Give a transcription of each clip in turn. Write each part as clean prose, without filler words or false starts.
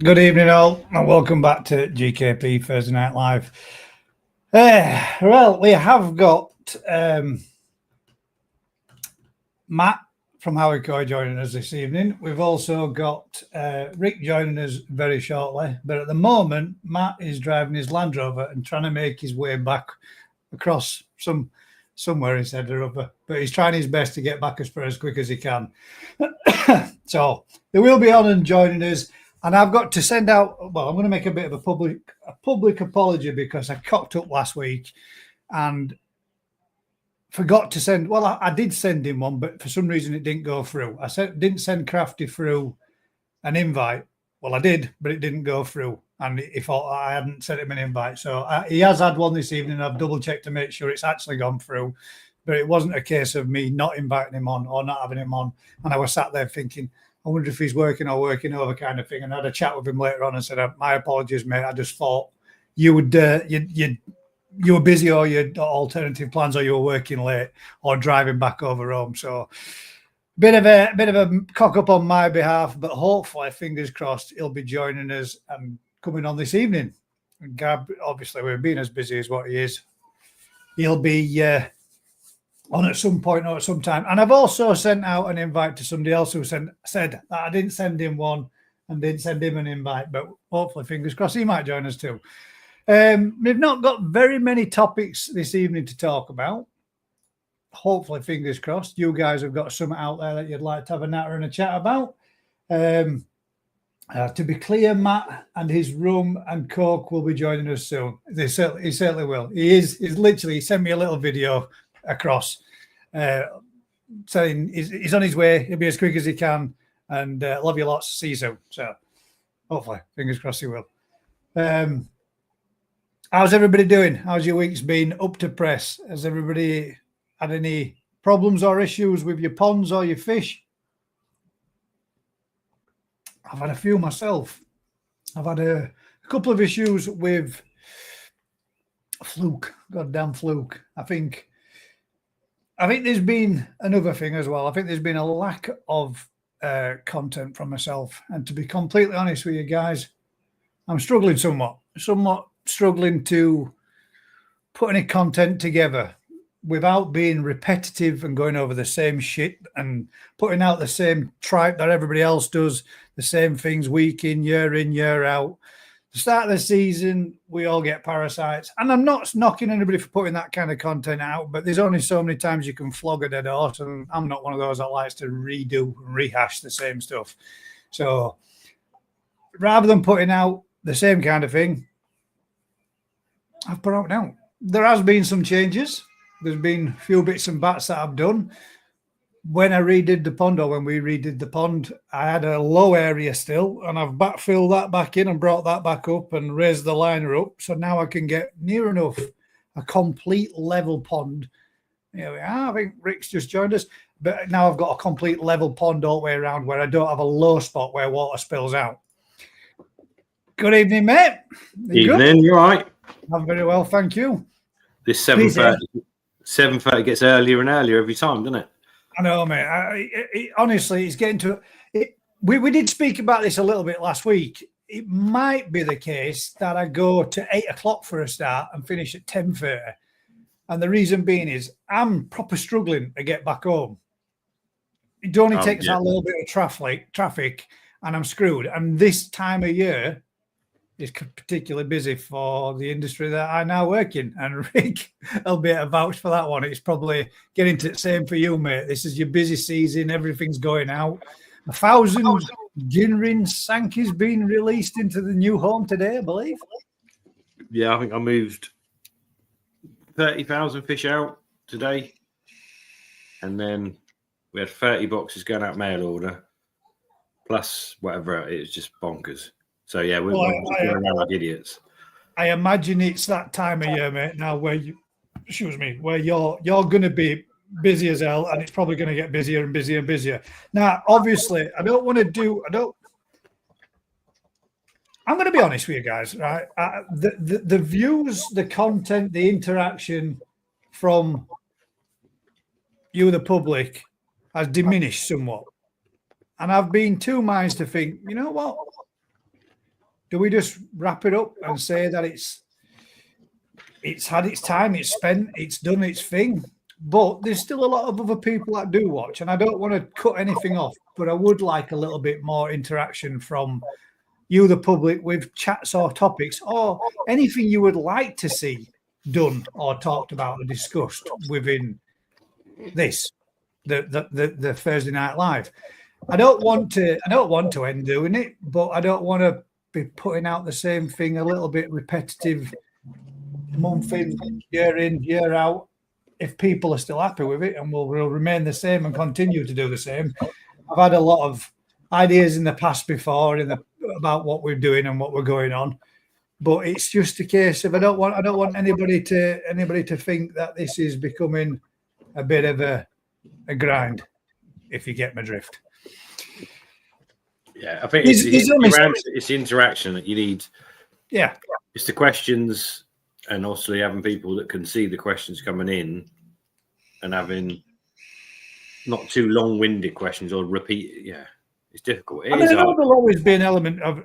Good evening, all, and welcome back to GKP Thursday Night Live. We have got Matt from Howard Coy joining us this evening. We've also got Rick joining us very shortly. But at the moment, Matt is driving his Land Rover and trying to make his way back across somewhere, he said, or other. But he's trying his best to get back as far as quick as he can. So they will be on and joining us. And I've got to send out, well, I'm going to make a bit of a public apology because I cocked up last week and forgot to send, well, I did send him one, but for some reason it didn't go through. Didn't send Crafty through an invite. Well, I did, but it didn't go through. And he thought I hadn't sent him an invite. So he has had one this evening. I've double checked to make sure it's actually gone through. But it wasn't a case of me not inviting him on or not having him on. And I was sat there thinking, I wonder if he's working or working over kind of thing. And I had a chat with him later on and said, my apologies, mate. I just thought you would, you were busy or you had alternative plans or you were working late or driving back over home. So bit of a cock up on my behalf, but hopefully, fingers crossed, he'll be joining us and coming on this evening. And Gab, obviously, we're being as busy as what he is. He'll be on at some point or at some time. And I've also sent out an invite to somebody else who said that I didn't send him one and didn't send him an invite, but hopefully, fingers crossed, he might join us too. We've not got very many topics this evening to talk about. Hopefully, fingers crossed, you guys have got something out there that you'd like to have a natter and a chat about. To be clear, Matt and his rum and coke will be joining us soon. He certainly will. He's literally sent me a little video across saying he's on his way. He'll be as quick as he can. And love you lots. See you soon. So hopefully, fingers crossed he will. How's everybody doing? How's your week's been up to press? Has everybody had any problems or issues with your ponds or your fish? I've had a few myself. I've had a couple of issues with fluke, goddamn fluke. I think there's been another thing as well. I think there's been a lack of content from myself. And to be completely honest with you guys, I'm struggling somewhat struggling to put any content together without being repetitive and going over the same shit and putting out the same tripe that everybody else does, the same things week in, year out. The start of the season, we all get parasites. And I'm not knocking anybody for putting that kind of content out, but there's only so many times you can flog a dead horse, and I'm not one of those that likes to rehash the same stuff. So rather than putting out the same kind of thing, I've put out now. There has been some changes. There's been a few bits and bats that I've done. When I redid the pond, or when we redid the pond, I had a low area still, and I've backfilled that back in and brought that back up and raised the liner up. So now I can get near enough a complete level pond. Here we are. I think Rick's just joined us. But now I've got a complete level pond all the way around where I don't have a low spot where water spills out. Good evening, mate. Evening, you all right? I'm very well, thank you. This 7:30 gets earlier and earlier every time, doesn't it? I know, mate. Honestly, it's getting to it. We did speak about this a little bit last week. It might be the case that I go to 8 o'clock for a start and finish at 10:30. And the reason being is I'm proper struggling to get back home. It only takes that little bit of traffic, and I'm screwed. And this time of year is particularly busy for the industry that I now work in. And Rick will be a vouch for that one. It's probably getting to the same for you, mate. This is your busy season. Everything's going out. 1,000 Ginrin Sankey's been released into the new home today, I believe. Yeah, I think I moved 30,000 fish out today. And then we had 30 boxes going out mail order. Plus whatever. It's just bonkers. So yeah, we're going around like idiots. I imagine it's that time of year, mate. Now, where you're going to be busy as hell, and it's probably going to get busier and busier and busier. Now, obviously, I'm going to be honest with you guys, right? The views, the content, the interaction from you, the public, has diminished somewhat, and I've been two minds to think, you know what? Do we just wrap it up and say that it's had its time, it's spent, it's done its thing? But there's still a lot of other people that do watch, and I don't want to cut anything off, but I would like a little bit more interaction from you, the public, with chats or topics or anything you would like to see done or talked about or discussed within this, the Thursday Night Live. I don't want to end doing it, but I don't want to be putting out the same thing, a little bit repetitive, month in, year out. If people are still happy with it, and we'll remain the same and continue to do the same. I've had a lot of ideas in the past before about what we're doing and what we're going on, but it's just a case of I don't want anybody to think that this is becoming a bit of a grind, if you get my drift. Yeah, I think it's the interaction that you need. Yeah, it's the questions, and also having people that can see the questions coming in, and having not too long-winded questions or repeat. Yeah, it's difficult. I know there'll always be an element of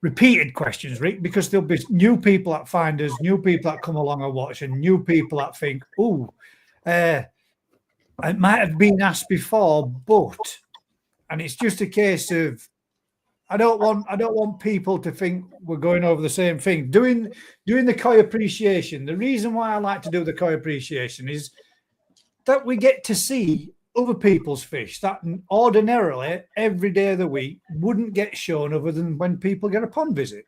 repeated questions, Rick, because there'll be new people that find us, new people that come along and watch, and new people that think, "Oh, it might have been asked before," and it's just a case of I don't want people to think we're going over the same thing. Doing the koi appreciation. The reason why I like to do the koi appreciation is that we get to see other people's fish that ordinarily every day of the week wouldn't get shown other than when people get a pond visit,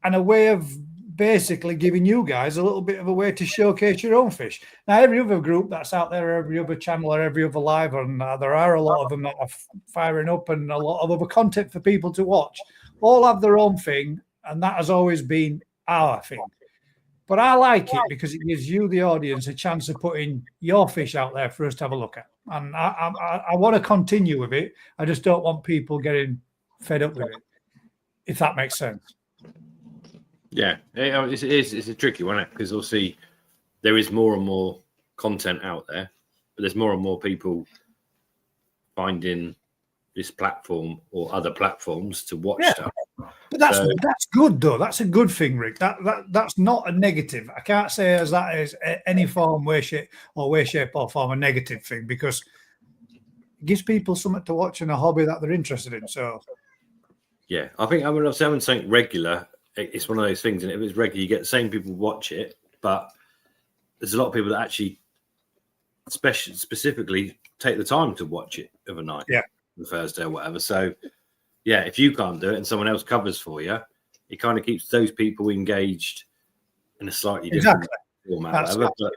and a way of basically giving you guys a little bit of a way to showcase your own fish. Now, every other group that's out there, every other channel or every other live, and there are a lot of them that are firing up and a lot of other content for people to watch, all have their own thing, and that has always been our thing. But I like it because it gives you, the audience, a chance of putting your fish out there for us to have a look at. And I want to continue with it. I just don't want people getting fed up with it, if that makes sense. Yeah, it's a tricky one, because we'll see there is more and more content out there, but there's more and more people finding this platform or other platforms to watch stuff. But that's good, though. That's a good thing, Rick. That's not a negative. I can't say as that is any form, way, shape or form a negative thing, because it gives people something to watch and a hobby that they're interested in. So, yeah, I think I mean, something regular. It's one of those things, and if it's regular, you get the same people watch it, but there's a lot of people that actually specifically take the time to watch it overnight, on Thursday or whatever. So, yeah, if you can't do it and someone else covers for you, it kind of keeps those people engaged in a slightly different format. Whatever. But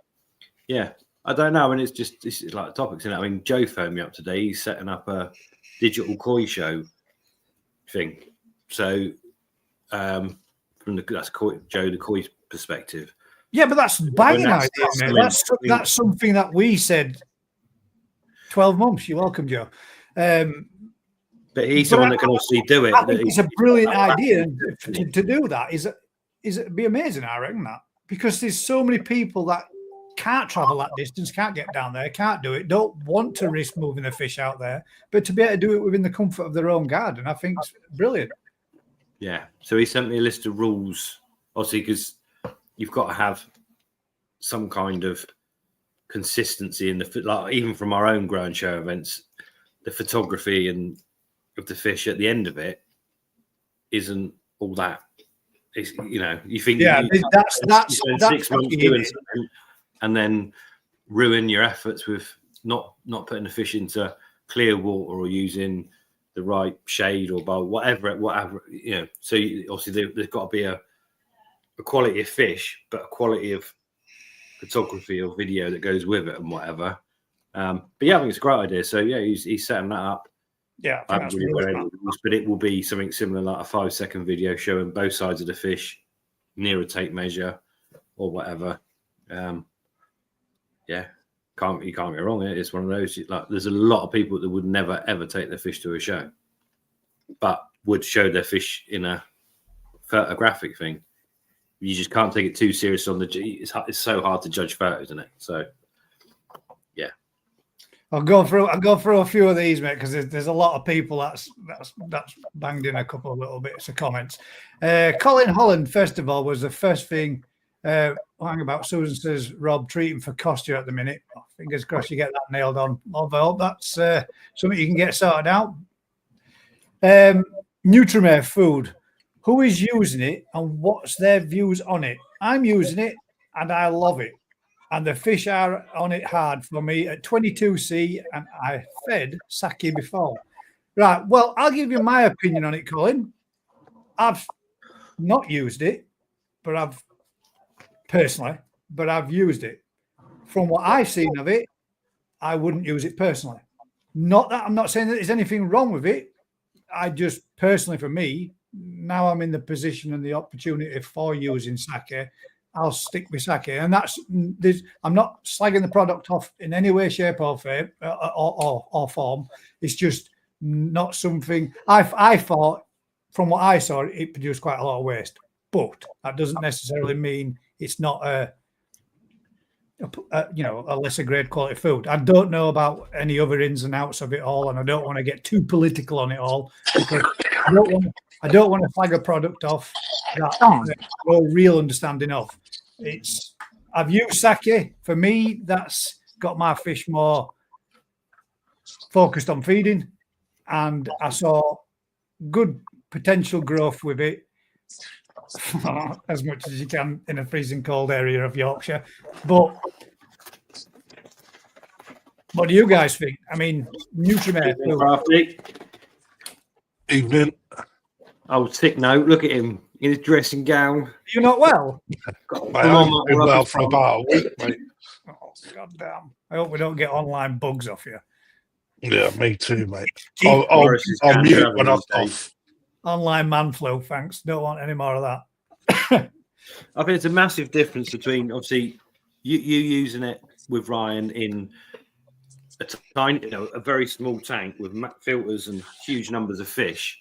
yeah, I don't know. I mean, this is like the topics, isn't it? I mean, Joe phoned me up today. He's setting up a digital koi show thing. So, that's Joe the koi perspective. Yeah, but that's banging idea, mate. That's something that we said 12 months. You're welcome, Joe. But he's someone that can also do it. I think it's a brilliant idea to do that. It'd be amazing, I reckon, that, because there's so many people that can't travel that distance, can't get down there, can't do it, don't want to risk moving the fish out there, but to be able to do it within the comfort of their own garden, I think it's brilliant. Yeah. So he sent me a list of rules, obviously, because you've got to have some kind of consistency in like even from our own ground show events, the photography and of the fish at the end of it isn't all that. It's, you think that's 6 months doing something and then ruin your efforts with not putting the fish into clear water or using the right shade or bowl, whatever. So obviously there's got to be a quality of fish, but a quality of photography or video that goes with it and whatever. But yeah, I think it's a great idea. So yeah, he's setting that up. Yeah, but it will be something similar, like a 5-second video showing both sides of the fish near a tape measure or whatever. Yeah, you can't go wrong. It's one of those. Like, there's a lot of people that would never ever take their fish to a show, but would show their fish in a photographic thing. You just can't take it too serious on the. It's so hard to judge photos, isn't it? So, yeah. I'll go through a few of these, mate, because there's a lot of people that's banged in a couple of little bits of comments. Colin Holland, first of all, was the first thing. Hang about. Susan says, Rob, treating for Costia at the minute. Oh, fingers crossed you get that nailed on. I hope that's something you can get sorted out. Nutrimare food. Who is using it and what's their views on it? I'm using it and I love it. And the fish are on it hard for me at 22C, and I fed sake before. Right, well, I'll give you my opinion on it, Colin. I've not used it, but I've used it. From what I've seen of it, I wouldn't use it personally. Not that I'm not saying that there's anything wrong with it. I just personally, for me, now I'm in the position and the opportunity for using sake, I'll stick with sake. And I'm not slagging the product off in any way, shape, or form. It's just not something I thought, from what I saw, it produced quite a lot of waste. But that doesn't necessarily mean it's not a lesser grade quality food. I don't know about any other ins and outs of it all, and I don't want to get too political on it all. I don't want to flag a product off that I have no real understanding of. I've used sake. For me, that's got my fish more focused on feeding, and I saw good potential growth with it, as much as you can in a freezing cold area of Yorkshire. But what do you guys think? I mean, Nutrimare. Evening. Oh, sick note. Look at him in his dressing gown. You're not well? Mate, I've been well for about a week, mate. Oh, God damn. I hope we don't get online bugs off you. Yeah, me too, mate. I'll mute when I'm off. Online man flu, thanks. Don't want any more of that. I think it's a massive difference between, obviously, you using it with Ryan in a tiny, a very small tank with filters and huge numbers of fish.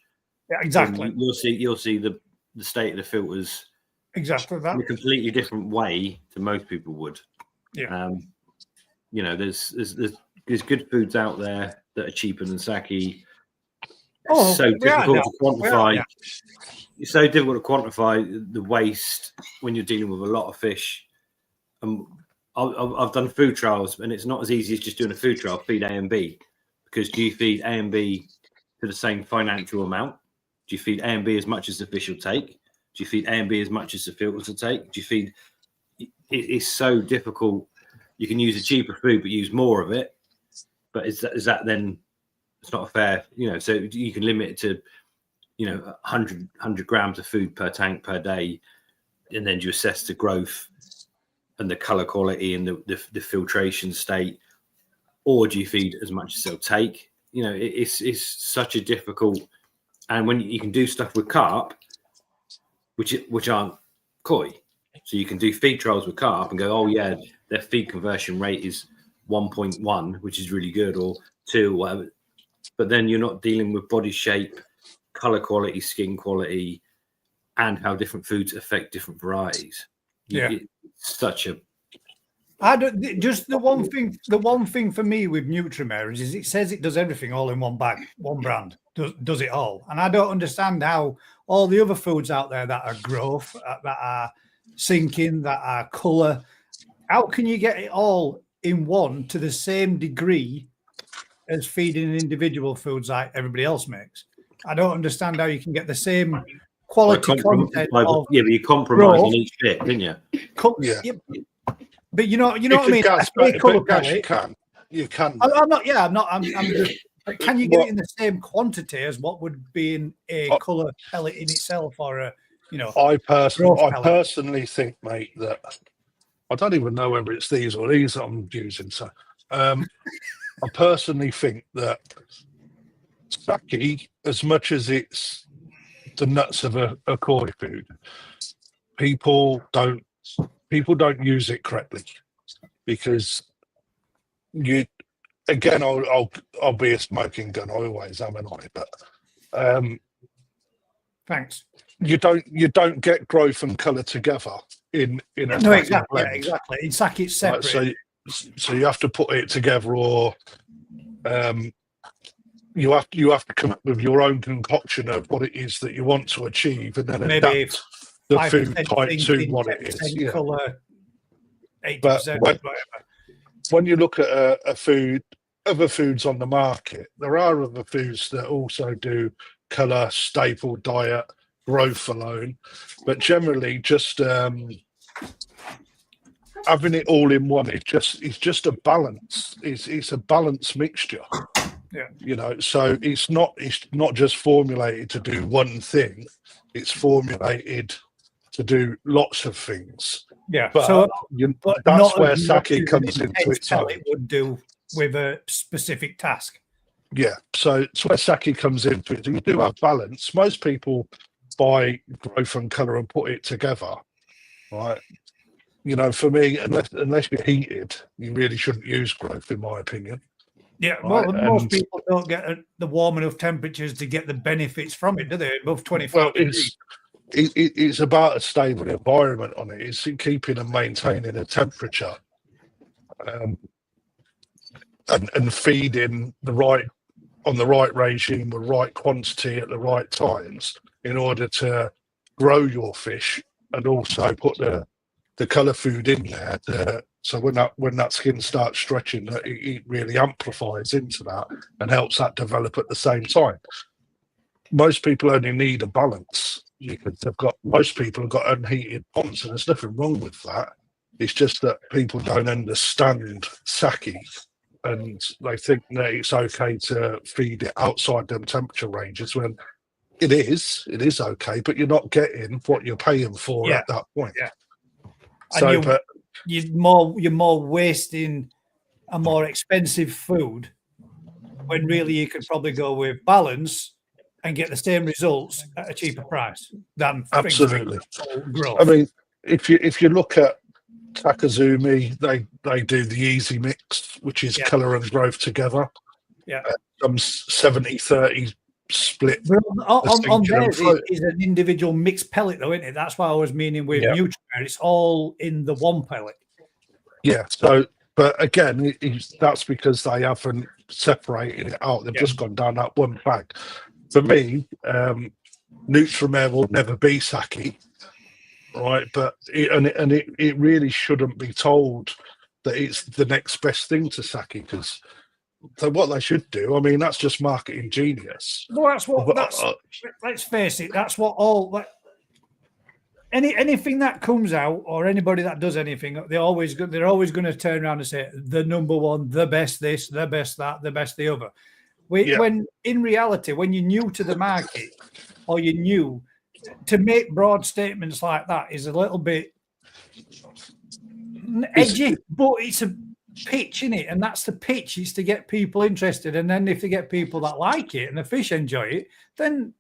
Yeah, exactly. You'll see the state of the filters exactly that in a completely different way to most people would. Yeah. There's good foods out there that are cheaper than sake. Oh, so difficult to quantify. Yeah. It's so difficult to quantify the waste when you're dealing with a lot of fish. I've done food trials, and it's not as easy as just doing a food trial. Feed A and B, because do you feed A and B to the same financial amount? Do you feed A and B as much as the fish will take? Do you feed A and B as much as the filters will take? Do you feed? It's so difficult. You can use a cheaper food, but use more of it. But is that then? It's not fair, So you can limit it to, 100 grams of food per tank per day, and then you assess the growth and the color quality and the filtration state, or do you feed as much as they'll take? It's such a difficult. And when you can do stuff with carp, which aren't koi, so you can do feed trials with carp and go, oh yeah, their feed conversion rate is 1.1, which is really good, or 2, or whatever. But then you're not dealing with body shape, color quality, skin quality, and how different foods affect different varieties. It's such a. Just the one thing. The one thing for me with Nutrimare is it says it does everything all in one bag, one brand does it all, and I don't understand how all the other foods out there that are growth, that are sinking, that are color. How can you get it all in one to the same degree as feeding individual foods like everybody else makes? I don't understand how you can get the same quality content. But you compromise on each bit, didn't you? Yeah. But you know what I mean. You can. I'm not. Yeah, I'm not. I'm just. Can you get it in the same quantity as what would be in a colour pellet in itself, or a, I personally think, mate, that I don't even know whether it's these or these that I'm using. So, I personally think that sake, as much as it's the nuts of a koi food, people don't use it correctly, because I'll be a smoking gun. I always am, and but thanks. You don't get growth and colour together in a exactly blend. Yeah, exactly. In sake, it's separate. So you have to put it together, or you have to come up with your own concoction of what it is that you want to achieve, and then Maybe adapt the food type to thinking, what it is. Yeah. Colour, 80%, But whatever. when you look at a food, other foods on the market, there are other foods that also do colour, staple diet, growth alone, but generally just having it all in one, it's just a balance. It's a balanced mixture. Yeah. You know, so it's not just formulated to do one thing. It's formulated to do lots of things. Yeah. But, so that's where sake comes into its own. It would do with a specific task. Yeah, so it's where sake comes into it. You do have balance. Most people buy growth and colour and put it together, right? You know, for me, unless you're heated, you really shouldn't use growth, in my opinion. Yeah, right? well, most people don't get the warm enough temperatures to get the benefits from it, do they? Above 25 Well, degrees. It's about a stable environment on it. It's keeping and maintaining a temperature, and feeding the right regime with right quantity at the right times in order to grow your fish, and also put the colour food in there so when that skin starts stretching, it really amplifies into that and helps that develop at the same time. Most people only need a balance. Most people have got unheated ponds, and there's nothing wrong with that. It's just that people don't understand sake, and they think that it's okay to feed it outside them temperature ranges, when it is okay, but you're not getting what you're paying for at that point. Yeah. So, and you're more wasting a more expensive food when really you could probably go with balance and get the same results at a cheaper price than absolutely growth. I mean, if you look at Takazumi, they do the easy mix, which is colour and growth together. Yeah, some 70-30 split. On theirs is an individual mixed pellet, though, isn't it? That's why I was meaning with Nutriment. It's all in the one pellet. Yeah. So, but again, that's because they haven't separated it out. They've just gone down that one bag. For me, Nutriment will never be sake, right? But it really shouldn't be told that it's the next best thing to sake, because what they should do, I mean, that's just marketing genius. Well, that's what. Let's face it. That's what all. Anything that comes out, or anybody that does anything, they're always going to turn around and say the number one, the best this, the best that, the best the other. When in reality, when you're new to the market, or you're new, to make broad statements like that is a little bit edgy, but it's a pitch in it, and that's the pitch, is to get people interested. And then if they get people that like it and the fish enjoy it, then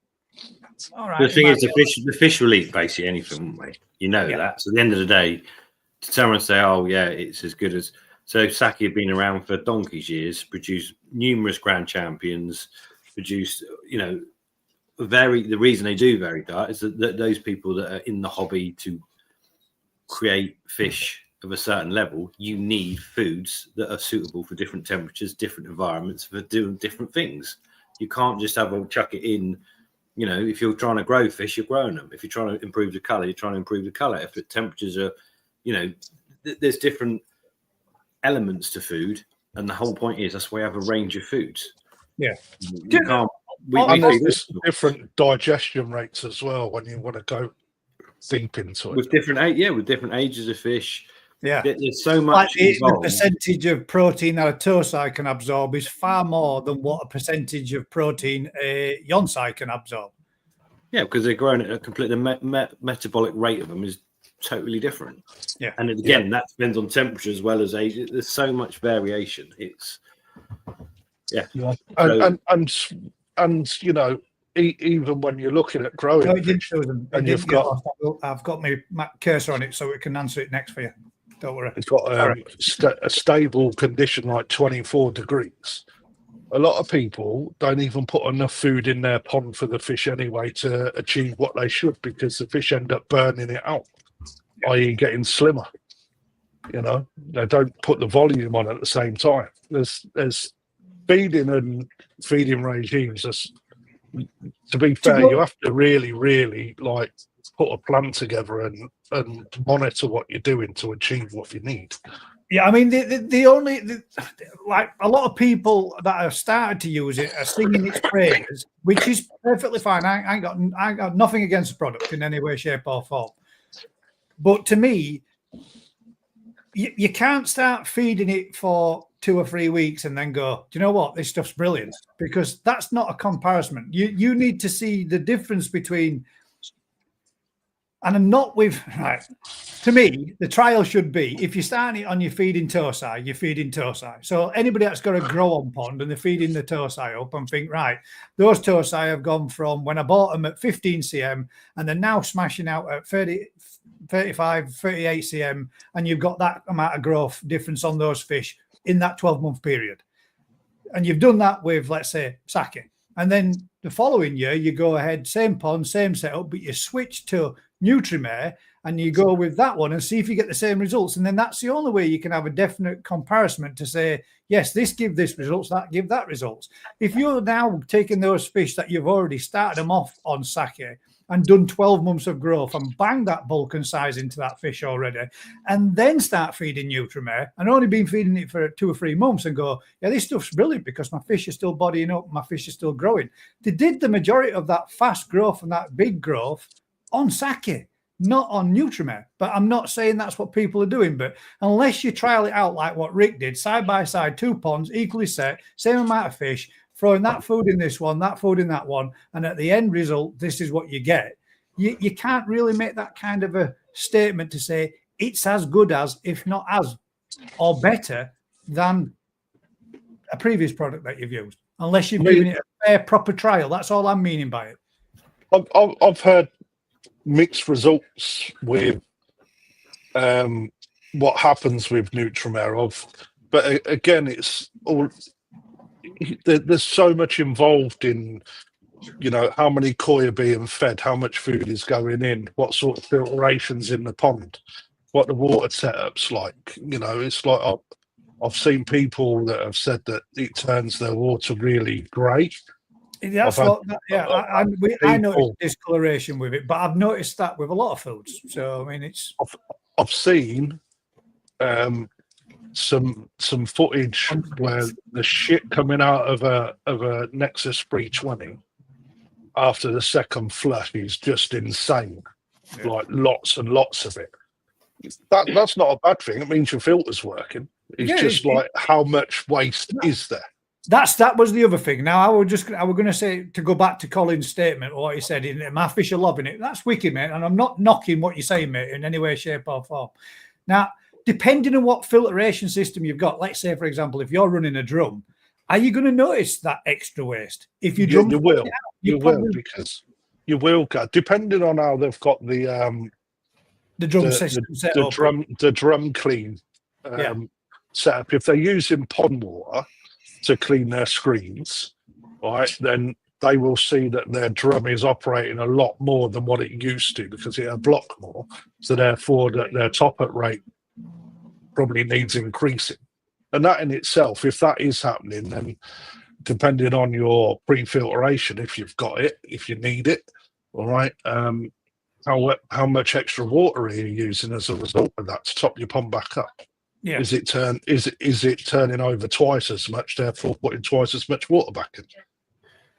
all right. The thing is, the fish will eat basically anything, mate. You know that. So at the end of the day, to someone say, "Oh yeah, it's as good as," so sake had been around for donkey's years, produced numerous grand champions, produced, the reason they do vary diet is that those people that are in the hobby to create fish of a certain level, you need foods that are suitable for different temperatures, different environments, for doing different things. You can't just chuck it in. If you're trying to grow fish, you're growing them. If you're trying to improve the color, you're trying to improve the color. If the temperatures are, there's different elements to food, and the whole point is that's why you have a range of foods. Yeah, you can't. There's different digestion rates as well when you want to go deep into it. With different ages of fish. Yeah, there's so much. Like the percentage of protein that a tosai can absorb is far more than what a percentage of protein a yonsai can absorb. Yeah, because they're growing at a completely metabolic rate of them is totally different. Yeah, and again, that depends on temperature as well as age. There's so much variation. It's and even when you're looking at growing fish, and you've got, I've got my cursor on it so we can answer it next for you. Don't worry. It's got a stable condition like 24 degrees. A lot of people don't even put enough food in their pond for the fish anyway to achieve what they should, because the fish end up burning it out, i.e. getting slimmer. They don't put the volume on at the same time. There's feeding and feeding regimes, to be fair, you have to really like put a plan together and monitor what you're doing to achieve what you need. Yeah, I mean, like a lot of people that have started to use it are singing its praises, which is perfectly fine. I ain't got nothing against the product in any way, shape, or form. But to me, you can't start feeding it for 2 or 3 weeks and then go, do you know what? This stuff's brilliant, because that's not a comparison. You need to see the difference between, and I'm not with, right. To me, the trial should be, if you're starting it on your feeding tosi, you're feeding tosi. So anybody that's got a grow on pond and they're feeding the tosi up and think, right, those tosi have gone from when I bought them at 15 cm and they're now smashing out at 30, 35, 38 cm, and you've got that amount of growth difference on those fish in that 12-month period. And you've done that with, let's say, sake. And then the following year, you go ahead, same pond, same setup, but you switch to Nutrimare and you go with that one and see if you get the same results. And then that's the only way you can have a definite comparison to say, yes, this give this results, that give that results. If you're now taking those fish that you've already started them off on sake and done 12 months of growth and bang that bulk and size into that fish already, and then start feeding Nutrimare and only been feeding it for 2 or 3 months and go, yeah, this stuff's brilliant because my fish are still bodying up, my fish are still growing. They did the majority of that fast growth and that big growth on sake, not on Nutrimare. But I'm not saying that's what people are doing. But unless you trial it out like what Rick did, side by side, 2 ponds, equally set, same amount of fish, throwing that food in this one, that food in that one, and at the end result, this is what you get. You can't really make that kind of a statement to say it's as good as, if not as, or better than a previous product that you've used, unless you've given it a fair, proper trial. That's all I'm meaning by it. I've heard mixed results with what happens with Nutrimare, but again, it's all, there's so much involved in, you know, how many koi are being fed, how much food is going in, what sort of filtration's in the pond, what the water setup's like. You know, it's like I've seen people that have said that it turns their water really grey. That's what, yeah. I noticed discoloration with it, but I've noticed that with a lot of foods. So I mean, it's. I've seen some footage where the shit coming out of a Nexus 320 after the second flush is just insane. Yeah. Like lots and lots of it. That's not a bad thing. It means your filter's working. It's just like how much waste is there. That was the other thing. Now I was going to say, to go back to Colin's statement, or what he said, my fish are loving it. That's wicked, mate. And I'm not knocking what you're saying, mate, in any way, shape, or form. Now, depending on what filtration system you've got, let's say, for example, if you're running a drum, are you going to notice that extra waste? If you drum, you will. You will, because you will get, depending on how they've got the drum system set up. The drum clean set up. If they're using pond water to clean their screens, right, then they will see that their drum is operating a lot more than what it used to, because it'll block more. So therefore, that their top-up rate probably needs increasing. And that in itself, if that is happening, then depending on your pre-filtration, if you've got it, if you need it, all right, how much extra water are you using as a result of that to top your pond back up? Yeah. Is it turning over twice as much, therefore putting twice as much water back in?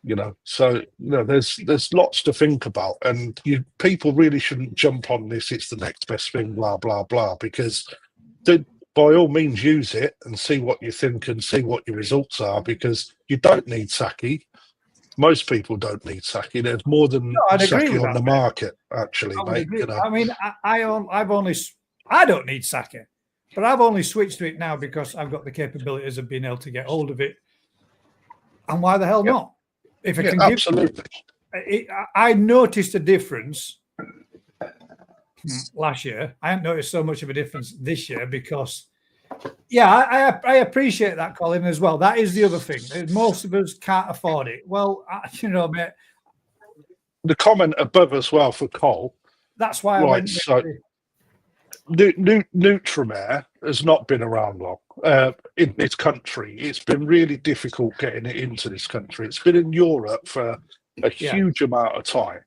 You know, so you know, there's lots to think about, and people really shouldn't jump on this. It's the next best thing, blah blah blah, because by all means use it and see what you think and see what your results are, because you don't need sake. Most people don't need sake. There's more than sake on the market, actually, mate. You know? I mean, I don't need sake. But I've only switched to it now because I've got the capabilities of being able to get hold of it. And why the hell not? If I can absolutely. I noticed a difference last year. I haven't noticed so much of a difference this year because, I appreciate that, Colin, as well. That is the other thing. Most of us can't afford it. Well, you know, mate. The comment above as well for Cole. That's why I went. Nutrimare has not been around long in this country. It's been really difficult getting it into this country. It's been in Europe for a huge amount of time,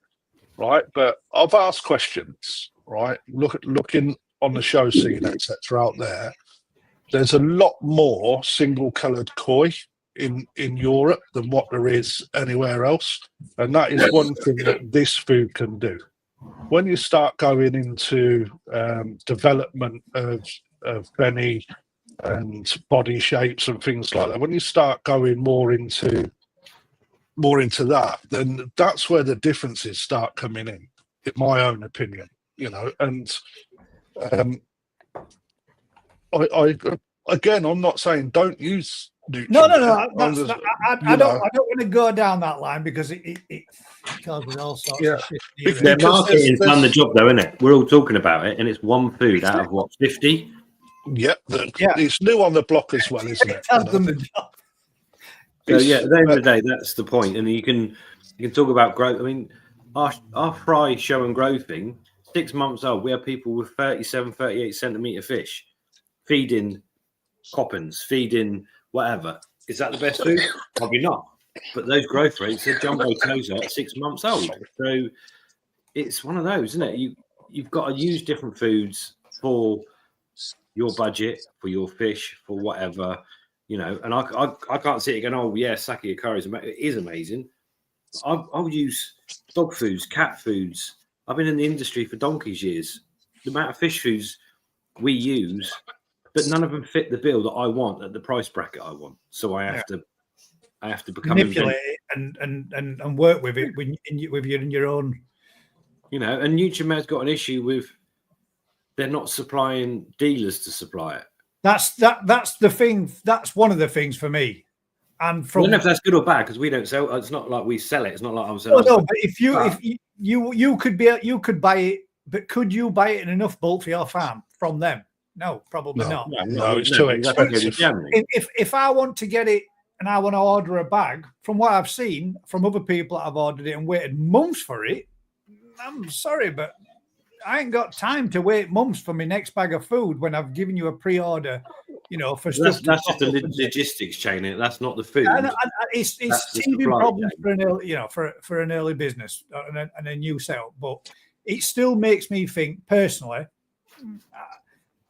right? But I've asked questions, right? Looking on the show scene, etc. out there. There's a lot more single-coloured koi in Europe than what there is anywhere else, and that is one thing that this food can do. When you start going into development of Benny and body shapes and things like that, when you start going more into that, then that's where the differences start coming in my own opinion, and I'm not saying don't use Nutrimare. No. I don't want to go down that line because it causes all sorts of shit. Their marketing's done the job, though, isn't it? We're all talking about it, and it's one food out of what, 50? Yep. It's new on the block as well, isn't it? It has done the job. So at the end of the day, that's the point. And you can talk about growth. I mean, our fry show and grow thing, 6 months old, we have people with 37, 38 centimetre fish feeding coppins, feeding whatever. Is that the best food? Probably not. But those growth rates are jumbo toza at 6 months old. So it's one of those, isn't it? You've got to use different foods for your budget, for your fish, for whatever, And I can't sit here going, oh yeah, sake curry is amazing. I would use dog foods, cat foods. I've been in the industry for donkey's years. The amount of fish foods we use, but none of them fit the bill that I want at the price bracket I want. So I have to become manipulate it and work with it with your own. And Nutrimare's got an issue with they're not supplying dealers to supply it. That's the thing. That's one of the things for me. And I don't know if that's good or bad because we don't sell. It's not like we sell it. It's not like I'm selling. No, but if you could buy it, but could you buy it in enough bulk for your farm from them? No, probably not. No, it's too expensive. If I want to get it and I want to order a bag, from what I've seen from other people that have ordered it and waited months for it, I'm sorry, but I ain't got time to wait months for my next bag of food when I've given you a pre-order, for stuff. That's just a logistics chain. That's not the food. And it's teething problems for an early, for an early business and a new setup. But it still makes me think personally,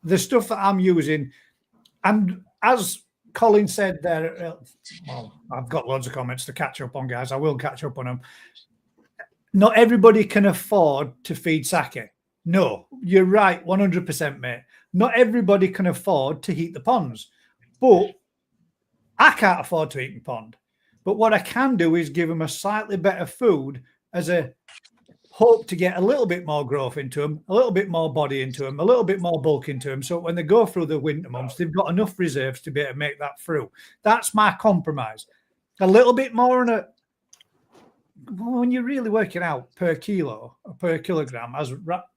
the stuff that I'm using, and as Colin said there, I've got loads of comments to catch up on, guys. I will catch up on them. Not everybody can afford to feed sake. No, you're right, 100%, mate. Not everybody can afford to heat the ponds, but I can't afford to heat the pond. But what I can do is give them a slightly better food as a hope to get a little bit more growth into them, a little bit more body into them, a little bit more bulk into them. So when they go through the winter months, they've got enough reserves to be able to make that through. That's my compromise. A little bit more on when you're really working out per kilo or per kilogram, as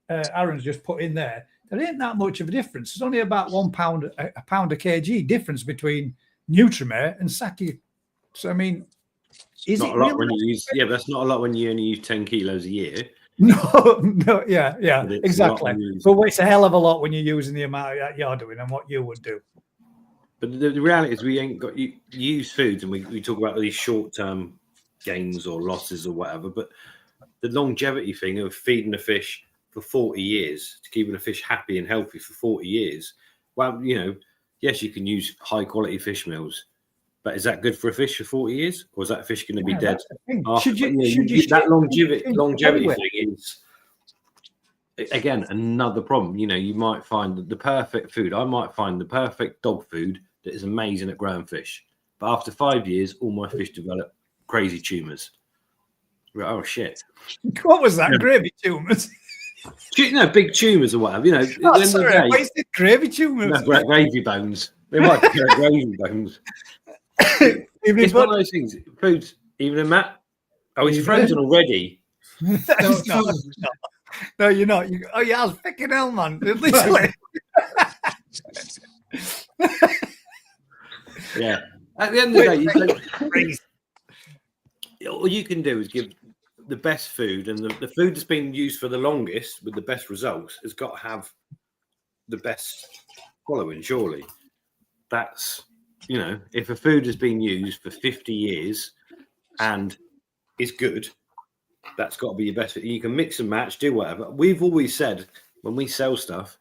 Aaron's just put in there ain't that much of a difference. It's only about £1 a pound a kg difference between Nutrimare and sake. So I mean, is it really when you use? Yeah, but that's not a lot when you only use 10 kilos a year. No, yeah, exactly. But it's a hell of a lot when you're using the amount that you're doing and what you would do. But the reality is, we ain't got you use foods, and we talk about these short-term gains or losses or whatever. But the longevity thing of feeding a fish for 40 years, to keeping a fish happy and healthy for 40 years. Well, yes, you can use high quality fish meals, but is that good for a fish for 40 years? Or is that fish going to be dead? That longevity thing is, again, another problem. You might find the perfect food. I might find the perfect dog food that is amazing at growing fish. But after 5 years, all my fish develop crazy tumours. Oh, shit. What was that? Gravy tumours? No, big tumours or whatever. Gravy tumours. No, gravy bones. They might be gravy bones. It's one of those things. Foods, even in Matt. Oh, he's frozen already. No, you're not. Oh, yeah, I was picking hell, man. Literally. Yeah. At the end of the day, all you can do is give the best food, and the food that's been used for the longest with the best results has got to have the best following, surely. That's, if a food has been used for 50 years and is good, that's got to be your best. You can mix and match, do whatever. We've always said when we sell stuff,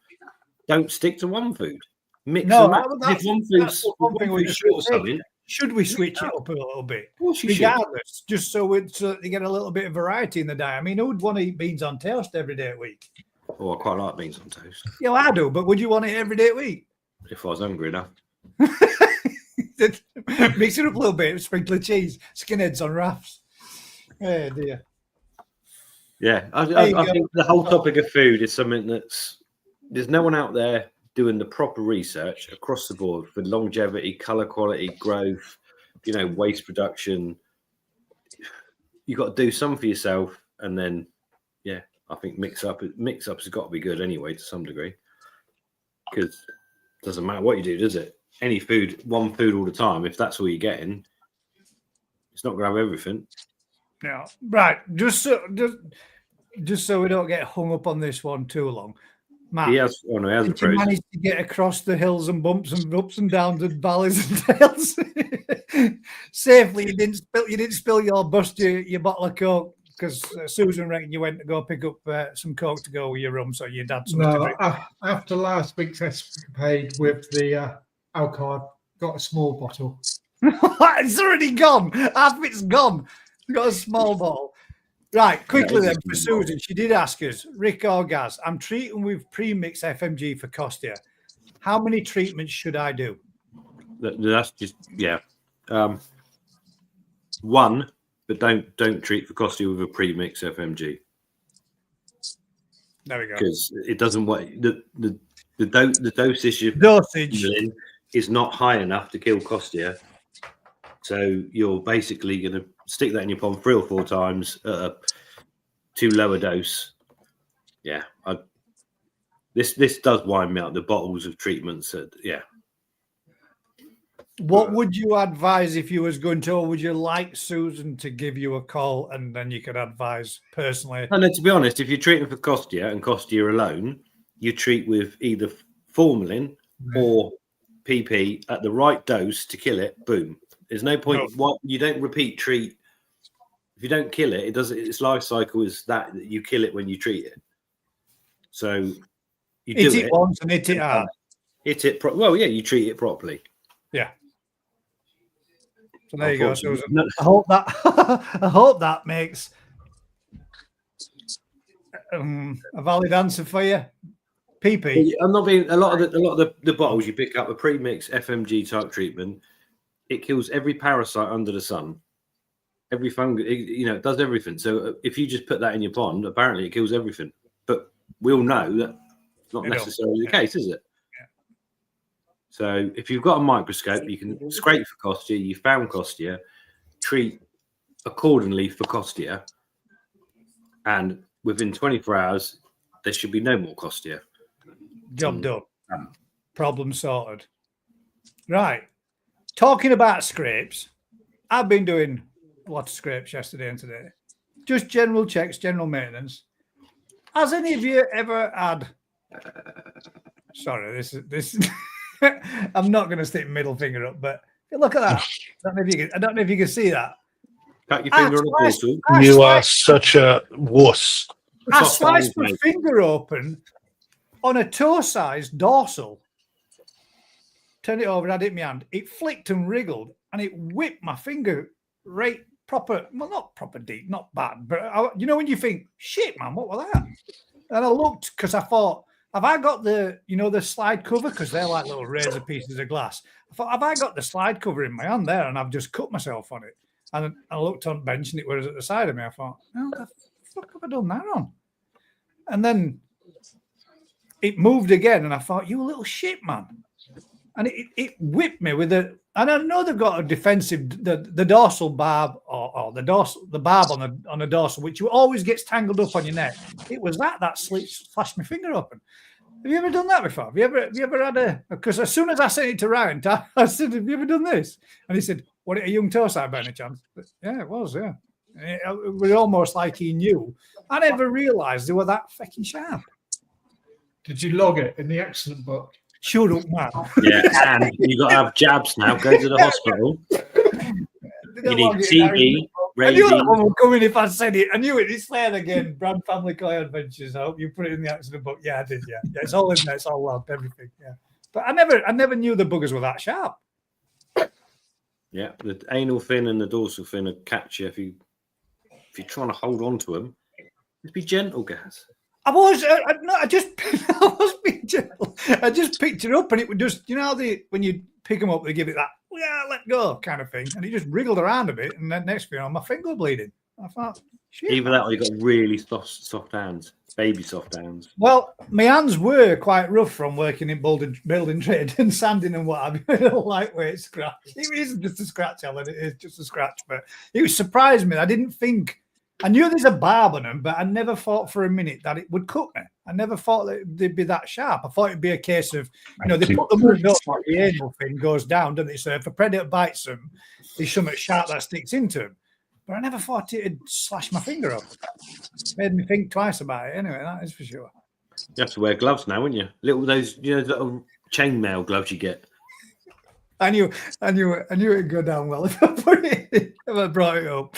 don't stick to one food. Mix and match. If that's one thing we just something, should we switch it up a little bit? Regardless, just so you get a little bit of variety in the diet. I mean, who would want to eat beans on toast every day a week? Oh, I quite like beans on toast. Yeah, well, I do, but would you want it every day a week? If I was hungry enough. Mix it up a little bit, sprinkle of cheese, skinheads on wraps. Oh dear. Yeah, I think the whole topic of food is something there's no one out there doing the proper research across the board for longevity, color quality, growth, waste reduction. You've got to do some for yourself, and then, I think mix-ups has got to be good anyway to some degree, because it doesn't matter what you do, does it? Any food, one food all the time, if that's all you're getting, it's not going to have everything. Yeah, right. Just so we don't get hung up on this one too long. Matt, did you manage to get across the hills and bumps and ups and downs and valleys and dales safely? You didn't spill your your bottle of Coke, because Susan reckoned you went to go pick up some Coke to go with your rum, so your dad something to drink. After last week's escapade with the alcohol, got a small bottle. It's already gone. Half of it's gone. Got a small bottle. Right, quickly then for Susan. She did ask us, Rick or Gaz, I'm treating with pre-mix FMG for Costia. How many treatments should I do? That's just one, but don't treat for Costia with a pre-mix FMG. There we go. Because it doesn't work. The dosage is not high enough to kill Costia. So you're basically going to stick that in your pond 3 or 4 times at a too low a dose. Yeah, this does wind me up. The bottles of treatments. What would you advise if you was going to, or would you like Susan to give you a call and then you could advise personally? And then, to be honest, if you're treating for Costia and Costia alone, you treat with either formalin or PP at the right dose to kill it. Boom. There's no point. You don't repeat treat. If you don't kill it, it doesn't. Its life cycle is that you kill it when you treat it. So you hit it once and hit it hard. Hit it. You treat it properly. Yeah. So there you go, Susan. I hope that makes a valid answer for you. PP. I'm not being a lot of the bottles you pick up a pre-mix FMG type treatment. It kills every parasite under the sun, every fungus. It does everything. So if you just put that in your pond, apparently it kills everything. But we all know that it's not necessarily the case, is it? Yeah. So if you've got a microscope, you can scrape for Costia. You found Costia, treat accordingly for Costia, and within 24 hours, there should be no more Costia. Job done. Problem sorted. Right. Talking about scrapes, I've been doing a lot of scrapes yesterday and today. Just general checks, general maintenance. Has any of you ever had? Sorry, this. I'm not going to stick middle finger up, but look at that. I don't know if you can see that. Cut your finger on the bottle. You are such a wuss. I sliced my finger open on a toe-sized dorsal. Turned it over and had it in my hand. It flicked and wriggled, and it whipped my finger right proper. Well, not proper deep, not bad, but when you think, shit, man, what was that? And I looked because I thought, have I got the slide cover? Because they're like little razor pieces of glass. I thought, have I got the slide cover in my hand there? And I've just cut myself on it. And I looked on the bench and it was at the side of me. I thought, oh, the fuck have I done that on? And then it moved again, and I thought, you little shit, man. And it whipped me with and I know they've got a defensive, the dorsal barb or the barb on the dorsal, which always gets tangled up on your neck. It was that flashed my finger open. Have you ever done that before? Have you ever had because as soon as I sent it to Ryan, I said, have you ever done this? And he said, what, a young toe side by any chance? But, yeah, it was, yeah. It was almost like he knew. I never realised they were that fucking sharp. Did you log it in the accident book? Shut up, man. Yeah, and you got to have jabs now. Go to the hospital. You need TB, I knew that rabies. one would come in if I said it. I knew it. It's there again. Brand Family Koi Adventures. I hope you put it in the accident book. Yeah, I did. Yeah, it's all in there. It's all logged. Everything. Yeah, but I never knew the buggers were that sharp. Yeah, the anal fin and the dorsal fin will catch you if you're trying to hold on to them. Just be gentle, Gaz. I was. I was being gentle. I just picked it up, and it would just, you know, when you pick them up, they give it that let go kind of thing, and it just wriggled around a bit, and then next thing on, my finger bleeding. I thought, shit. Either that or you got really soft hands, baby soft hands. Well, my hands were quite rough from working in building trade and sanding and what have you. A lightweight scratch. It isn't just a scratch, Alan. It is just a scratch, but it surprised me. I didn't think. I knew there's a barb on them, but I never thought for a minute that it would cut me. I never thought that they'd be that sharp. I thought it'd be a case of, they put them up, like the anal thing goes down, doesn't it? So if a predator bites them, there's something sharp that sticks into them. But I never thought it'd slash my finger up. Made me think twice about it. Anyway, that is for sure. You have to wear gloves now, wouldn't you? Little chainmail gloves you get. I knew it'd go down well if I brought it up.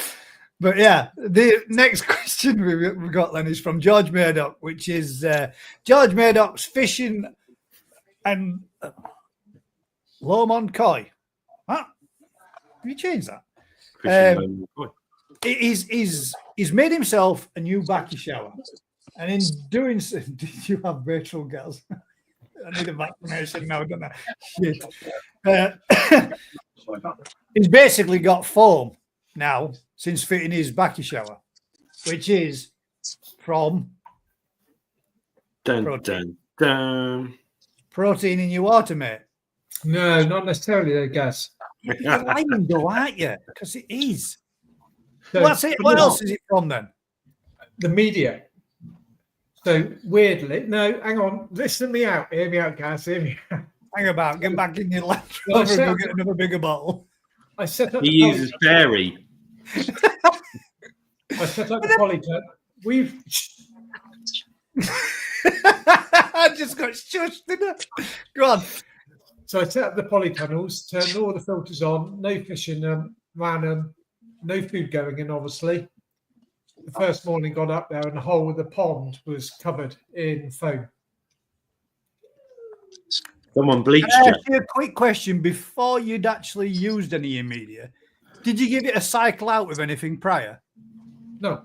But yeah, the next question we've got then is from George Murdoch, which is George Murdoch's fishing and Lomond Koi. Huh? Have you changed that? He's made himself a new backy shower, and in doing so, did you have virtual girls? I need a vaccination now, don't I? Shit. He's basically got foam now since fitting his backy shower, which is from protein. Protein in your water, mate. No, not necessarily, I guess. You're lying though, aren't you? Because it is. So, What else is it from then? The media. So weirdly, no, hang on, listen to me out. Hear me out, guys. Hear me out. Hang about, get back in your Land Rover and go get another bigger bottle. I set up. He uses fairy. I set up the polytech. We've. I just got shushed, didn't I? Go on. So I set up the polytunnels, turned all the filters on, no fish in them, ran them, no food going in, obviously. The first morning got up there and the whole of the pond was covered in foam. Someone bleached Can I you. ask you a quick question before you'd actually used any in media? Did you give it a cycle out with anything prior? No.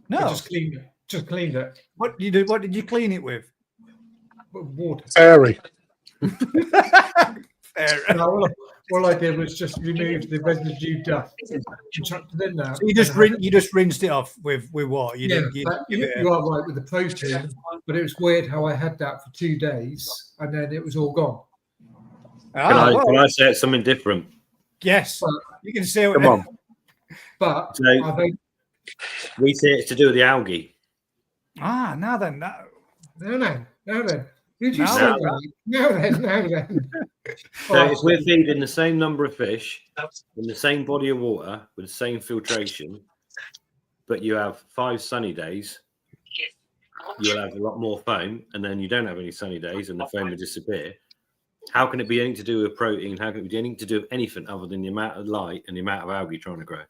No. I just cleaned it. Just cleaned it. What did you clean it with? Water. Fairy. Fair. No, all I did was just remove the residue dust and chucked it in there. So you just rinsed it off with water. You are right with the protein, but it was weird how I had that for 2 days and then it was all gone. Can I say something different? Yes, you can say. Come on. But So, we say it's to do with the algae. Now then. No. Did you say that? No then. So if we're feeding the same number of fish in the same body of water with the same filtration, but you have 5 sunny days, you'll have a lot more foam, and then you don't have any sunny days and the foam will disappear. How can it be anything to do with protein? How can it be anything to do with anything other than the amount of light and the amount of algae trying to grow?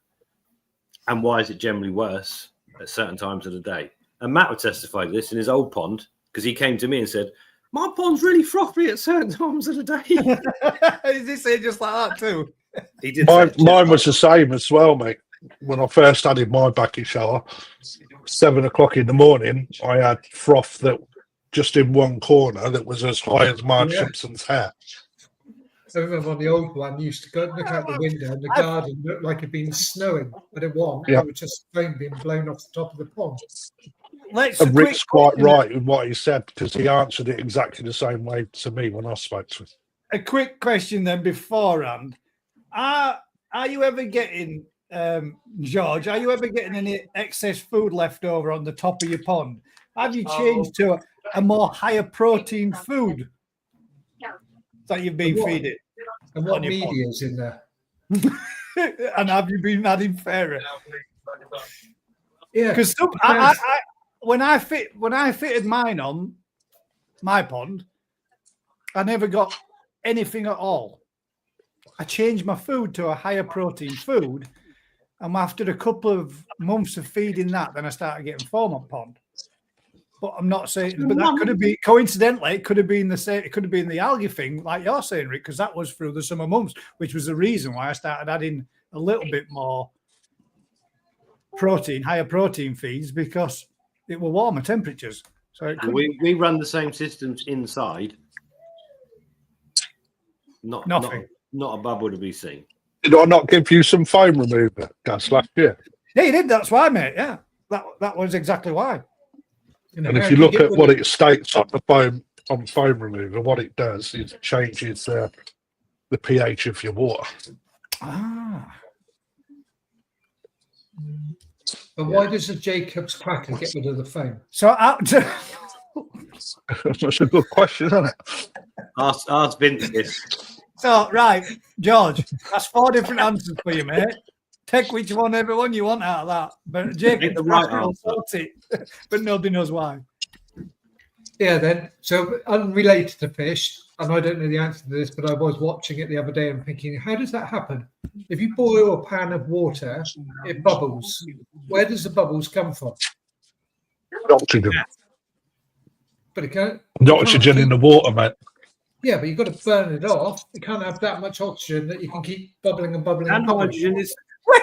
And why is it generally worse at certain times of the day? And Matt would testify to this in his old pond, because he came to me and said, my pond's really frothy at certain times of the day. Is he saying just like that too? He did. Mine was the same as well, mate. When I first added my backy shower, 7 o'clock in the morning, I had froth that just in one corner that was as high as Marge Simpson's hair. I remember on the old one, you used to go look out the window and the garden looked like it'd been snowing, but it wasn't. It was just foam being blown off the top of the pond. And Rick's quite right in what he said, because he answered it exactly the same way to me when I spoke to him. A quick question then beforehand. Are you ever getting, George, are you ever getting any excess food left over on the top of your pond? Have you changed to a more higher protein food that you've been feeding? And what media is in there? And have you been adding fairer? Yeah, because when I fitted mine on, my pond, I never got anything at all. I changed my food to a higher protein food, and after a couple of months of feeding that, then I started getting foam on pond. But I'm not saying, but that could have been coincidentally, it could have been the same, it could have been the algae thing, like you're saying, Rick, because that was through the summer months, which was the reason why I started adding a little bit more protein, higher protein feeds, because it were warmer temperatures. So it could we run the same systems inside. Nothing. Not a bubble to be seen. Did I not give you some foam remover gas last year? Yeah, you did. That's why, mate. Yeah, that was exactly why. And if you look at what it states on the foam remover, what it does is it changes the pH of your water. Ah. But why does a Jacob's cracker get rid of the foam? So That's a good question, isn't it? Ask Vince this. So, right, George, that's 4 different answers for you, mate. Take which one, everyone you want out of that. But Jacob, the right answer. It, but nobody knows why. Yeah, then. So, unrelated to fish, and I don't know the answer to this, but I was watching it the other day and thinking, how does that happen? If you boil a pan of water, it bubbles. Where does the bubbles come from? Oxygen. But it can't. The oxygen in the water, mate. Yeah, but you've got to burn it off. You can't have that much oxygen that you can keep bubbling and bubbling. And hydrogen is.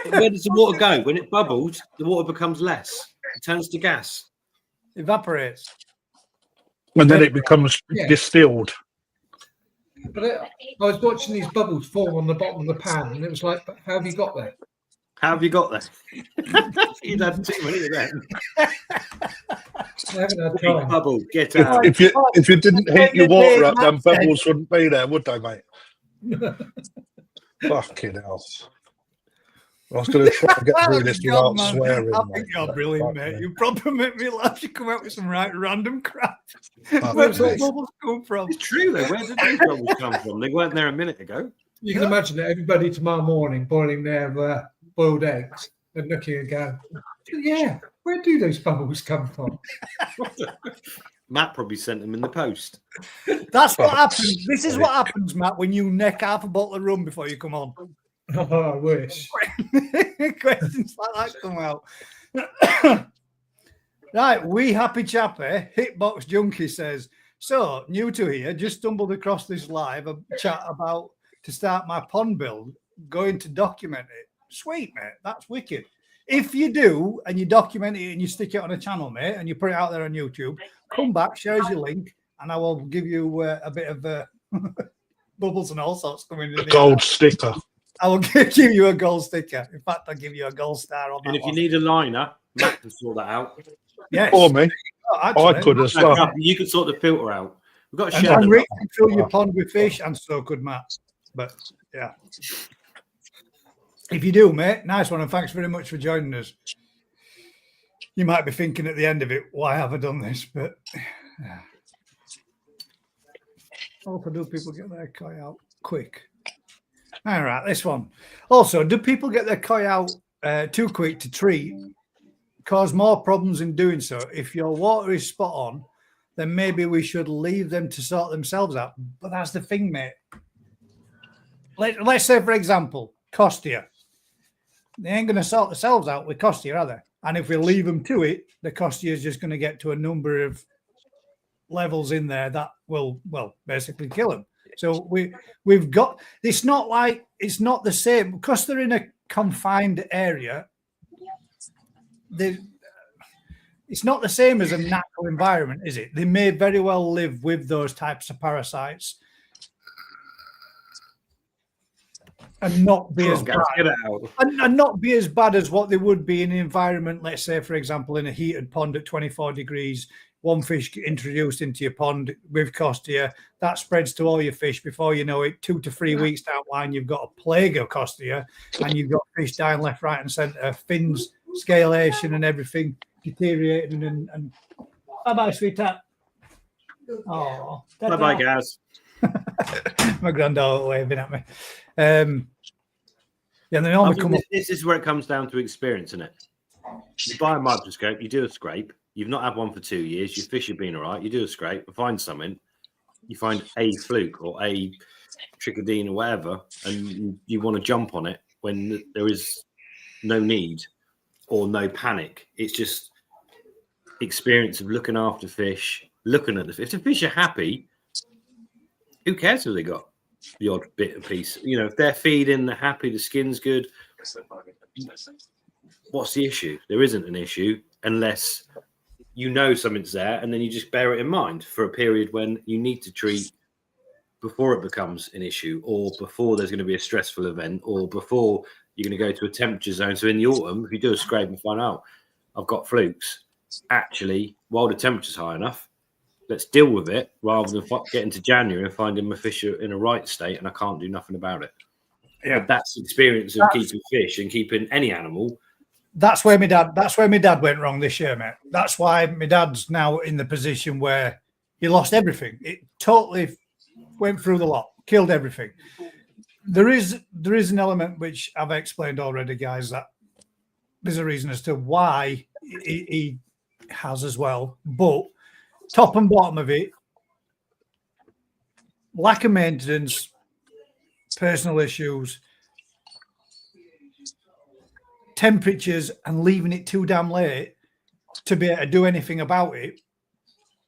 Where does the water go? When it bubbles, the water becomes less. It turns to gas. Evaporates. And then it becomes distilled. But I was watching these bubbles form on the bottom of the pan, and it was like, but how have you got there? How have you got there? You'd had too many of them. I haven't had time. Bubble, get out. If you didn't heat your water up, then bubbles wouldn't be there, would they, mate? Fucking hell. I was going to try and get through this without swearing. I think you're brilliant, mate. You probably make me laugh. You come out with some right random crap. Oh, Where's the bubbles come from? It's true, though. Where did these bubbles come from? They weren't there a minute ago. You can imagine that everybody tomorrow morning boiling their boiled eggs and looking and going, yeah, where do those bubbles come from? Matt probably sent them in the post. That's what happens. This is what happens, Matt, when you neck half a bottle of rum before you come on. Oh, I wish. Questions like that come out. Right, we happy chappy. Hitbox Junkie says, so new to here, just stumbled across this live chat about to start my pond build, going to document it. Sweet, mate. That's wicked. If you do and you document it and you stick it on a channel, mate, and you put it out there on YouTube, come back, share your link, and I will give you a bit of bubbles and all sorts coming in. A gold sticker. I will give you a gold sticker. In fact, I'll give you a gold star on that. And if one. you need a liner, Matt can sort that out. Yes. For me. Oh, actually, I could as well. You could sort the filter out. We've got a and shed. Rick can fill your pond with fish, and so could Matt. But yeah. If you do, mate, nice one, and thanks very much for joining us. You might be thinking at the end of it, why have I done this? But yeah. I hope I do people get their koi out quick. All right, this one. Also, do people get their koi out too quick to treat? Cause more problems in doing so. If your water is spot on, then maybe we should leave them to sort themselves out. But that's the thing, mate. Let's say, for example, Costia. They ain't going to sort themselves out with Costia, are they? And if we leave them to it, the Costia is just going to get to a number of levels in there that will, well, basically kill them. So we've got, it's not the same because they're in a confined area. It's not the same as a natural environment, is it? They may very well live with those types of parasites and not be as bad. And not be as bad as what they would be in an environment, let's say, for example, in a heated pond at 24 degrees, one fish introduced into your pond with Costia, that spreads to all your fish. Before you know it, 2 to 3 weeks down the line, you've got a plague of Costia and you've got fish dying left, right and centre, fins, scalation and everything deteriorating and bye-bye, sweetheart. Oh, bye-bye, guys. My granddaughter waving at me. Yeah, they normally come up. This is where it comes down to experience, isn't it? You buy a microscope, you do a scrape, You've not had one for 2 years. Your fish have been all right. You do a scrape, find something. You find a fluke or a trichodine or whatever, and you want to jump on it when there is no need or no panic. It's just experience of looking after fish, looking at the fish. If the fish are happy, who cares if they got the odd bit of piece? You know, if they're feeding, they're happy, the skin's good. What's the issue? There isn't an issue unless you know something's there, and then you just bear it in mind for a period when you need to treat before it becomes an issue, or before there's going to be a stressful event, or before you're going to go to a temperature zone. So in the autumn, if you do a scrape and find out I've got flukes, actually, while the temperature's high enough, let's deal with it rather than getting to January and finding my fish are in a right state and I can't do nothing about it. Yeah, but that's the experience of keeping fish and keeping any animal. That's where my dad went wrong this year, mate. That's why my dad's now in the position where he lost everything. It totally went through the lot, killed everything. There is an element which I've explained already, guys, that there's a reason as to why he has as well. But top and bottom of it, lack of maintenance, personal issues, temperatures, and leaving it too damn late to be able to do anything about it.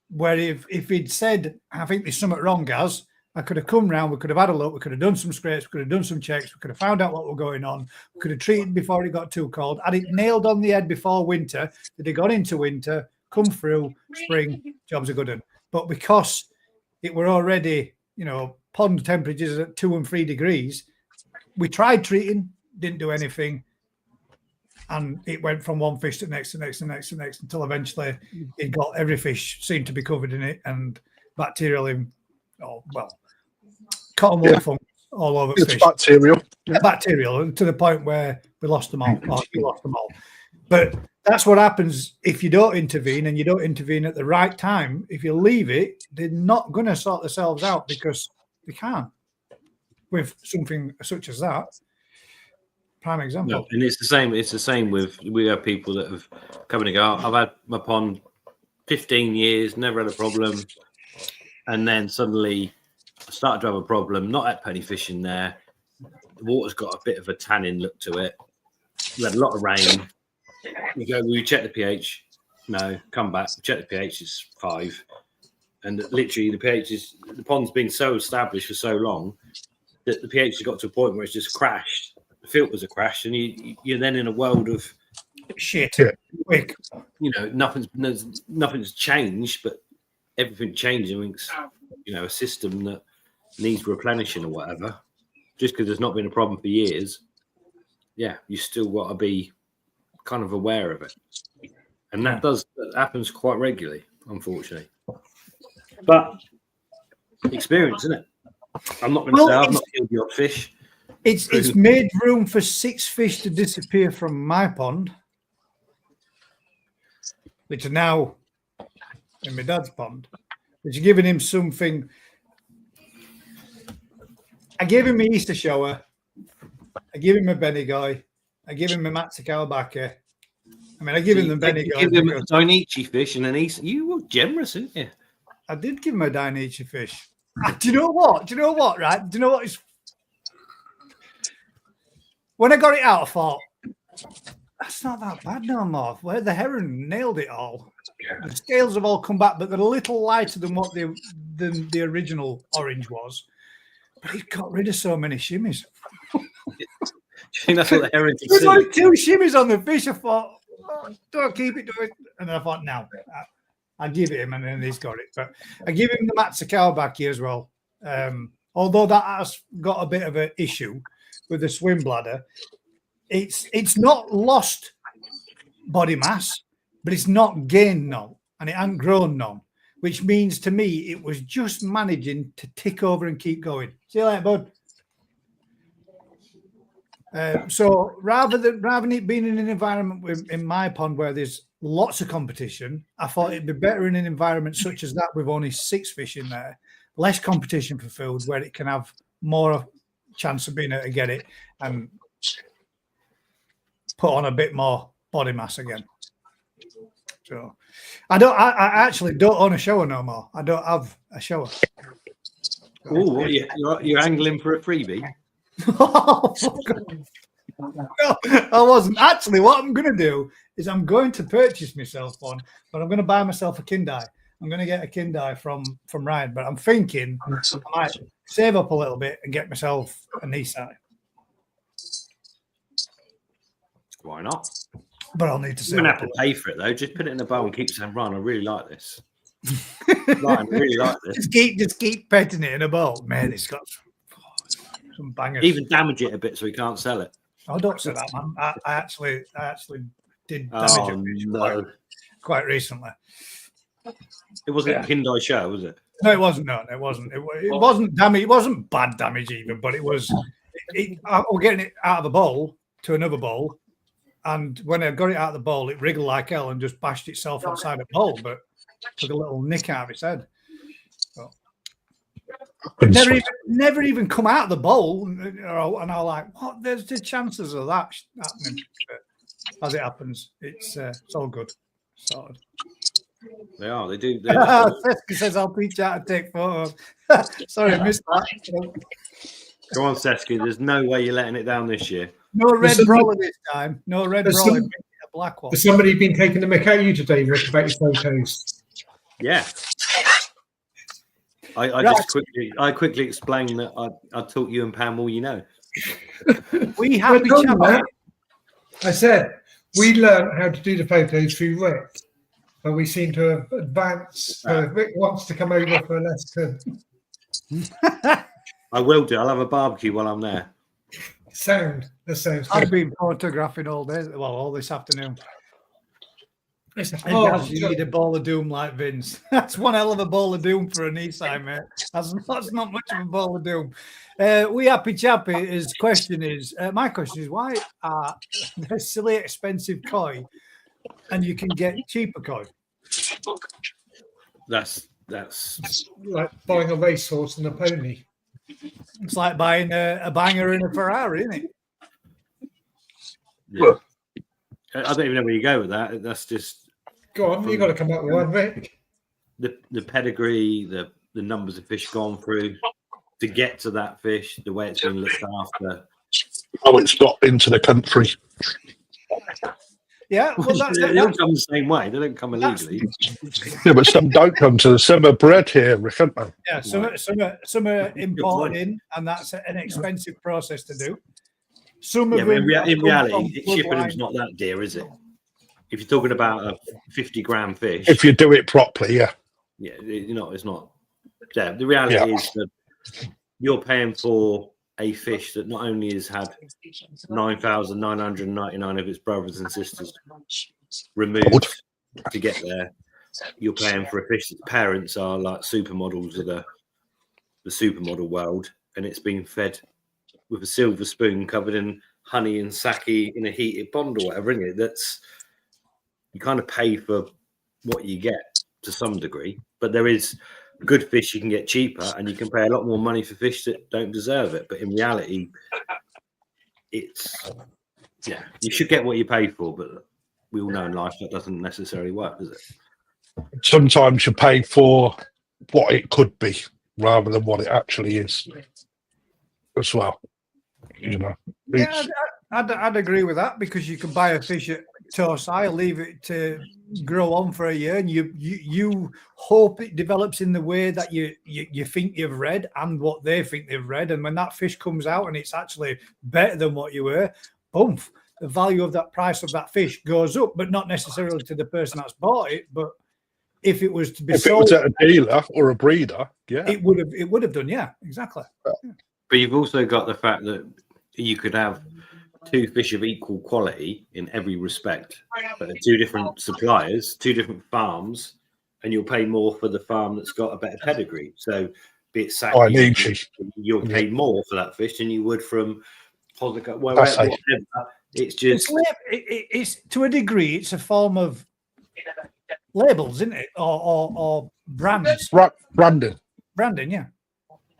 Where if he'd said, I think there's something wrong, Gaz, I could have come round, we could have had a look, we could have done some scrapes, we could have done some checks, we could have found out what was going on, we could have treated before it got too cold, had it nailed on the head before winter, that it got into winter, come through, spring, jobs are good. But because it were already, pond temperatures at 2 and 3 degrees, we tried treating, didn't do anything. And it went from one fish to the next, to the next, to the next, to the next, until eventually it got every fish seemed to be covered in it, and bacterial cotton wool fungus all over it's fish. Bacterial. And to the point where we lost them all. But that's what happens if you don't intervene, and you don't intervene at the right time. If you leave it, they're not going to sort themselves out because they can't with something such as that. Prime example. No, and it's the same with, we have people that have come and go, I've had my pond 15 years, never had a problem. And then suddenly I started to have a problem, not at penny fishing there. The water's got a bit of a tannin look to it. We had a lot of rain. We check the pH. No, come back. We check the pH, it's 5. And literally the pond's been so established for so long that the pH has got to a point where it's just crashed. The filters are crashed, and you're then in a world of shit. Quick. Nothing's changed, but everything changing means, a system that needs replenishing or whatever. Just because there's not been a problem for years, you still got to be kind of aware of it, and that happens quite regularly, unfortunately. But experience, isn't it? I'm not going to say I've not killed the odd fish. It's made room for 6 fish to disappear from my pond, which are now in my dad's pond, which are giving him something. I gave him my Easter shower. I give him a Bendigoy. I give him a Matsukawabake. I give him the Bendigoy. You give him a Dainichi fish and an Easter. You were generous, didn't you? I did give him a Dainichi fish. Do you know what? Right? Do you know what is? When I got it out, I thought, that's not that bad no more. Where the heron nailed it all. The scales have all come back, but they're a little lighter than what the original orange was. But it got rid of so many shimmies. Do you think that's what the heron did? There's only 2 shimmies on the fish. I thought, don't keep it doing. And then I thought, no, I'll give it him, and then he's got it. But I give him the Matsukawabake as well. Although that has got a bit of an issue with the swim bladder, it's not lost body mass, but it's not gained none, and it hasn't grown none, which means to me it was just managing to tick over and keep going. See you later, bud. So rather than it being in an environment in my pond where there's lots of competition, I thought it'd be better in an environment such as that with only 6 fish in there, less competition for food, where it can have more chance of being able to get it and put on a bit more body mass again. So I actually don't own a shower no more. I don't have a shower. Oh, you're angling for a freebie? Oh, fuck off. No, I wasn't. Actually, what I'm going to do is I'm going to purchase myself one, but I'm going to buy myself a Kindai. I'm going to get a Kindai from Ryan, but I'm thinking I might save up a little bit and get myself a Nissan. Why not? But I'll need to You're save going to up have a to pay for it, though. Just put it in the bowl and keep saying, Ryan, I really like this. Ryan, I really like this. Just keep petting it in a bowl. Man, it's got some bangers. Even damage it a bit so we can't sell it. Oh, don't say that, man. I actually did damage it quite recently. It wasn't a Kindai show, was it? No, it wasn't. No, it wasn't. It wasn't damage. It wasn't bad damage even, but it was. We're getting it out of the bowl to another bowl, and when I got it out of the bowl, it wriggled like hell and just bashed itself outside the bowl, but took a little nick out of its head. So, never even come out of the bowl, and I was like, "What? There's the chances of that happening." But as it happens, it's all good. Sorted. They are. They do. Seska says I'll reach out and take photos. Sorry, I missed that. Go on, Seska. There's no way you're letting it down this year. No red brawler this time. No red brawler. A black one. Has somebody been taking the mick out of you today, Rick, about your photos? Yeah. I quickly explained that I taught you and Pam all you know. We have I said we learned how to do the photos through Rick, but we seem to have advanced. Rick wants to come over for a lesson. I will do. I'll have a barbecue while I'm there. That sounds I've good. been photographing all day. Well, all this afternoon. Oh, You need a ball of doom like Vince. That's one hell of a ball of doom for a Nissan, mate. That's not much of a ball of doom. We happy chappy. My question is, why are they silly expensive koi and you can get cheaper koi? That's like buying a racehorse and a pony. It's like buying a banger in a Ferrari, isn't it? yeah. I don't even know where you go with that. That's just Go on, you got to come up with one, Rick. the pedigree, the numbers of fish gone through to get to that fish, the way it's been looked after. Oh, it's got into the country. Yeah, well, they don't come the same way. They don't come illegally. Yeah, but some don't come to the summer bred here, Rick, aren't they? Yeah, some are imported in, and that's an expensive process to do. Some of Yeah, but them in reality, from shipping them's not that dear, is it? If you're talking about a 50-gram fish, If you do it properly, yeah. yeah, it's not. Yeah, the reality is that you're paying for a fish that not only has had 9,999 of its brothers and sisters removed to get there, you're paying for a fish that parents are like supermodels of the supermodel world, and it's being fed with a silver spoon covered in honey and sake in a heated pond or whatever, isn't it? That's, you kind of pay for what you get to some degree, but there is good fish you can get cheaper, and you can pay a lot more money for fish that don't deserve it. But in reality, it's you should get what you pay for, but we all know in life that doesn't necessarily work, does it? Sometimes you pay for what it could be rather than what it actually is as well. Yeah, I'd agree with that, because you can buy a fish at Tosai, leave it to grow on for a year, and you hope it develops in the way that you think you've read and what they think they've read, and when that fish comes out and it's actually better than what you were, boom, the value of that price of that fish goes up, but not necessarily to the person that's bought it. But if it was to be sold, it was at a dealer or a breeder, yeah, it would have done, yeah, exactly. But you've also got the fact that you could have two fish of equal quality in every respect, but they're two different suppliers, two different farms, and you'll pay more for the farm that's got a better pedigree. So, be it Saki, you'll pay more for that fish than you would from Hosaka, whatever. It's just it's to a degree, it's a form of labels, isn't it, or brands? Branding, yeah.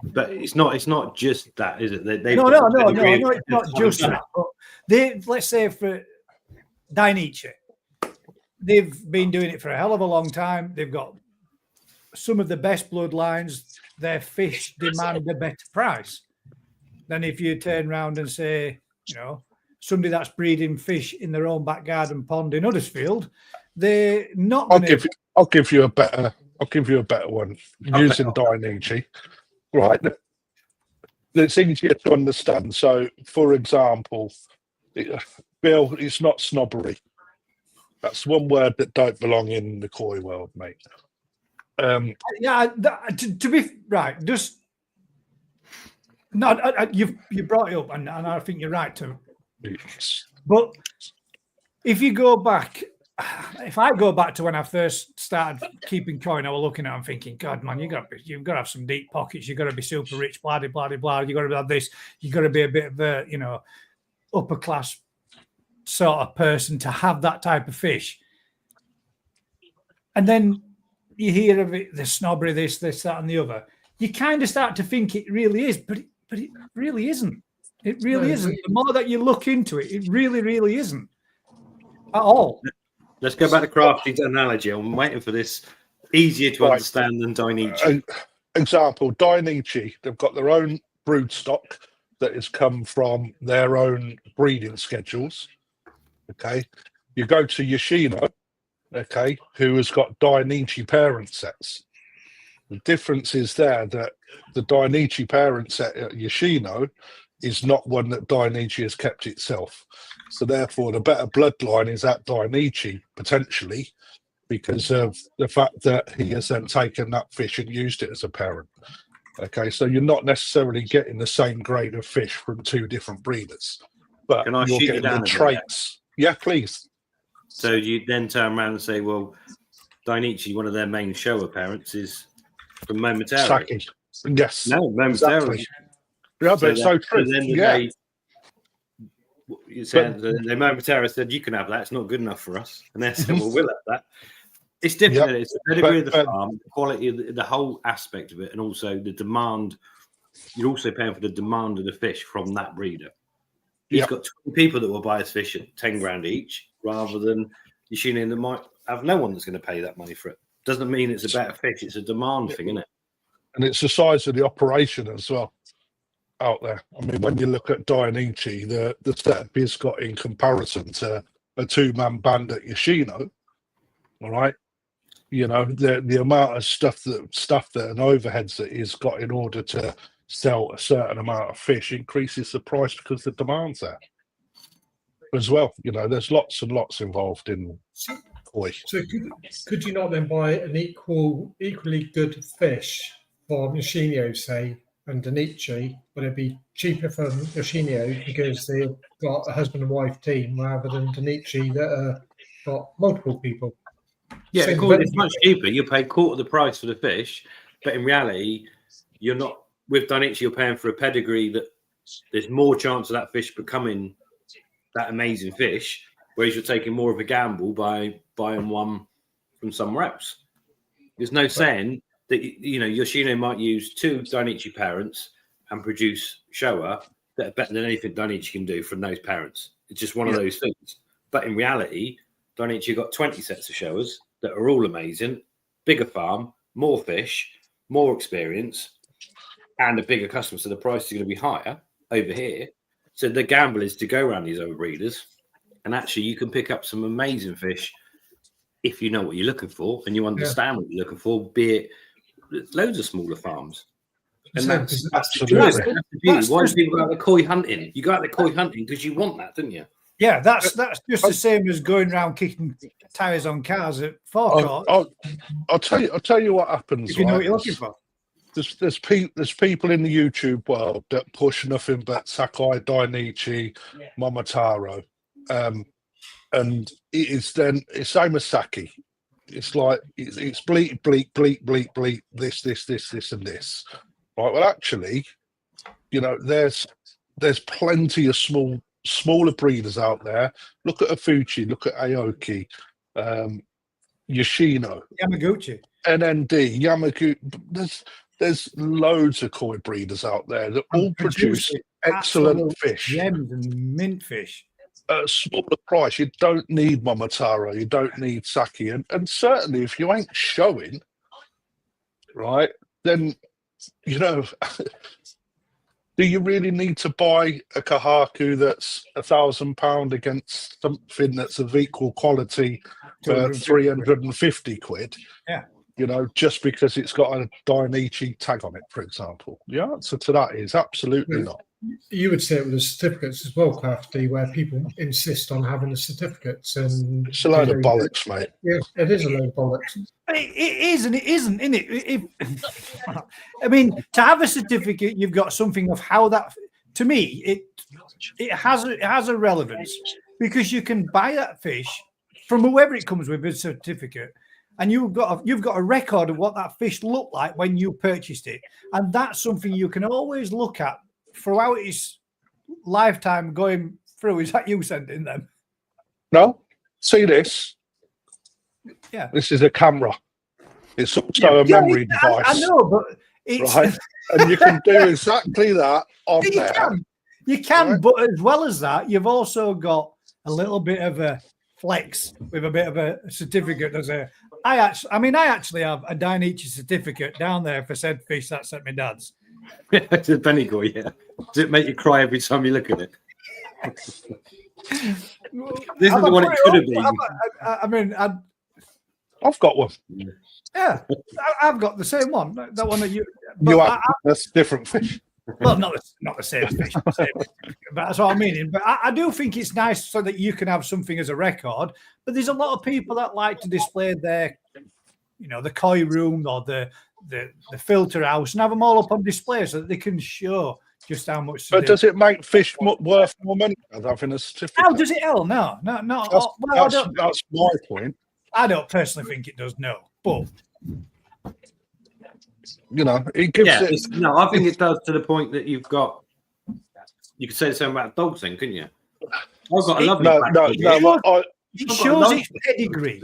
But it's not just that, is it? No, it's not just that. But let's say for Dainichi, they've been doing it for a hell of a long time. They've got some of the best bloodlines. Their fish demand a better price than if you turn around and say, somebody that's breeding fish in their own back garden pond in Huddersfield, they're not going to. I'll give you a better one using Dainichi. Right. It's easier to understand. So, for example, Bill, it's not snobbery. That's one word that don't belong in the koi world, mate. To be right, just no. You brought it up, and I think you're right too. But if you go back, if I go back to when I first started keeping coin, I was looking at it and thinking, God, man, you've got to have some deep pockets. You've got to be super rich, blah, blah, blah, blah. You've got to have this. You've got to be a bit of a, upper class sort of person to have that type of fish. And then you hear of it, the snobbery, this, that, and the other. You kind of start to think it really is, but it really isn't. It really isn't. The more that you look into it, it really, really isn't at all. Let's go back to Crafty's analogy. I'm waiting for this. Easier to understand than Dainichi. Example, Dainichi, they've got their own brood stock that has come from their own breeding schedules. Okay. You go to Yoshino, okay, who has got Dainichi parent sets. The difference is there that the Dainichi parent set at Yoshino is not one that Dainichi has kept itself. So therefore, the better bloodline is at Dainichi, potentially, because of the fact that he has then taken that fish and used it as a parent. Okay, so you're not necessarily getting the same grade of fish from two different breeders, but Can I you're shoot getting you down the traits. Yeah, please. So you then turn around and say, well, Dainichi, one of their main shower parents, is from Momotaro. Saki. Yes. No, Momotaro. Exactly. Yeah, but it's so true. Yeah. The Momotaro said, you can have that. It's not good enough for us. And they said, well, we'll have that. It's different. It's the pedigree of the farm, the quality of the whole aspect of it, and also the demand. You're also paying for the demand of the fish from that breeder. He's got 20 people that will buy his fish at 10 grand each, rather than Yoshino that might have no one that's going to pay that money for it. Doesn't mean it's a better fish. It's a demand thing, isn't it? And it's the size of the operation as well out there. I mean, when you look at Dainichi, the setup he's got in comparison to a two-man band at Yoshino, all right, the amount of stuff that and overheads that he's got in order to sell a certain amount of fish increases the price because the demand's there as well. There's lots and lots involved in koi. So could you not then buy an equally good fish from Yoshino, say, and Dainichi, but it'd be cheaper from Yoshino because they've got a husband and wife team rather than Dainichi that got multiple people? Yeah, it's much cheaper. You pay quarter the price for the fish, but in reality, you're not. With Dainichi, you're paying for a pedigree that there's more chance of that fish becoming that amazing fish, whereas you're taking more of a gamble by buying one from somewhere else. There's no saying that Yoshino might use two Dainichi parents and produce Showa that are better than anything Dainichi can do from those parents. It's just one of those things. But in reality, Dainichi got 20 sets of Showas that are all amazing, bigger farm, more fish, more experience, and a bigger customer. So the price is going to be higher over here. So the gamble is to go around these other breeders, and actually you can pick up some amazing fish if you know what you're looking for and you understand what you're looking for, be it loads of smaller farms. And that's the beauty. Why do people go out there koi hunting? You go out there koi hunting because you want that, don't you? Yeah, that's just the same as going around kicking tires on cars at forecourt. I'll tell you what happens. If you know what you're looking for. There's people in the YouTube world that push nothing but Sakai, Dainichi, Momotaro, and it is then it's same as Saki. It's like it's bleak, this, and this. Right. Well, actually, there's plenty of smaller breeders out there. Look at Afuchi, look at Aoki, Yoshino, Yamaguchi, NND, Yamaguchi. There's loads of koi breeders out there that all produce excellent fish. Gems and mint fish. at a smaller price. You don't need Momotaro, you don't need Saki, and certainly if you ain't showing, right, then you know, do you really need to buy a Kahaku that's £1,000 against something that's of equal quality for 350 quid? Yeah. You know, just because it's got a Dainichi tag on it, for example. The answer to that is absolutely not. You would say it with the certificates as well, Crafty, where people insist on having the certificates, and It's a load of bollocks, mate. Yeah, it is a load of bollocks. It is and it isn't, isn't it? I mean, to have a certificate, you've got something of how that. To me, it has a relevance, because you can buy that fish from whoever it comes with a certificate, and you've got a record of what that fish looked like when you purchased it, and that's something you can always look at throughout its lifetime going through. Is that you sending them? No, see this. Yeah, this is a camera. It's also a memory device. I know, but it's right, and you can do exactly that on there. You can, right? But as well as that, you've also got a little bit of a flex with a bit of a certificate. I actually have a Dainichi certificate down there for said fish that's at my dad's. It's a Benigor, yeah. Does it make you cry every time you look at it? This is the one it could have been. I've got one. Yeah, I've got the same one. That one that you. That's different fish. Well, not the same fish, but that's what I'm meaning. But I do think it's nice so that you can have something as a record. But there's a lot of people that like to display their, the koi room or the filter house and have them all up on display so that they can show just how much. But does it make fish worth more money than having a certificate? How does it? Hell, no. That's my point. I don't personally think it does. No, but it gives it. No, I think it does to the point that you've got. You could say the same about dogs, then, couldn't you? I've got a lovely. It shows its pedigree.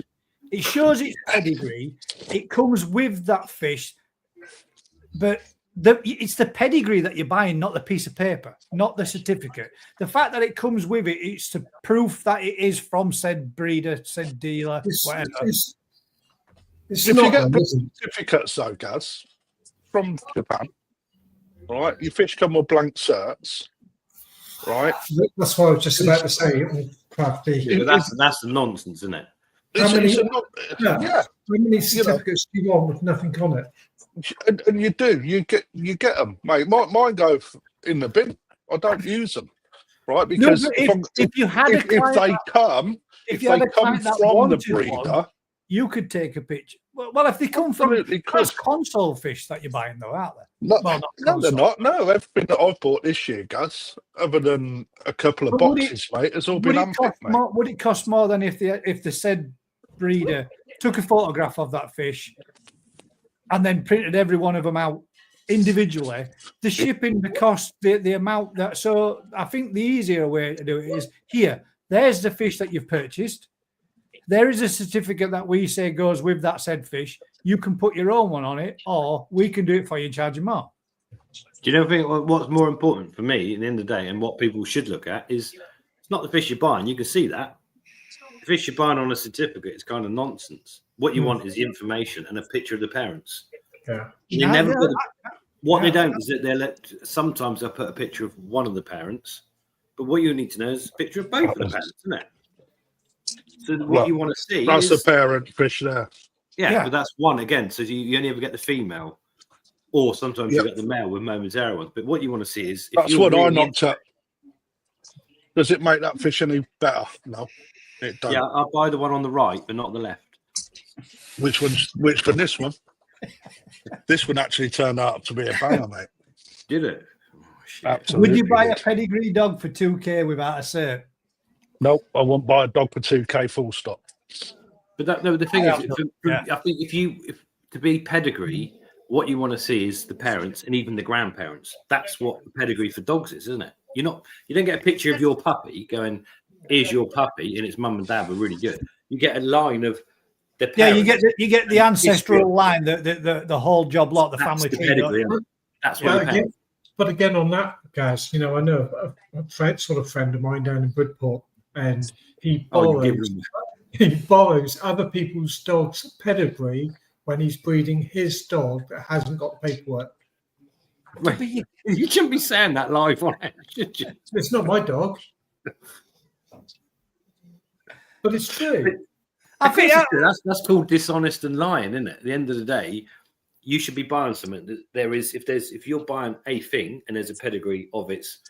It shows its pedigree. It comes with that fish, but it's the pedigree that you're buying, not the piece of paper, not the certificate. The fact that it comes with it, it's to proof that it is from said breeder, said dealer, whatever. If you get the certificates, though, Gaz, from Japan, right? Your fish come with blank certs, right? That's what I was just about to say. Crafty. Yeah, that's the nonsense, isn't it? How many certificates do you want with nothing on it? And you do. You get them, mate. Mine go in the bin. I don't use them, right? Because if they come from the breeder, you could take a picture. Well, if they come from console fish that you're buying, though, aren't they? No, they're not. No, everything that I've bought this year, Gaz, other than a couple of boxes, mate, has all been unpicked, mate. Would it cost more than if the said breeder took a photograph of that fish and then printed every one of them out individually? The shipping, the cost, the amount that. So I think the easier way to do it is here. There's the fish that you've purchased. There is a certificate that we say goes with that said fish. You can put your own one on it, or we can do it for you and charge you more. Do you think what's more important for me at the end of the day, and what people should look at, is it's not the fish you're buying. You can see that. The fish you're buying on a certificate is kind of nonsense. What you want is the information and a picture of the parents. Yeah. They don't is that sometimes they'll put a picture of one of the parents, but what you need to know is a picture of both of the parents, isn't it? So what you want to see that's the parent fish there. Yeah, but that's one again. So you only ever get the female, or sometimes you get the male with momentary ones. But what you want to see is that's what I knocked up. Does it make that fish any better? No, it don't. Yeah, I'll buy the one on the right, but not the left. Which for this one? This one actually turned out to be a banger, mate. Did it? Oh, absolutely. Would you buy a pedigree dog for 2K without a cert? Nope, I won't buy a dog for 2K full stop. But the thing is, I think if to be pedigree, what you want to see is the parents and even the grandparents. That's what pedigree for dogs is, isn't it? You don't get a picture of your puppy going, "Here's your puppy," and its mum and dad were really good. You get a line of the parents. Yeah, you get the ancestral line, the whole job lot, the family tree. Pedigree. That's what. But again, on that, guys, I know a friend of mine down in Bridport. and he Oh, you give borrows them. he borrows other people's dogs' pedigree when he's breeding his dog that hasn't got paperwork. Well, you shouldn't be saying that live on it, should you? It's not my dog, but it's true. I think That's called dishonest and lying, isn't it? At the end of the day, you should be buying something that if you're buying a thing and there's a pedigree of its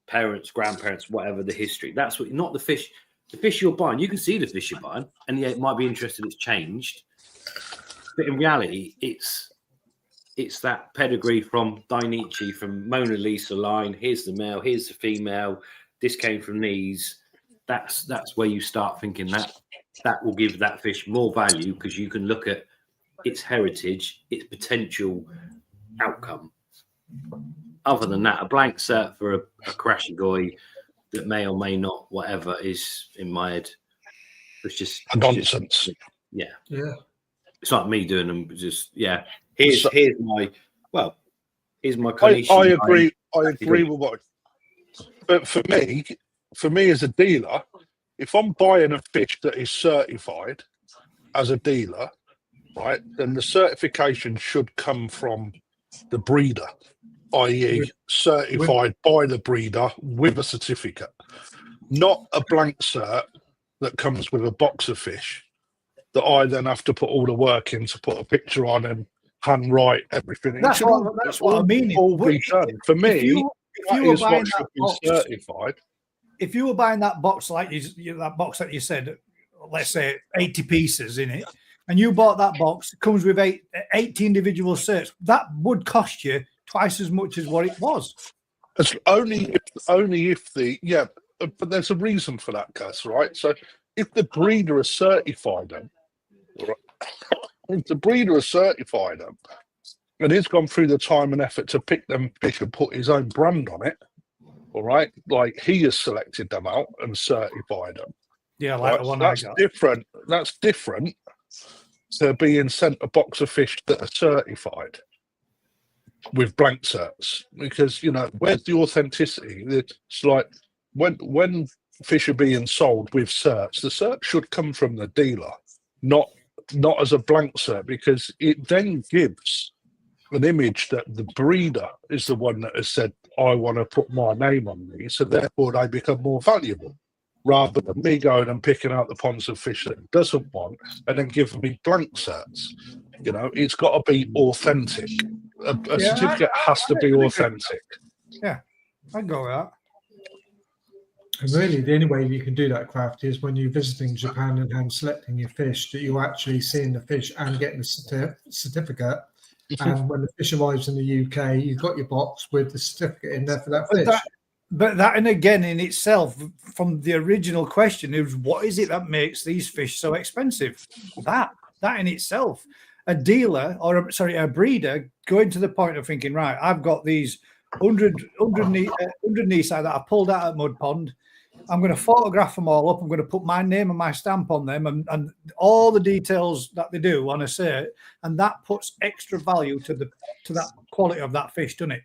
parents, grandparents, whatever the history. That's what, not the fish. The fish you're buying, you can see the fish you're buying, and yeah, it might be interesting. It's changed, but in reality, it's that pedigree from Dainichi, from Mona Lisa line. Here's the male, here's the female. This came from these. That's where you start thinking that will give that fish more value, because you can look at its heritage, its potential outcome. Other than that, a blank cert for a crashy guy that may or may not, whatever, is in my head. It's just nonsense. Yeah. It's like me doing them. Just Here's my I agree. I agree with what. But for me as a dealer, if I'm buying a fish that is certified as a dealer, right, then the certification should come from the breeder, i.e., certified by the breeder with a certificate, not a blank cert that comes with a box of fish that I then have to put all the work in to put a picture on and handwrite everything. That's what I mean. All be done. For me, if you were buying that box, certified. If you were buying that box, like that box that you said, let's say 80 pieces in it, and you bought that box, it comes with 80 individual certs, that would cost you twice as much as what it was. It's only if but there's a reason for that, Gus, right? So if the breeder has certified them, and he's gone through the time and effort to pick them fish and put his own brand on it, all right, like he has selected them out and certified them. Yeah, like right? the one That's I got. different. That's different to being sent a box of fish that are certified with blank certs, because where's the authenticity? It's like when fish are being sold with certs, the cert should come from the dealer, not as a blank cert, because it then gives an image that the breeder is the one that has said, I want to put my name on these, so therefore they become more valuable, rather than me going and picking out the ponds of fish that it doesn't want and then giving me blank certs. It's got to be authentic. A certificate has to be authentic. Yeah, I'd go with that. And really, the only way you can do that, Crafty, is when you're visiting Japan and hand selecting your fish, that you're actually seeing the fish and getting the certificate. And when the fish arrives in the UK, you've got your box with the certificate in there for that fish. But that, and again, in itself, from the original question, is what is it that makes these fish so expensive? That in itself, a dealer a breeder going to the point of thinking, right, I've got these 100 Nisai that I pulled out at Mud Pond. I'm going to photograph them all up. I'm going to put my name and my stamp on them and all the details that they do on a cert, and that puts extra value to that quality of that fish, doesn't it?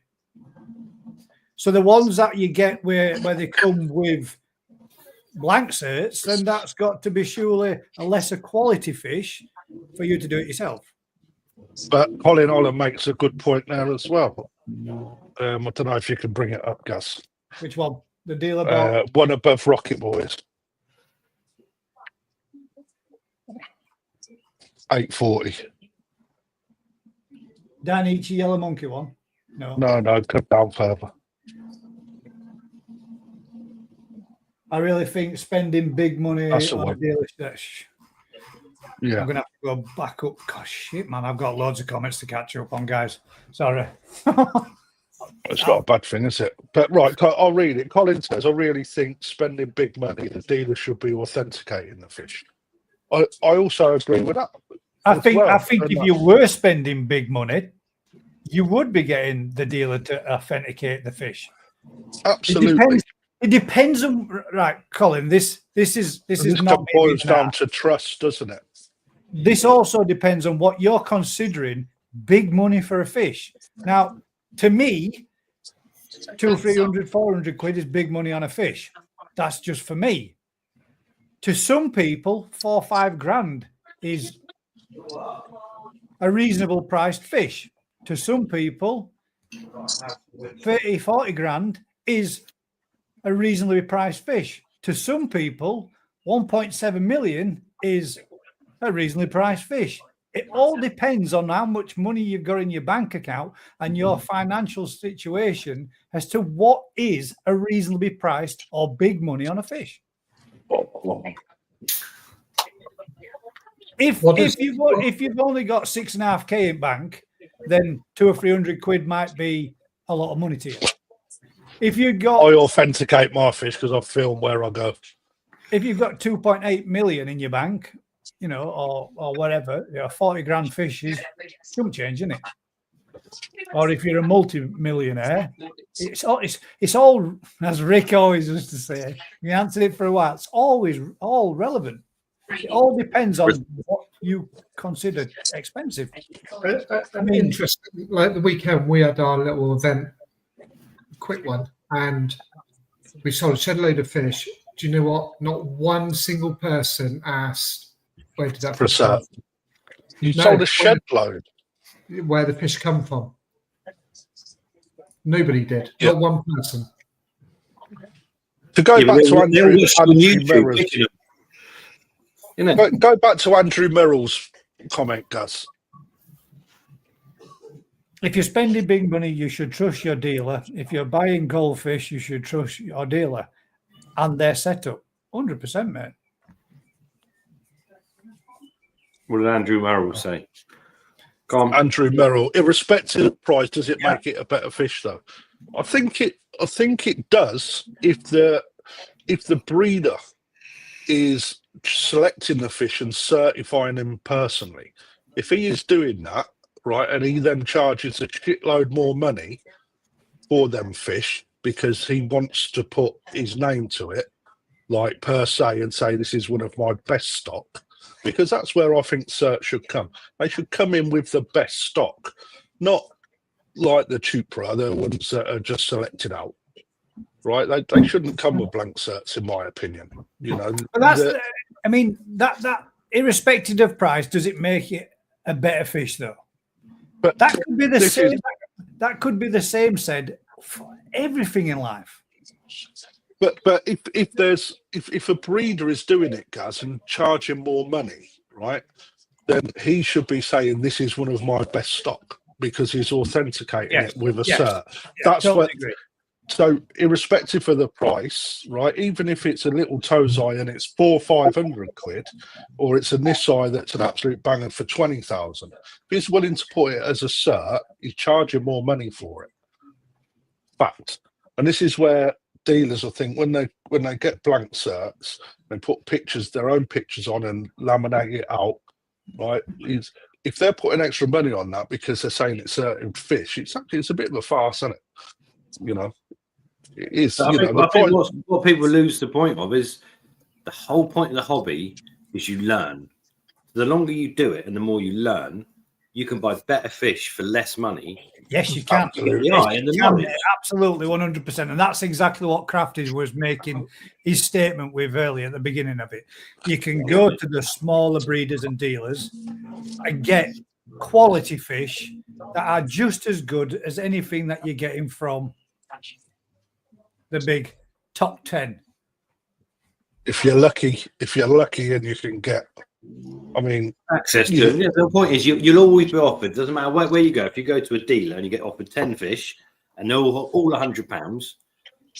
So the ones that you get where they come with blank certs, then that's got to be surely a lesser quality fish for you to do it yourself. But Colin Holland makes a good point there as well. I don't know if you can bring it up, Gus. Which one? The deal about one above Rocket Boys. 840. Dainichi Yellow Monkey one? No, come down further. I really think spending big money That's the on a one. dealership. Yeah. I'm going to have to go back up. Gosh, shit, man. I've got loads of comments to catch up on, guys. Sorry. It's not a bad thing, is it? But right, I'll read it. Colin says, I really think spending big money, the dealer should be authenticating the fish. I also agree with that. I think if you were spending big money, you would be getting the dealer to authenticate the fish. Absolutely. It depends on, right, Colin. This is not boils down to trust, doesn't it? This also depends on what you're considering big money for a fish. Now, to me, 200, 300, 400 quid is big money on a fish. That's just for me. To some people, 4 or 5 grand is a reasonable priced fish. To some people, 30, 40 grand is a reasonably priced fish. To some people, 1.7 million is a reasonably priced fish. It all depends on how much money you've got in your bank account and your financial situation as to what is a reasonably priced or big money on a fish. If you've only got 6.5K in bank, then 200 or 300 quid might be a lot of money to you. If you've got, I authenticate my fish because I film where I go. If you've got 2.8 million in your bank, you know, or whatever, 40 grand fish is chump change, isn't it? Or if you're a multi-millionaire, it's all, as Rick always used to say, he answered it for a while, it's always all relevant. It all depends on what you consider expensive. I mean, interesting. Like the weekend, we had our little event, quick one, and we sold a shed load of fish. Do you know what? Not one single person asked, where did that fish come from? You sold a shed load? Where the fish come from. Nobody did. Yeah. Not one person. To go back to Andrew Merrill's, go back to Andrew Merrill's comment, Gus. If you're spending big money, you should trust your dealer. If you're buying goldfish, you should trust your dealer and their setup. 100%, mate. What did Andrew Merrill say? Go on. Andrew Merrill, irrespective of price, does it make it a better fish though? I think it does if the breeder is selecting the fish and certifying them personally. If he is doing that, right, and he then charges a shitload more money for them fish because he wants to put his name to it, like per se, and say this is one of my best stock, because that's where I think cert should come. They should come in with the best stock, not like the Chupra, the ones that are just selected out. Right? They shouldn't come with blank certs, in my opinion. You know, but that's that irrespective of price, does it make it a better fish though? But that could be the same. That could be the same said for everything in life. But if a breeder is doing it, Gaz, and charging more money, right, then he should be saying this is one of my best stock because he's authenticating it with a cert. That's totally what. Agree. So, irrespective of the price, right, even if it's a little tozai and it's 400 or 500 quid, or it's a Nisai that's an absolute banger for 20,000, if he's willing to put it as a cert, he's charging more money for it. Fact. And this is where dealers, I think, when they get blank certs, they put pictures, their own pictures on and laminate it out, right? If they're putting extra money on that because they're saying it's certain fish, it's a bit of a farce, isn't it? You know. It is. I think what people lose the point of is the whole point of the hobby is you learn. The longer you do it and the more you learn, you can buy better fish for less money. Yes, you can. Absolutely, absolutely, 100%. And that's exactly what Crafty was making his statement with earlier at the beginning of it. You can go to the smaller breeders and dealers and get quality fish that are just as good as anything that you're getting from the big top 10. If you're lucky and you can get, I mean, access to it. Yeah, the point is you'll always be offered, doesn't matter where you go. If you go to a dealer and you get offered 10 fish and they're all £100,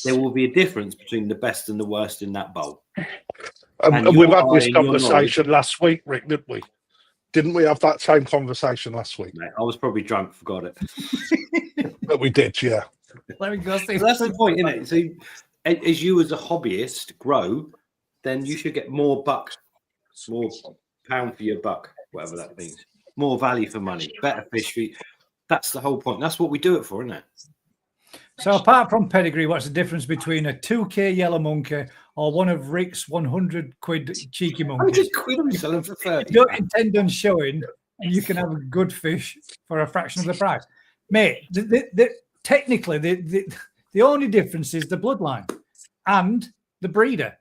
there will be a difference between the best and the worst in that bowl. And we've had this conversation last week, Rick, didn't we? Didn't we have that same conversation last week? Mate, I was probably drunk, forgot it. But we did, yeah. Let me go see. That's the point, isn't it? So, as you as a hobbyist grow, then you should get more pound for your buck, whatever that means. More value for money, better fish for you. That's the whole point. That's what we do it for, isn't it? So, apart from pedigree, what's the difference between a 2K yellow monkey or one of Rick's 100 quid cheeky monkeys? 100 quid we sell them for 30. You don't intend on showing, and you can have a good fish for a fraction of the price, mate. Technically, the only difference is the bloodline and the breeder.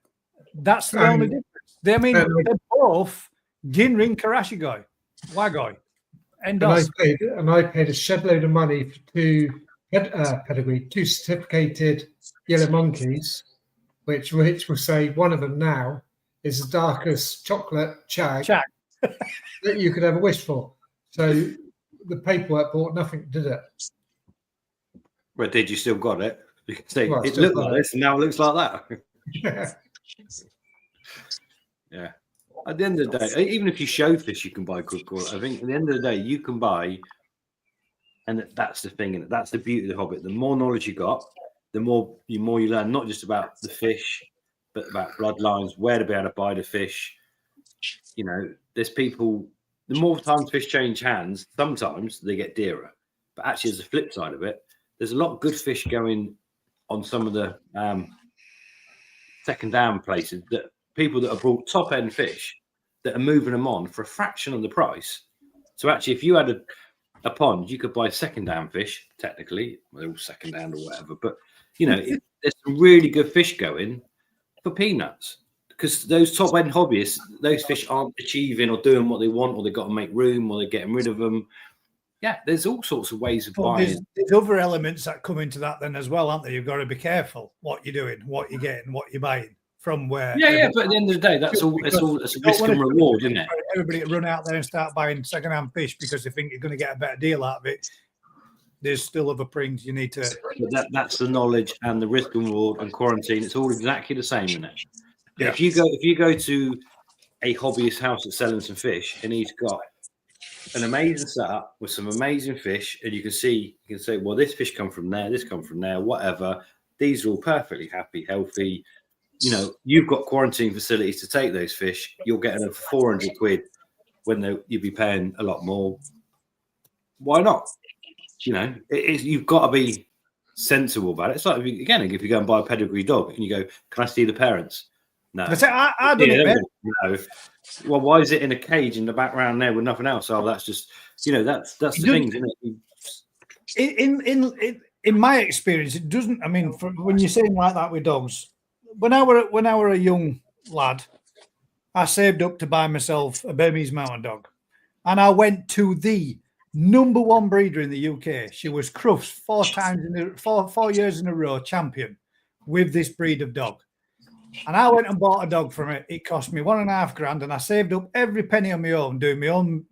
That's the only difference. They're both Ginring Karashigoi, Wagoi. And I paid a shed load of money for two certificated yellow monkeys, which will say one of them now is the darkest chocolate shag that you could ever wish for. So the paperwork bought nothing, did it? Well, did you still got it? You can say it looked like this, and now it looks like that. Yeah. At the end of the day, even if you show fish, you can buy good quality. I think at the end of the day, you can buy, and that's the thing, and that's the beauty of the Hobbit. The more knowledge you got, the more you learn, not just about the fish, but about bloodlines, where to be able to buy the fish. You know, there's people. The more times fish change hands, sometimes they get dearer. But actually, as a flip side of it, there's a lot of good fish going on some of the second down places that people that have brought top end fish that are moving them on for a fraction of the price. So actually, if you had a pond, you could buy second down fish. Technically, they're all second down or whatever. But you know, there's some really good fish going for peanuts because those top end hobbyists, those fish aren't achieving or doing what they want, or they've got to make room, or they're getting rid of them. Yeah, there's all sorts of ways of buying. There's other elements that come into that then as well, aren't there? You've got to be careful what you're doing, what you're getting, what you're buying from where. Yeah, but at the end of the day, that's all. It's a risk and reward, isn't it? Everybody to run out there and start buying second-hand fish because they think you're going to get a better deal out of it. There's still other things you need to. But that's the knowledge and the risk and reward and quarantine. It's all exactly the same, isn't it? Yeah. If you go to a hobbyist house that's selling some fish, and he's got an amazing setup with some amazing fish, and you can say, well, this fish come from there, this come from there, whatever. These are all perfectly happy, healthy. You know, you've got quarantine facilities to take those fish. You're getting them for 400 quid when you'd be paying a lot more. Why not? You know, you've got to be sensible about it. It's like, if you go and buy a pedigree dog and you go, can I see the parents? No. I don't know. No. Well, why is it in a cage in the background there with nothing else? Oh, that's just, that's the thing, isn't it? In my experience, it doesn't. I mean, when you're saying like that with dogs, when I were a young lad, I saved up to buy myself a Burmese Mountain Dog, and I went to the number one breeder in the UK. She was Crufts 4 years in a row champion with this breed of dog. And I went and bought a dog from it. It cost me $1,500, and I saved up every penny on my own, doing my own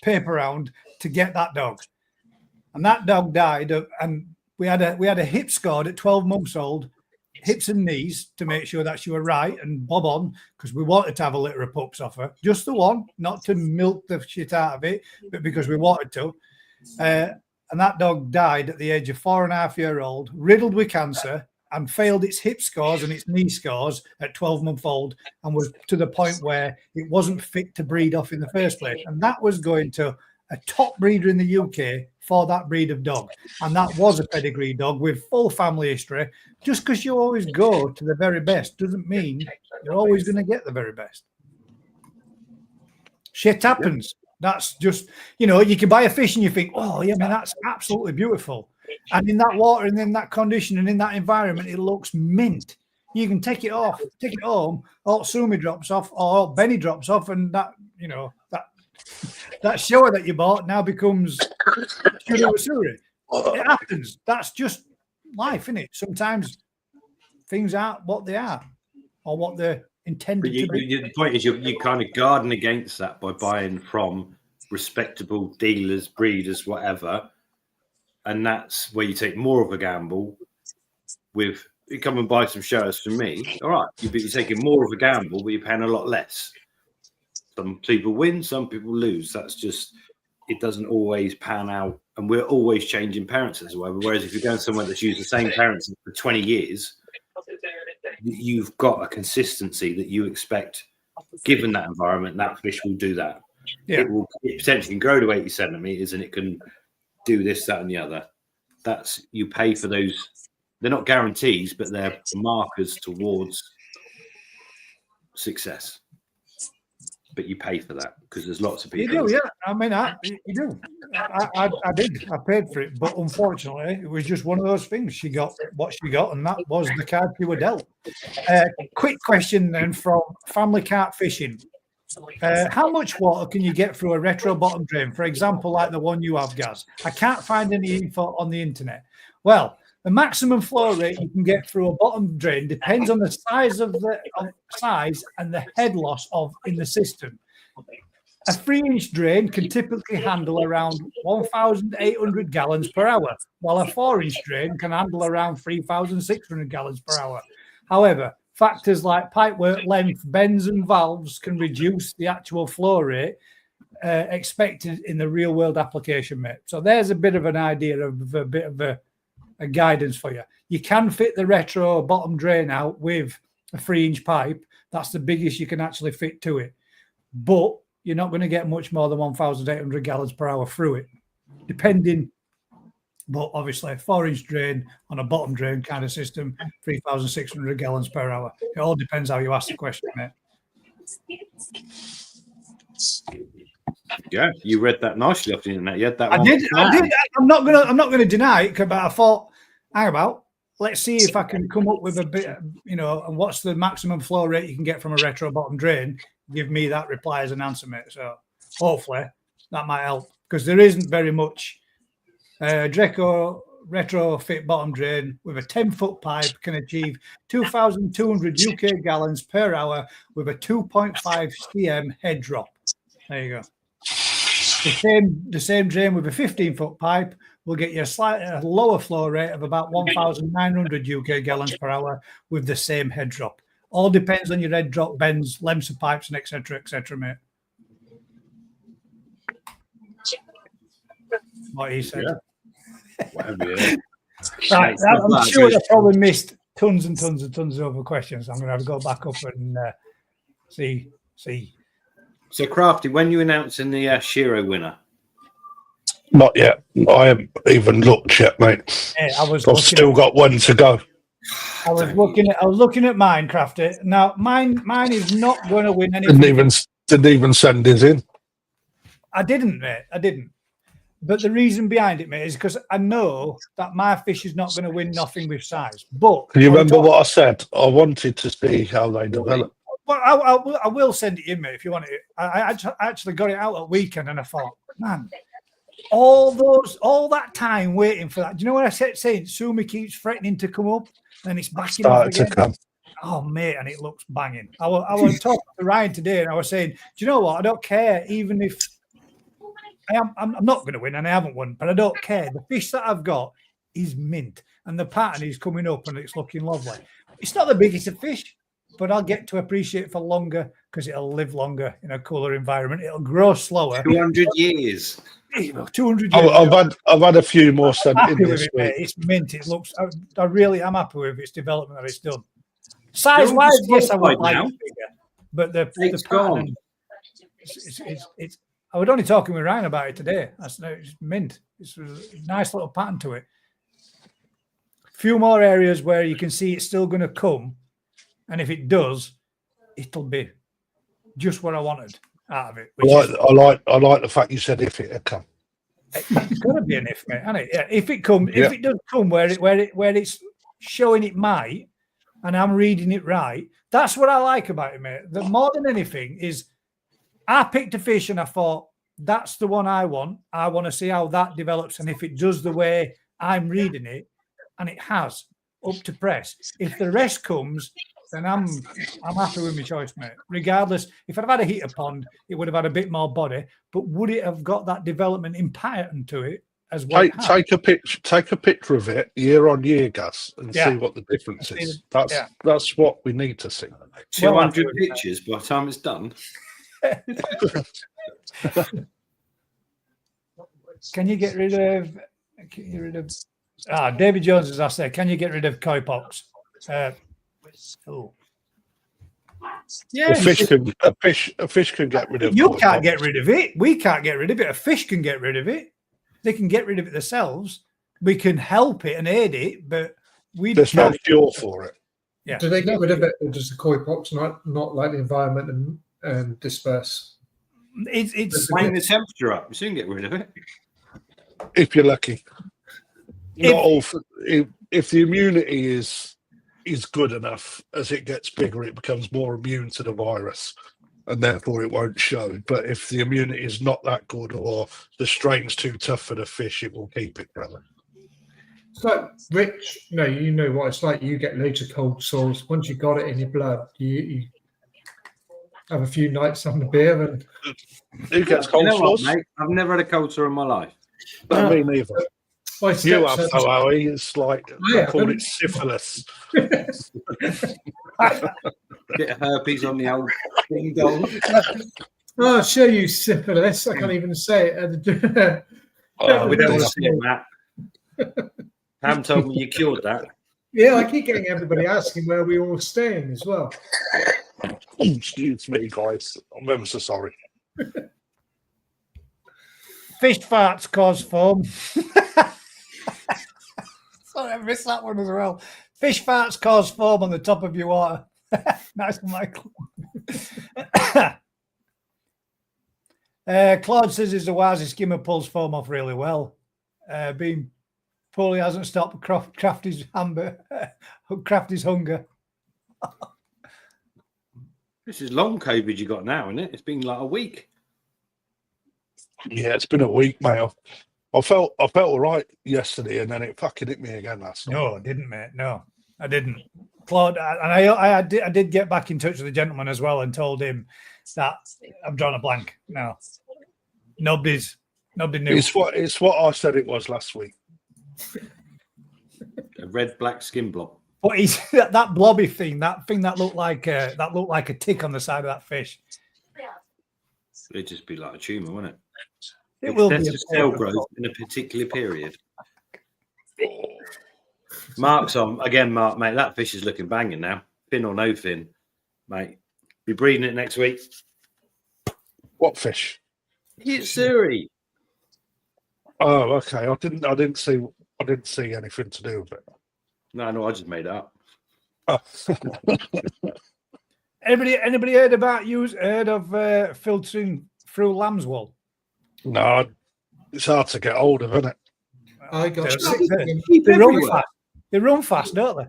paper round to get that dog. And that dog died, and we had a hip scored at 12 months old, hips and knees, to make sure that she were right and bob on, because we wanted to have a litter of pups off her, just the one, not to milk the shit out of it, but because we wanted to. And that dog died at the age of 4.5-year-old, riddled with cancer, and failed its hip scores and its knee scores at 12-month-old, and was to the point where it wasn't fit to breed off in the first place. And that was going to a top breeder in the UK for that breed of dog. And that was a pedigree dog with full family history. Just because you always go to the very best doesn't mean you're always going to get the very best. Shit happens. That's just, you can buy a fish and you think, oh, yeah, man, that's absolutely beautiful. And in that water and in that condition and in that environment, it looks mint. You can take it home, or Sumi drops off, or Benny drops off, and that shower that you bought now becomes Suri. It happens. That's just life, isn't it? Sometimes things aren't what they are or what they're intended to be. The point is you kind of garden against that by buying from respectable dealers, breeders, whatever. And that's where you take more of a gamble with, you come and buy some showers from me. All right, you're taking more of a gamble, but you're paying a lot less. Some people win, some people lose. That's just, it doesn't always pan out. And we're always changing parents as well. Whereas if you're going somewhere that's used the same parents for 20 years, you've got a consistency that you expect, given that environment, that fish will do that. Yeah. It potentially can grow to 80 centimeters and it can do this, that, and the other. That's, you pay for those. They're not guarantees, but they're markers towards success. but you pay for that because there's lots of You people. do, yeah. I mean, you do. I did. I paid for it, but unfortunately, it was just one of those things. She got what she got, and that was the card she were dealt. Quick question then from Family Carp Fishing. How much water can you get through a retro bottom drain? For example, like the one you have, Gaz. I can't find any info on the internet. Well, the maximum flow rate you can get through a bottom drain depends on the size of the size and the head loss in the system. A 3-inch drain can typically handle around 1,800 gallons per hour, while a 4-inch drain can handle around 3,600 gallons per hour. However, factors like pipework length, bends, and valves can reduce the actual flow rate expected in the real-world application, mate. So there's a bit of an idea of a bit of a guidance for you. You can fit the retro bottom drain out with a 3-inch pipe. That's the biggest you can actually fit to it. But you're not going to get much more than 1,800 gallons per hour through it, depending. But obviously, a 4-inch drain on a bottom drain kind of system, 3,600 gallons per hour. It all depends how you ask the question, mate. Yeah, you read that nicely off the internet. You had that. I did. I'm not gonna deny it, but I thought, hang about. Let's see if I can come up with a bit, and what's the maximum flow rate you can get from a retro bottom drain. Give me that reply as an answer, mate. So hopefully that might help, because there isn't very much. Dreco retrofit bottom drain with a 10-foot pipe can achieve 2,200 UK gallons per hour with a 2.5 cm head drop. There you go. The same drain with a 15-foot pipe will get you a slightly lower flow rate of about 1,900 UK gallons per hour with the same head drop. All depends on your head drop, bends, lengths of pipes, and etc., mate. What he said. Yeah. Whatever, yeah. Right, I'm sure I probably missed tons and tons and tons of other questions. I'm going to have to go back up and see. So, Crafty, when you announcing the Shiro winner? Not yet. I haven't even looked yet, mate. Yeah, I've still got one to go. I was looking at mine, Crafty. Now, mine is not going to win anything. Didn't even send his in. I didn't, mate. I didn't. But the reason behind it, mate, is because I know that my fish is not going to win nothing with size. But can you remember what I said? I wanted to see how they develop. Well, I will send it in, mate, if you want it. I actually got it out at weekend, and I thought, man, all that time waiting for that. Do you know what I said? Saying Sumi keeps threatening to come up, and it's backing up again. To come. Oh, mate, and it looks banging. I was talking to Ryan today, and I was saying, do you know what? I don't care, even if I'm not going to win, and I haven't won, but I don't care. The fish that I've got is mint, and the pattern is coming up, and it's looking lovely. It's not the biggest of fish, but I'll get to appreciate it for longer because it'll live longer in a cooler environment. It'll grow slower. 200 years. 200 years. I've had a few more sent in this week. It's mint. It looks. I really am happy with its development that it's done. Size-wise, yes, I would like it bigger, but the pattern. It's. I was only talking with Ryan about it today. It's mint. It's a nice little pattern to it. A few more areas where you can see it's still going to come. And if it does, it'll be just what I wanted out of it. I like the fact you said if it had come. It's got to be an if, mate, isn't it? Yeah, if it comes, if it does come where it's showing it might, and I'm reading it right, that's what I like about it, mate. The more than anything is, I picked a fish and I thought that's the one I want. I want to see how that develops, and if it does the way I'm reading it, and it has, up to press. If the rest comes, then I'm happy with my choice, mate. Regardless, if I'd have had a heater pond, it would have had a bit more body, but would it have got that development in pattern to it as well? Take a picture of it year on year, Gus, and see what the difference is. That's what we need to see. 200 pictures by the time it's done. Can you get rid of? David Jones, as I say, can you get rid of koi pox? Yeah, a fish can get rid of. You can't get rid of it. We can't get rid of it. A fish can get rid of it. They can get rid of it themselves. We can help it and aid it, but there's no cure for it. Yeah. Do they get rid of it, or does the koi pox not like the environment disperse. It's Bring the temperature up. You soon get rid of it. If you're lucky. Not all. If the immunity is good enough, as it gets bigger, it becomes more immune to the virus, and therefore it won't show. But if the immunity is not that good, or the strain's too tough for the fish, it will keep it, brother. So, Rich, you know what it's like. You get loads of cold sores. Once you've got it in your blood, you have a few nights on the beer. And Who gets cold what, sores? mate? I've never had a cold sore in my life. No, me neither. my You have, stepson- though, Howie. It's like they call it syphilis. Get herpes on the old ding dong. I'll show you syphilis. I can't even say it. Oh, We don't want dear. to see it, Matt. Pam told me you cured that. Yeah, I keep getting everybody asking where we all staying as well. Excuse me, guys. I'm ever so sorry. fish farts cause foam. Sorry, I missed that one as well. Fish farts cause foam on the top of your water. Nice one, Michael. Claude says he's the wisest skimmer, pulls foam off really well. Being poorly hasn't stopped Crafty's hunger. This is long COVID you got now, isn't it? It's been like a week. Yeah, it's been a week, mate. I felt all right yesterday, and then it fucking hit me again last night. No, I didn't, mate. No, I didn't. Claude, and I did get back in touch with the gentleman as well and told him that I've drawn a blank. No, nobody knew. It's what I said it was last week. A red-black skin blob. But he's that blobby thing, that looked like a tick on the side of that fish. It'd just be like a tumour, wouldn't it? It will be Excessive cell growth in a particular period. Mark's on again, Mark, mate. That fish is looking banging now. Fin or no fin, mate. Be breeding it next week. What fish? It's Surrey. Oh, okay. I didn't see anything to do with it. No, I just made it up. Oh. Anybody heard of filtering through lamb's wool? No, it's hard to get hold of, isn't it? I got They run fast. They run fast, don't they?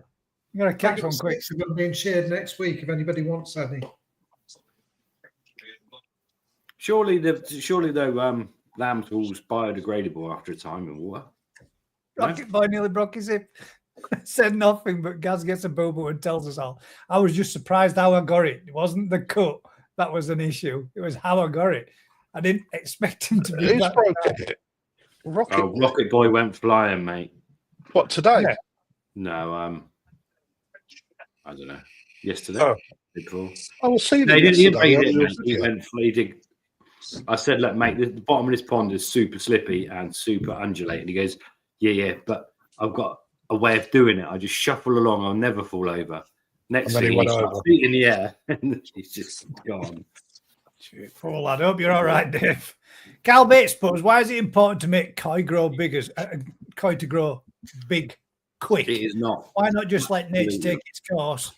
You got to catch one quick. They're going to be shared next week if anybody wants any. Surely though, lamb's wool's biodegradable after a time in water. Rocket Boy nearly broke his hip. Said nothing, but Gaz gets a boo-boo and tells us all. I was just surprised how I got it. It wasn't the cut that was an issue. It was how I got it. I didn't expect him to be Who's that. broken it? Rocket Boy went flying, mate. What, today? Yeah. No, I don't know. Yesterday, Oh. before. I was seeing No, it he didn't yesterday. breed it, mate. He went fleeting. I said, look, mate, the bottom of this pond is super slippy and super undulating. He goes, yeah, but I've got a way of doing it. I just shuffle along. I'll never fall over. Next And then thing, he went he's like over. feet in the air, and he's just gone. Poor lad. I hope you're all right, Dave. Cal Bates suppose, why is it important to make koi grow big koi to grow big quick? It is not. Why not just let nature take its course?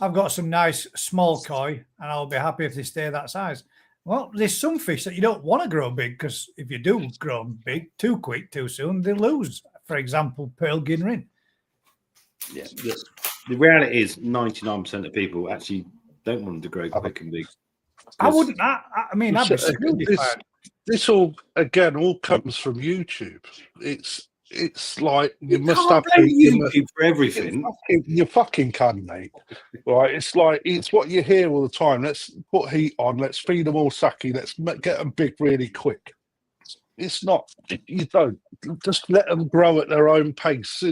I've got some nice small koi, and I'll be happy if they stay that size. Well, there's some fish that you don't want to grow big because if you do grow big too quick, too soon, they lose. For example, pearl ginrin. Yeah. The reality is 99% of people actually don't want them to grow quick and big. I wouldn't. I mean, I'd be screwed if I. This all comes from YouTube. It's like you must can't have blame you YouTube for everything. You fucking can, mate. Right? It's what you hear all the time. Let's put heat on. Let's feed them all sucky. Let's get them big really quick. It's not. You don't just let them grow at their own pace.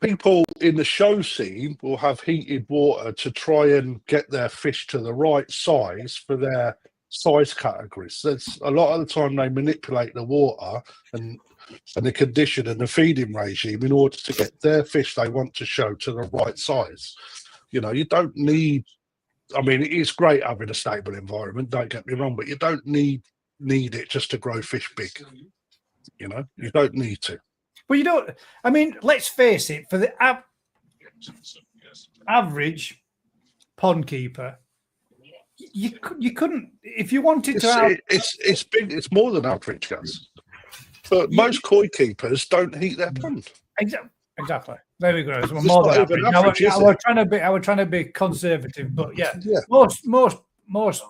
People in the show scene will have heated water to try and get their fish to the right size for their size categories. That's a lot of the time they manipulate the water and the condition and the feeding regime in order to get their fish they want to show to the right size. You know, you don't need. I mean, it is great having a stable environment. Don't get me wrong, but you don't need it just to grow fish big. You know, you don't need to. Well, you don't. I mean, let's face it. For the average pond keeper, you couldn't if you wanted to have. It's big. It's more than average, guys. But most koi keepers don't heat their pond. Exactly. There we go. So It's more not than even average. average, is I was trying to be conservative, but yeah. Most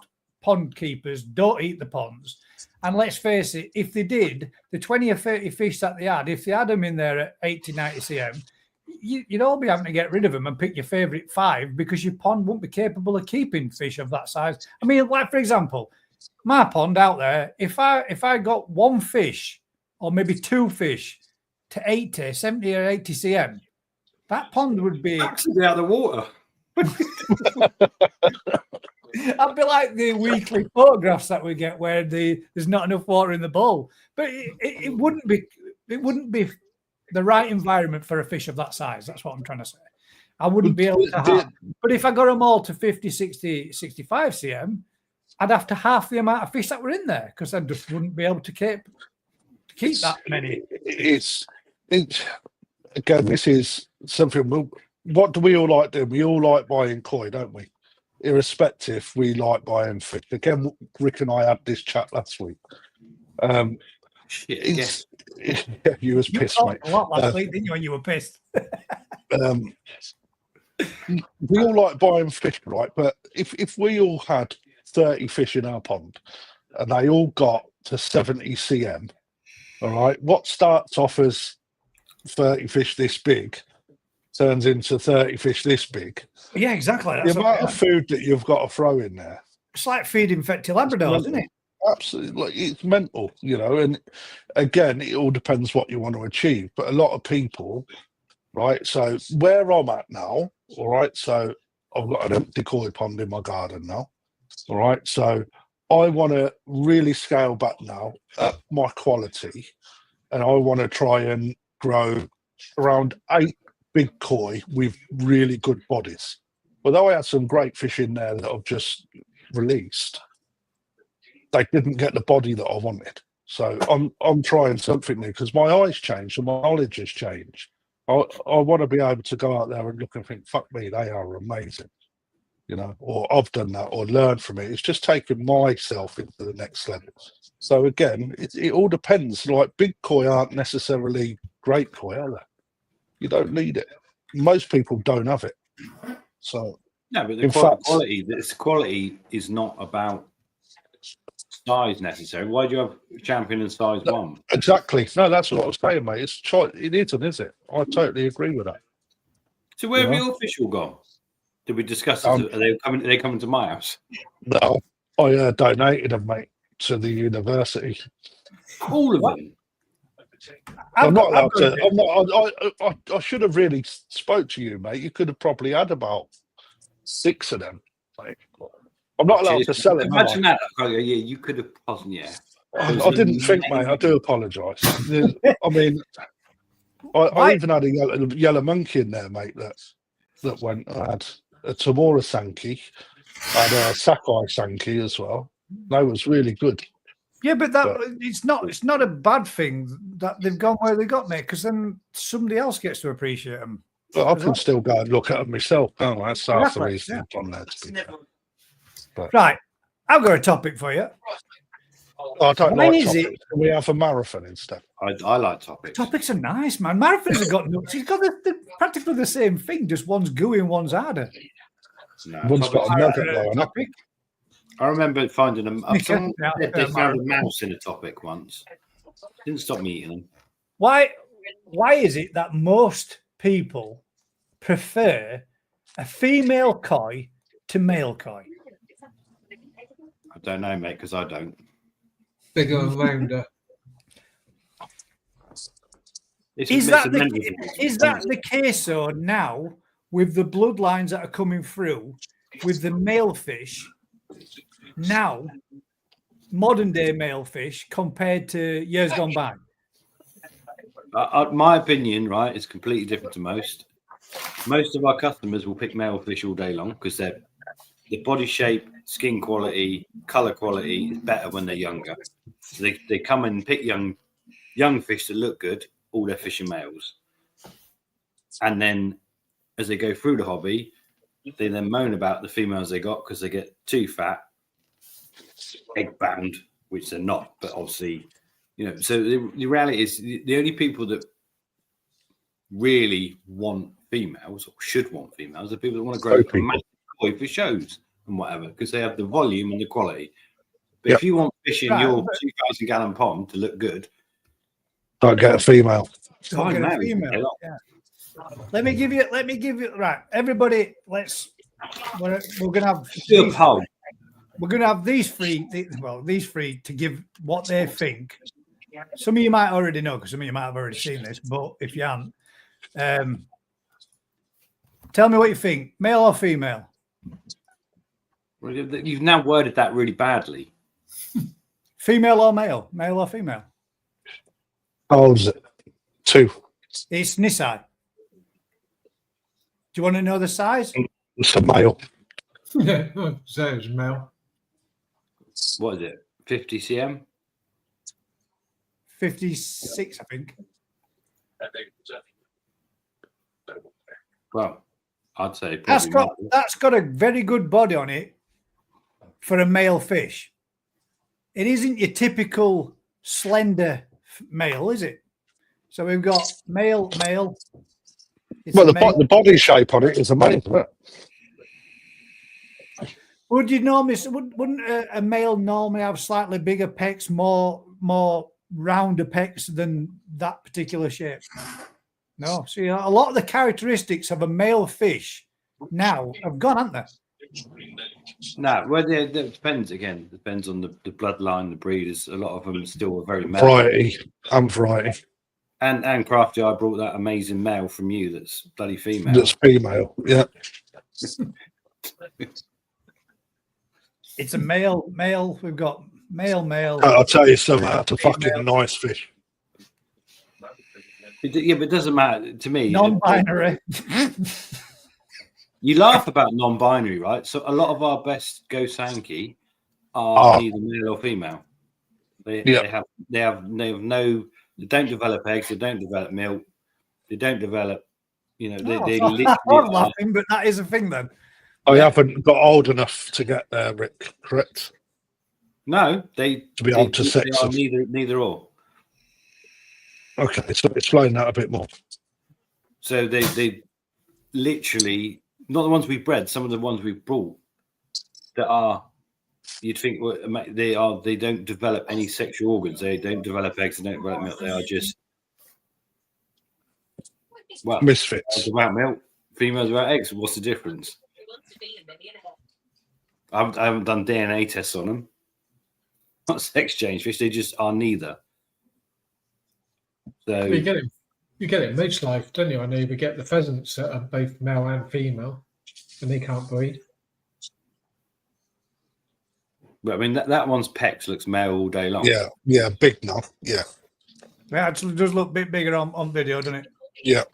pond keepers don't eat the ponds. And let's face it, if they did, the 20 or 30 fish that they had, if they had them in there at 80, 90 cm, you'd all be having to get rid of them and pick your favourite 5 because your pond won't be capable of keeping fish of that size. I mean, like for example, my pond out there, if I got 1 fish or maybe 2 fish to 80, 70 or 80 cm, that pond would be actually out of the water. I'd be like the weekly photographs that we get where there's not enough water in the bowl. But it wouldn't be the right environment for a fish of that size. That's what I'm trying to say. I wouldn't be able to have. But if I got them all to 50, 60, 65 cm, I'd have to half the amount of fish that were in there because I just wouldn't be able to keep that many. Again, this is something. What do we all like doing? We all like buying koi, don't we? Irrespective, we like buying fish. Again, Rick and I had this chat last week. Shit, you was pissed, mate. A lot last week, didn't you? When you were pissed. We all like buying fish, right? But if we all had 30 fish in our pond and they all got to 70 cm, all right, what starts off as 30 fish this big turns into 30 fish this big. Yeah, exactly. The amount of food that you've got to throw in there. It's like feeding Fetty Labradors, isn't it? Absolutely. It's mental, and again, it all depends what you want to achieve. But a lot of people, right, so where I'm at now, all right, so I've got an empty koi pond in my garden now, all right, so I want to really scale back now up my quality, and I want to try and grow around 8 big koi with really good bodies. Although I had some great fish in there that I've just released, they didn't get the body that I wanted. So I'm trying something new because my eyes changed and my knowledge has changed. I want to be able to go out there and look and think, fuck me, they are amazing, or I've done that or learned from it. It's just taking myself into the next level. So again, it all depends. Like big koi aren't necessarily great koi, are they? You don't need it. Most people don't have it. So no, but the quality is not about size necessarily. Why do you have champion and size 1? Exactly. No, that's what I was saying, mate. It isn't, is it? I totally agree with that. So where have your fish all gone? Did we discuss this? Are they coming to my house? No, I donated them, mate, to the university. All of them. I'm not allowed to. I should have really spoke to you, mate. You could have probably had about 6 of them. Mate. I'm not allowed to sell it. Imagine that. Yeah, you could have possibly. Yeah. I didn't think, mate. I do apologise. I mean, I even had a yellow monkey in there, mate. That went. I had a Tamora Sankey, I had a Sakai Sankey as well. That was really good. Yeah, but it's not a bad thing that they've gone where they got, mate, because then somebody else gets to appreciate them. But I can still go and look at them myself. Oh, that's half the reason I've done that. To be fair. Right, I've got a topic for you. I don't like topics. Can we have a marathon instead? I like topics. Topics are nice, man. Marathons have got nuts. He's got practically the same thing, just one's gooey and one's harder. No, one's got a nugget topic. I remember finding they found a mouse in a topic once. Didn't stop me eating them. Why is it that most people prefer a female koi to male koi? I don't know, mate, because I don't. Bigger and rounder. Is that the case though now with the bloodlines that are coming through with the male fish? Now, modern day male fish compared to years gone by? My opinion, right, is completely different to most. Most of our customers will pick male fish all day long because the body shape, skin quality, color quality is better when they're younger. So they come and pick young fish that look good, all their fish are males. And then as they go through the hobby, they then moan about the females they got because they get too fat, egg bound, which they're not. But obviously, so the reality is the only people that really want females or should want females are people that want to grow a massive koi for shows and whatever, because they have the volume and the quality. But if you want fish in your 2,000 gallon pond to look good, don't get a female. Don't get a female. Yeah. Let me give you right. Everybody, we're gonna have we're gonna have these three to give what they think. Some of you might already know because some of you might have already seen this, but if you haven't, tell me what you think, male or female? Well, you've now worded that really badly. Female or male? Male or female? How old is it? 2. It's Nisai. Do you want to know the size? It's a male. Yeah, so it's male. What is it? 50 cm? 56, I think. Well, I'd say that's got a very good body on it for a male fish. It isn't your typical slender male, is it? So we've got male. Well, the body shape on it is amazing. Wouldn't a male normally have slightly bigger pecs, more rounder pecs than that particular shape? No. See, a lot of the characteristics of a male fish now have gone, haven't they? No, well, it depends again. Depends on the bloodline, the breeders. A lot of them still are very male. Variety. And Crafty, I brought that amazing male from you that's bloody female. That's female, yeah. It's a male. We've got male. I'll tell you something, that's a fucking nice fish. Yeah, but it doesn't matter to me. Non-binary. You laugh about non-binary, right? So a lot of our best Gosanki are either male or female. They don't develop eggs, they don't develop milk, they don't develop, I'm laughing, but that is a thing then. I haven't got old enough to get there, Rick, correct? No, to be able to sex are neither or. Okay, so explain that a bit more. So they literally, not the ones we've bred, some of the ones we've brought that are, you'd think they don't develop any sexual organs. They don't develop eggs. They don't develop milk. They are just misfits. About milk, females about eggs. What's the difference? I haven't done DNA tests on them. Not sex change fish. They just are neither. So you get it in mooch life, don't you? I know we get the pheasants that are both male and female, and they can't breed. But I mean, that one's pecs looks male all day long. Yeah, big now. Yeah. It actually does look a bit bigger on video, doesn't it? Yeah.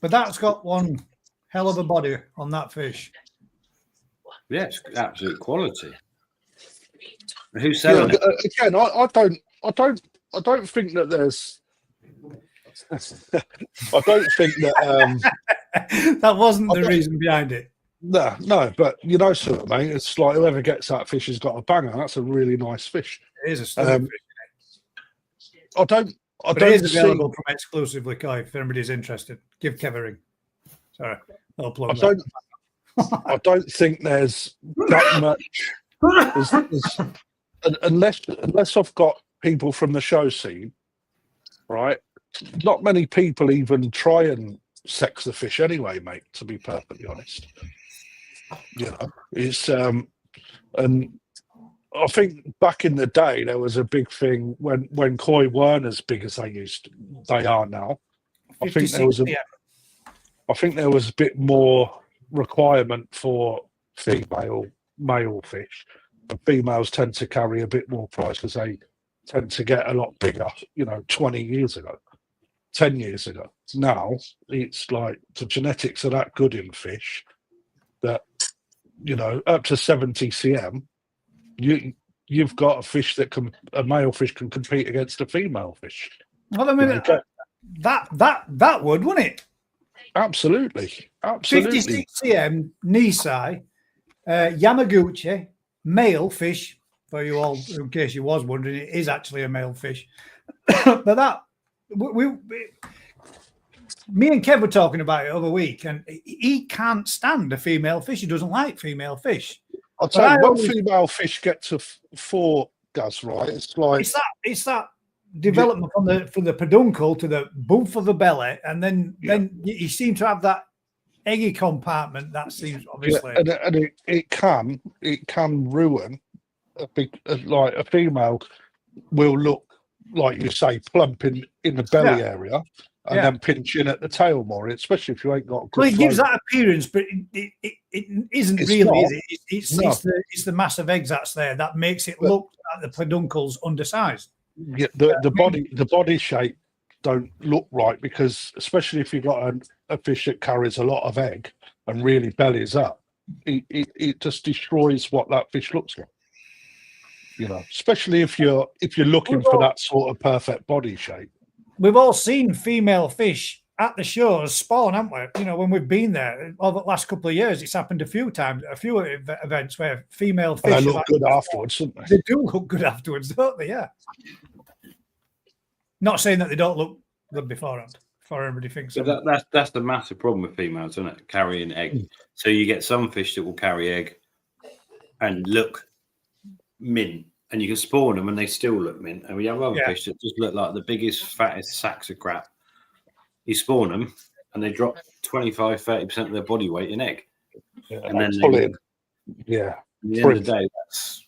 But that's got one hell of a body on that fish. Yeah, it's absolute quality. Who's selling it? Again, I don't think that there's. I don't think that. That wasn't the reason behind it. No, but you know something, mate. It's like whoever gets that fish has got a banger. That's a really nice fish. It is a stunning fish. I don't it is available from Exclusively Koi if anybody's interested. Give Kev a ring. Sorry, I'll plug that. I don't think there's that much. Unless I've got people from the show scene, right? Not many people even try and sex the fish anyway, mate, to be perfectly honest. You know, it's and I think back in the day there was a big thing when koi weren't as big as they are now. I think there was a bit more requirement for male fish, and females tend to carry a bit more price because they tend to get a lot bigger, 20 years ago, 10 years ago. Now it's like the genetics are that good in fish that, up to 70 cm, you've got a fish a male fish can compete against a female fish. Well, I mean, that would, wouldn't it? Absolutely. Absolutely. 56 cm Nisai, Yamaguchi, male fish. For you all, in case you was wondering, it is actually a male fish. But that me and Kev were talking about it over week, and he can't stand a female fish. He doesn't like female fish. I'll tell you, when female fish get to 4, Gus, right? It's like it's that development from the peduncle to the boof of the belly, and then you seem to have that eggy compartment. That seems obviously, and it can ruin like a female will look like you say plump in the belly area and then pinch in at the tail more, especially if you ain't got a good it gives that appearance, but it isn't it's really, not. is it? It's the massive eggs that's there that makes it look like the peduncle's undersized. Yeah, the body shape don't look right, because especially if you've got a fish that carries a lot of egg and really bellies up, it just destroys what that fish looks like. You know, especially if you're looking for that sort of perfect body shape. We've all seen female fish at the shows spawn, haven't we? You know, when we've been there over the last couple of years, it's happened a few times, a few events where female fish they look good afterwards, don't they? They do look good afterwards, don't they? Yeah. Not saying that they don't look good beforehand. Before everybody thinks. But that's the massive problem with females, isn't it? Carrying egg. So you get some fish that will carry egg and look mint, and you can spawn them and they still look mint. And we have other fish that just look like the biggest, fattest sacks of crap. You spawn them and they drop 25-30% of their body weight in egg. Yeah, and then at the end of the day, that's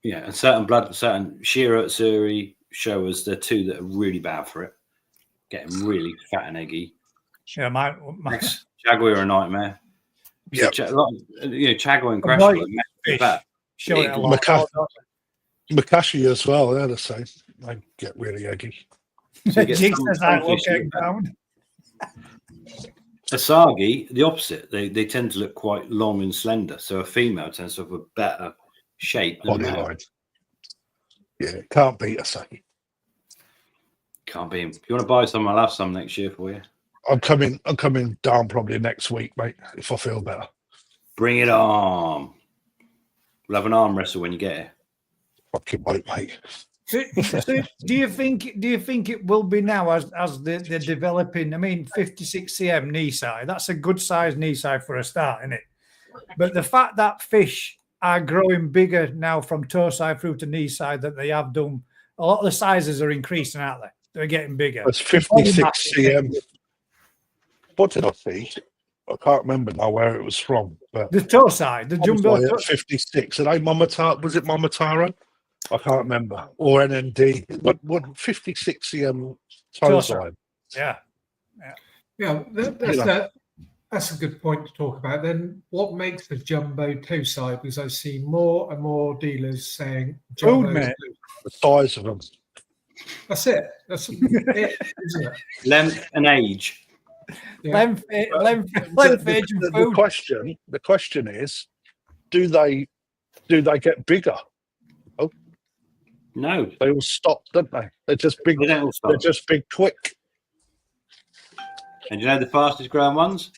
and certain Shira Suri show us the two that are really bad for it, getting really fat and eggy. Yeah, my Jaguar are a nightmare. Yeah, Jaguar and Crash are fat. Show it a lot. Makashi as well, they're the same. They get really eggy. Asagi, the opposite. They tend to look quite long and slender. So a female tends to have a better shape than a male. Yeah, can't beat Asagi. Can't beat him. If you want to buy some, I'll have some next year for you. I'm coming down probably next week, mate, if I feel better. Bring it on. We'll have an arm wrestle when you get here. Fucking wait, mate. So do you think it will be now as they're developing? I mean, 56 cm knee size, that's a good size knee size for a start, isn't it? But the fact that fish are growing bigger now from toe side through to knee side that they have done, a lot of the sizes are increasing, aren't they? They're getting bigger. It's 56 cm. What did I see? I can't remember now where it was from. But the toe side, the jumbo 56. And was it Momotaro? I can't remember. Or NND. What 56 cm toe side? Yeah. That's a good point to talk about. Then what makes the jumbo toe side? Because I see more and more dealers saying jumbo. The size of them. That's it. That's it, isn't it? Length and age. Yeah. Length, age, and food. The question is, do they get bigger? Oh no, they all stop, don't they? They're just big. They're just big, quick. And you know the fastest growing ones?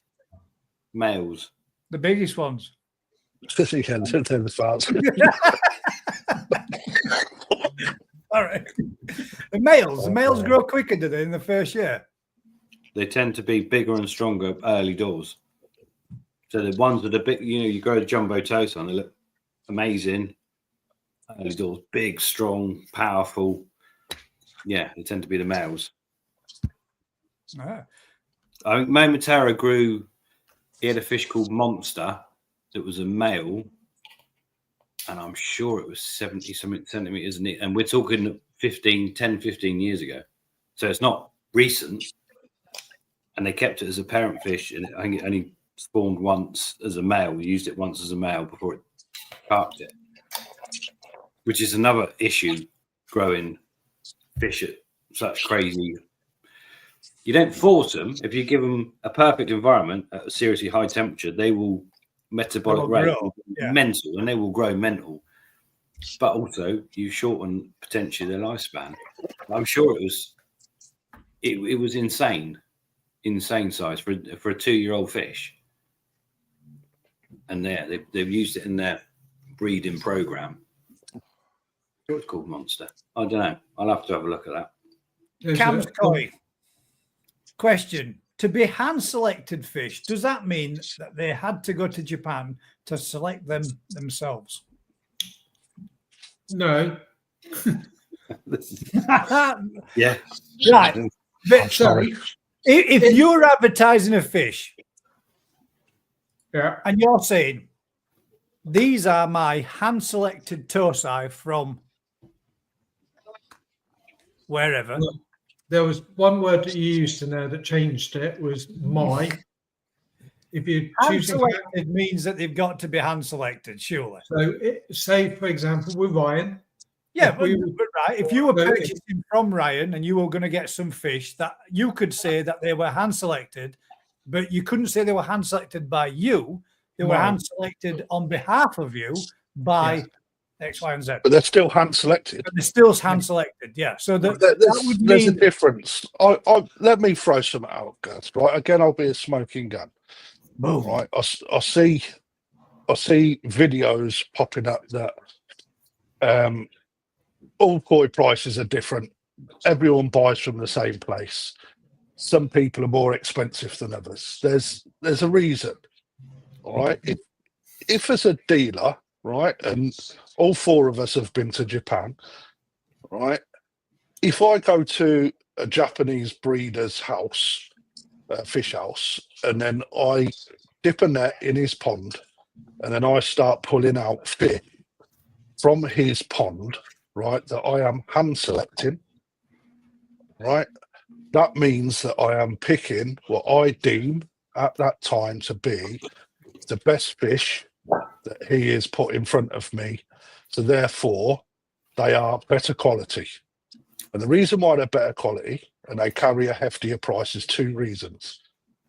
Males. The biggest ones. They're the fastest. All right. The males grow quicker, do they, in the first year? They tend to be bigger and stronger early doors. So the ones that are big, you grow the jumbo toes on, they look amazing. Early doors, big, strong, powerful. Yeah, they tend to be the males. Ah. I think Momotaro grew. He had a fish called Monster that was a male, and I'm sure it was 70-something centimeters, and we're talking 10, 15 years ago. So it's not recent. And they kept it as a parent fish, and I think it only spawned once as a male. We used it once as a male before it parked it, which is another issue growing fish at such crazy. You don't force them. If you give them a perfect environment at a seriously high temperature, they will metabolic rate mental, and they will grow mental. But also, you shorten potentially their lifespan. I'm sure it was insane size for a 2-year-old fish. and they've used it in their breeding program. It's called Monster. I don't know. I'll have to have a look at that. Cam's Koi. Question: to be hand selected fish, does that mean that they had to go to Japan to select them themselves? No. Yeah. Right. But Sorry. if you're advertising a fish, Yeah. and you're saying, these are my hand selected tosi from wherever. There was one word that you used in there that changed it, was my. If you Hand choosing selected means that they've got to be hand selected, surely. so say for example with Ryan. Yeah, If we but right. If you were so if- purchasing from Ryan and you were going to get some fish, that you could say that they were hand selected, but you couldn't say they were hand selected by you. They were No. hand selected on behalf of you by X, Y, and Z. But they're still hand selected. But they're still hand selected, yeah. So that would There's a mean difference. Let me throw some out, guys. Right, again, I'll be a smoking gun. boom. Right, I see videos popping up that all koi prices are different. Everyone buys from the same place. Some people are more expensive than others. There's a reason. All right. If as a dealer, right, and all four of us have been to Japan, right? If I go to a Japanese breeder's house, fish house, and then I dip a net in his pond, and then I start pulling out fish from his pond, right, that I am hand selecting, right? That means that I am picking what I deem at that time to be the best fish that he is put in front of me. So therefore, they are better quality. And the reason why they're better quality and they carry a heftier price is two reasons.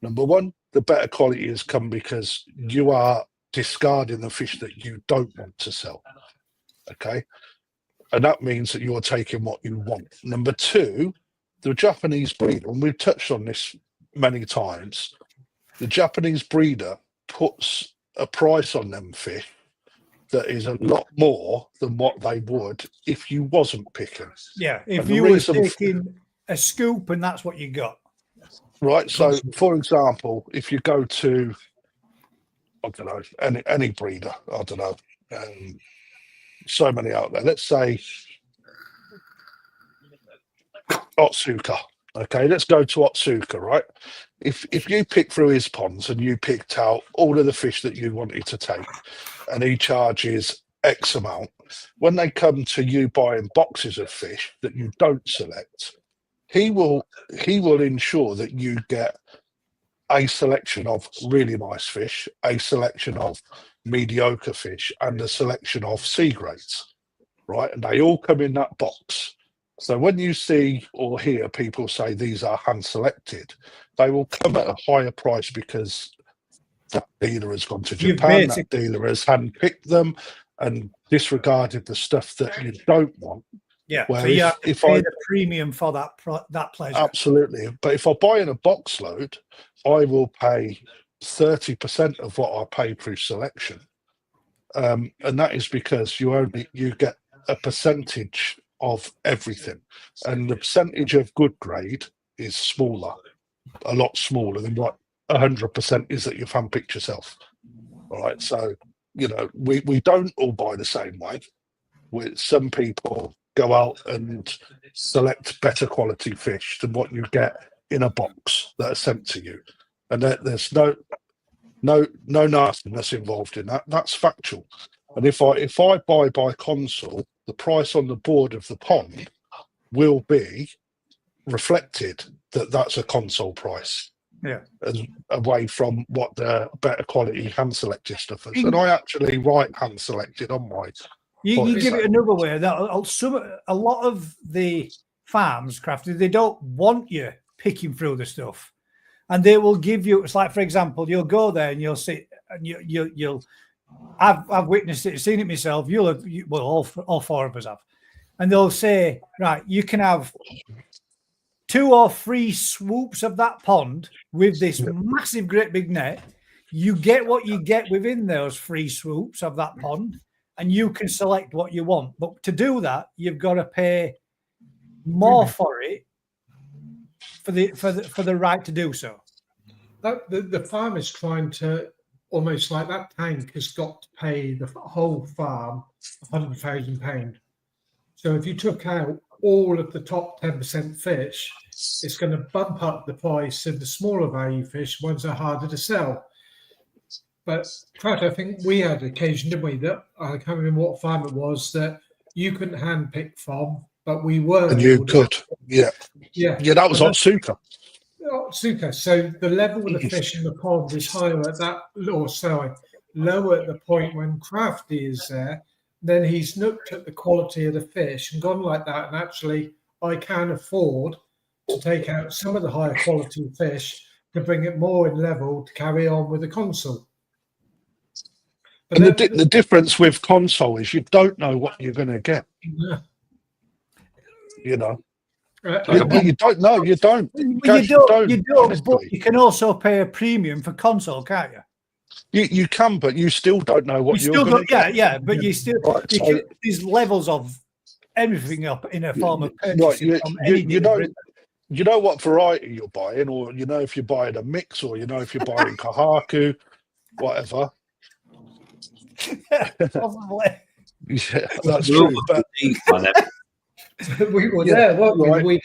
Number one, the better quality has come because you are discarding the fish that you don't want to sell. Okay. And that means that you're taking what you want. Number two, the Japanese breeder, and we've touched on this many times, the Japanese breeder puts a price on them fish that is a lot more than what they would if you wasn't picking. Yeah, if And the you were reason taking a scoop and that's what you got. Right. So, for example, if you go to, I don't know, any breeder, I don't know, so many out there. Let's say Otsuka. Okay, let's go to Otsuka, right? If you pick through his ponds and you picked out all of the fish that you wanted to take, and he charges X amount, when they come to you buying boxes of fish that you don't select, he will ensure that you get a selection of really nice fish, a selection of mediocre fish, and a selection of C grades, right? And they all come in that box. So when you see or hear people say these are hand selected, they will come at a higher price because that dealer has gone to Japan, that dealer has handpicked them and disregarded the stuff that you don't want. Yeah, Where so you have to if pay I the premium for that pleasure. absolutely, but if I buy in a box load, I will pay 30% of what I paid through selection, and that is because you get a percentage of everything, and the percentage of good grade is smaller, a lot smaller than what 100% is that you've handpicked yourself. All right, so we don't all buy the same way. Some people go out and select better quality fish than what you get in a box that are sent to you, and there's no nastiness involved in that. That's factual. And if I buy by console, the price on the board of the pond will be reflected that that's a console price. Yeah, and away from what the better quality hand selected stuff is. And I actually write hand selected on my. You give it another way. That a lot of the farms, Crafty, they don't want you picking through the stuff, and they will give you. It's like, for example, you'll go there and you'll see, and you'll. I've witnessed it, seen it myself. All four of us have, and they'll say, right, you can have 2 or 3 swoops of that pond with this massive, great big net. you get what you get within those free swoops of that pond, and you can select what you want. But to do that, you've got to pay more for it for the right to do so. The farm is trying to almost like that tank has got to pay the whole farm £100,000. So if you took out all of the top 10% fish, it's going to bump up the price of the smaller value fish, ones that are harder to sell. But Pratt, I think we had occasion, didn't we, that I can't remember what farm it was that you couldn't handpick from, but we were. And you could, yeah. That was Otsuka. Otsuka. So the level of the fish in the pond is higher at that, lower at the point when Crafty is there. Then he's looked at the quality of the fish and gone like that. And actually, I can afford to take out some of the higher quality fish to bring it more in level to carry on with the console. And the difference with console is you don't know what you're going to get. Yeah. You know, You don't know. You don't. You don't. But you can also pay a premium for console, can't you? You can, but you still don't know what you're going to get. Yeah, but you still there's levels of everything up in a form of purchase. You know what variety you're buying, or you know if you're buying a mix, or you know if you're buying Kahaku, whatever. Probably. Yeah, that's true. But we were there, weren't we?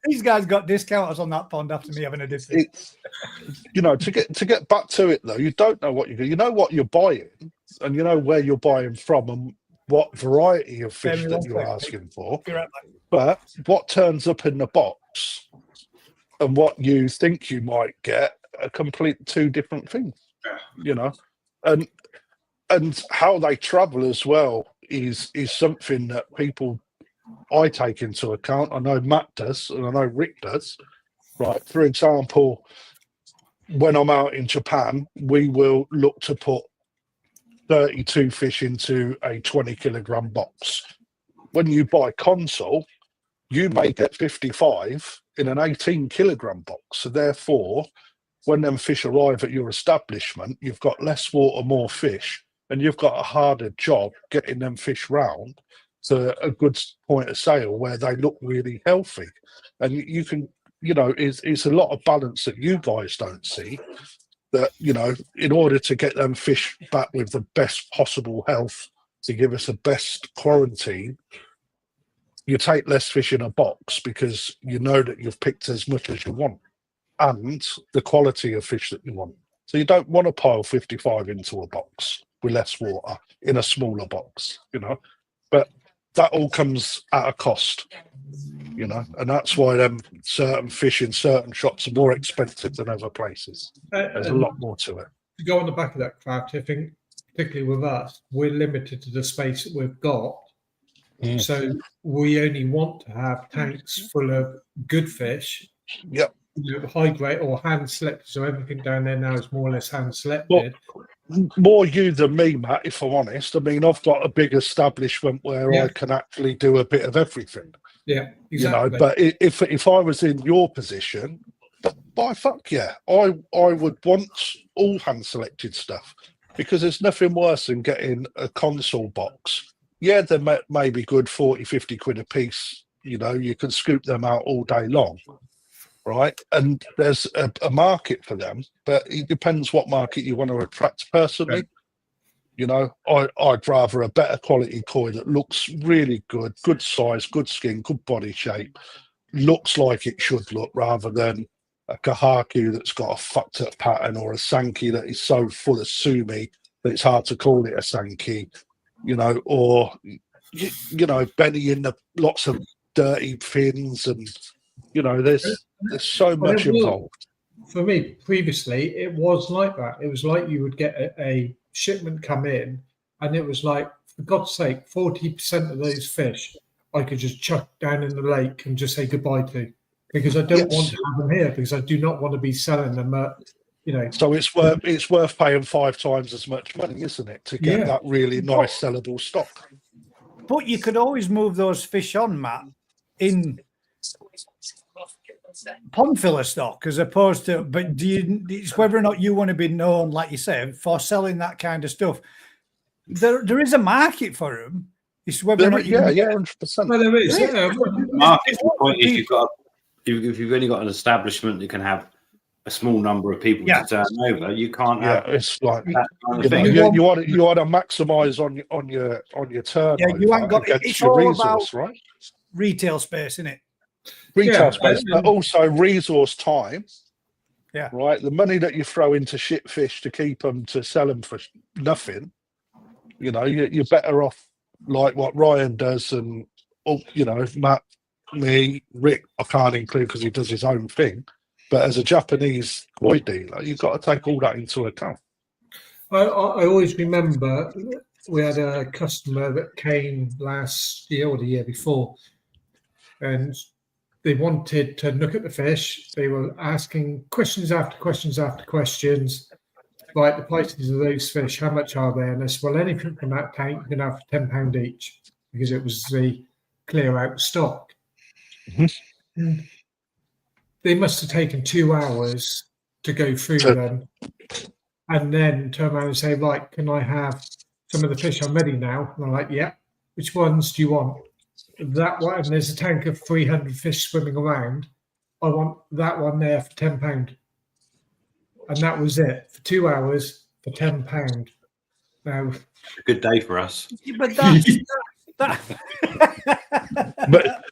These guys got discounters on that pond after me having a different. You know, to get back to it though, you don't know what you know what you're buying, and you know where you're buying from, and what variety of fish that you're asking for. But what turns up in the box and what you think you might get are complete two different things. You know, and how they travel as well is something that I take into account. I know Matt does, and I know Rick does. Right. For example, when I'm out in Japan, we will look to put 32 fish into a 20-kilogram box. When you buy console, you may get 55 in an 18-kilogram box. So therefore, when them fish arrive at your establishment, you've got less water, more fish, and you've got a harder job getting them fish round to a good point of sale where they look really healthy. And you can, you know, it's a lot of balance that you guys don't see, that, you know, in order to get them fish back with the best possible health, to give us the best quarantine, you take less fish in a box because you know that you've picked as much as you want and the quality of fish that you want. So you don't want to pile 55 into a box with less water in a smaller box, you know. But that all comes at a cost, you know, and that's why them certain fish in certain shops are more expensive than other places. There's a lot more to it. To go on the back of that, Craft, I think particularly with us, we're limited to the space that we've got. Mm. So we only want to have tanks full of good fish. Yep. You know, high grade or hand selected. So everything down there now is more or less hand selected. Well, more you than me, Matt, if I'm honest. I mean, I've got a big establishment where I can actually do a bit of everything. Yeah, exactly. You know, but if I was in your position, by fuck yeah, I would want all hand selected stuff, because there's nothing worse than getting a console box. Yeah, they may be good 40, 50 quid a piece. You know, you can scoop them out all day long, right? And there's a market for them, but it depends what market you want to attract personally. Right. You know, I'd rather a better quality koi that looks really good, good size, good skin, good body shape, looks like it should look, rather than a Kahaku that's got a fucked up pattern, or a Sankey that is so full of sumi that it's hard to call it a Sankey, you know, or, you know, Benny in the lots of dirty fins, and, you know, there's so much involved. For me, previously, it was like that. It was like you would get a shipment come in, and it was like, for God's sake, 40% of those fish I could just chuck down in the lake and just say goodbye to, because I don't want to have them here, because I do not want to be selling them at, you know. So it's worth paying 5 times as much money, isn't it, to get that really nice sellable stock? But you could always move those fish on, Matt, in pond filler stock as opposed to, but it's whether or not you want to be known, like you said, for selling that kind of stuff. There is a market for them. It's whether or not you 100%. Well, there is. Market. The point is, if you've only got an establishment that can have a small number of people to turn over, you can't have. It's like that kind of you, thing. know, you want to maximise on your turnover you ain't got, against it's your all resource, about right? retail space, isn't it? Retail space, but also resource time. Yeah. Right. The money that you throw into shit fish to keep them, to sell them for nothing, you know, you're better off like what Ryan does, and you know, Matt, me, Rick, I can't include because he does his own thing. But as a Japanese koi dealer, you've got to take all that into account. I always remember we had a customer that came last year or the year before, and they wanted to look at the fish. They were asking questions after questions after questions, like the prices of those fish, how much are they? And I said, well, anything from that tank you can have for £10 each, because it was the clear out stock. Mm-hmm. They must have taken 2 hours to go through them, and then turn around and say, right, can I have some of the fish? I'm ready now. And I'm like, yeah, which ones do you want? That one, and there's a tank of 300 fish swimming around. I want that one there for £10. And that was it, for 2 hours for £10. Now, A good day for us. But that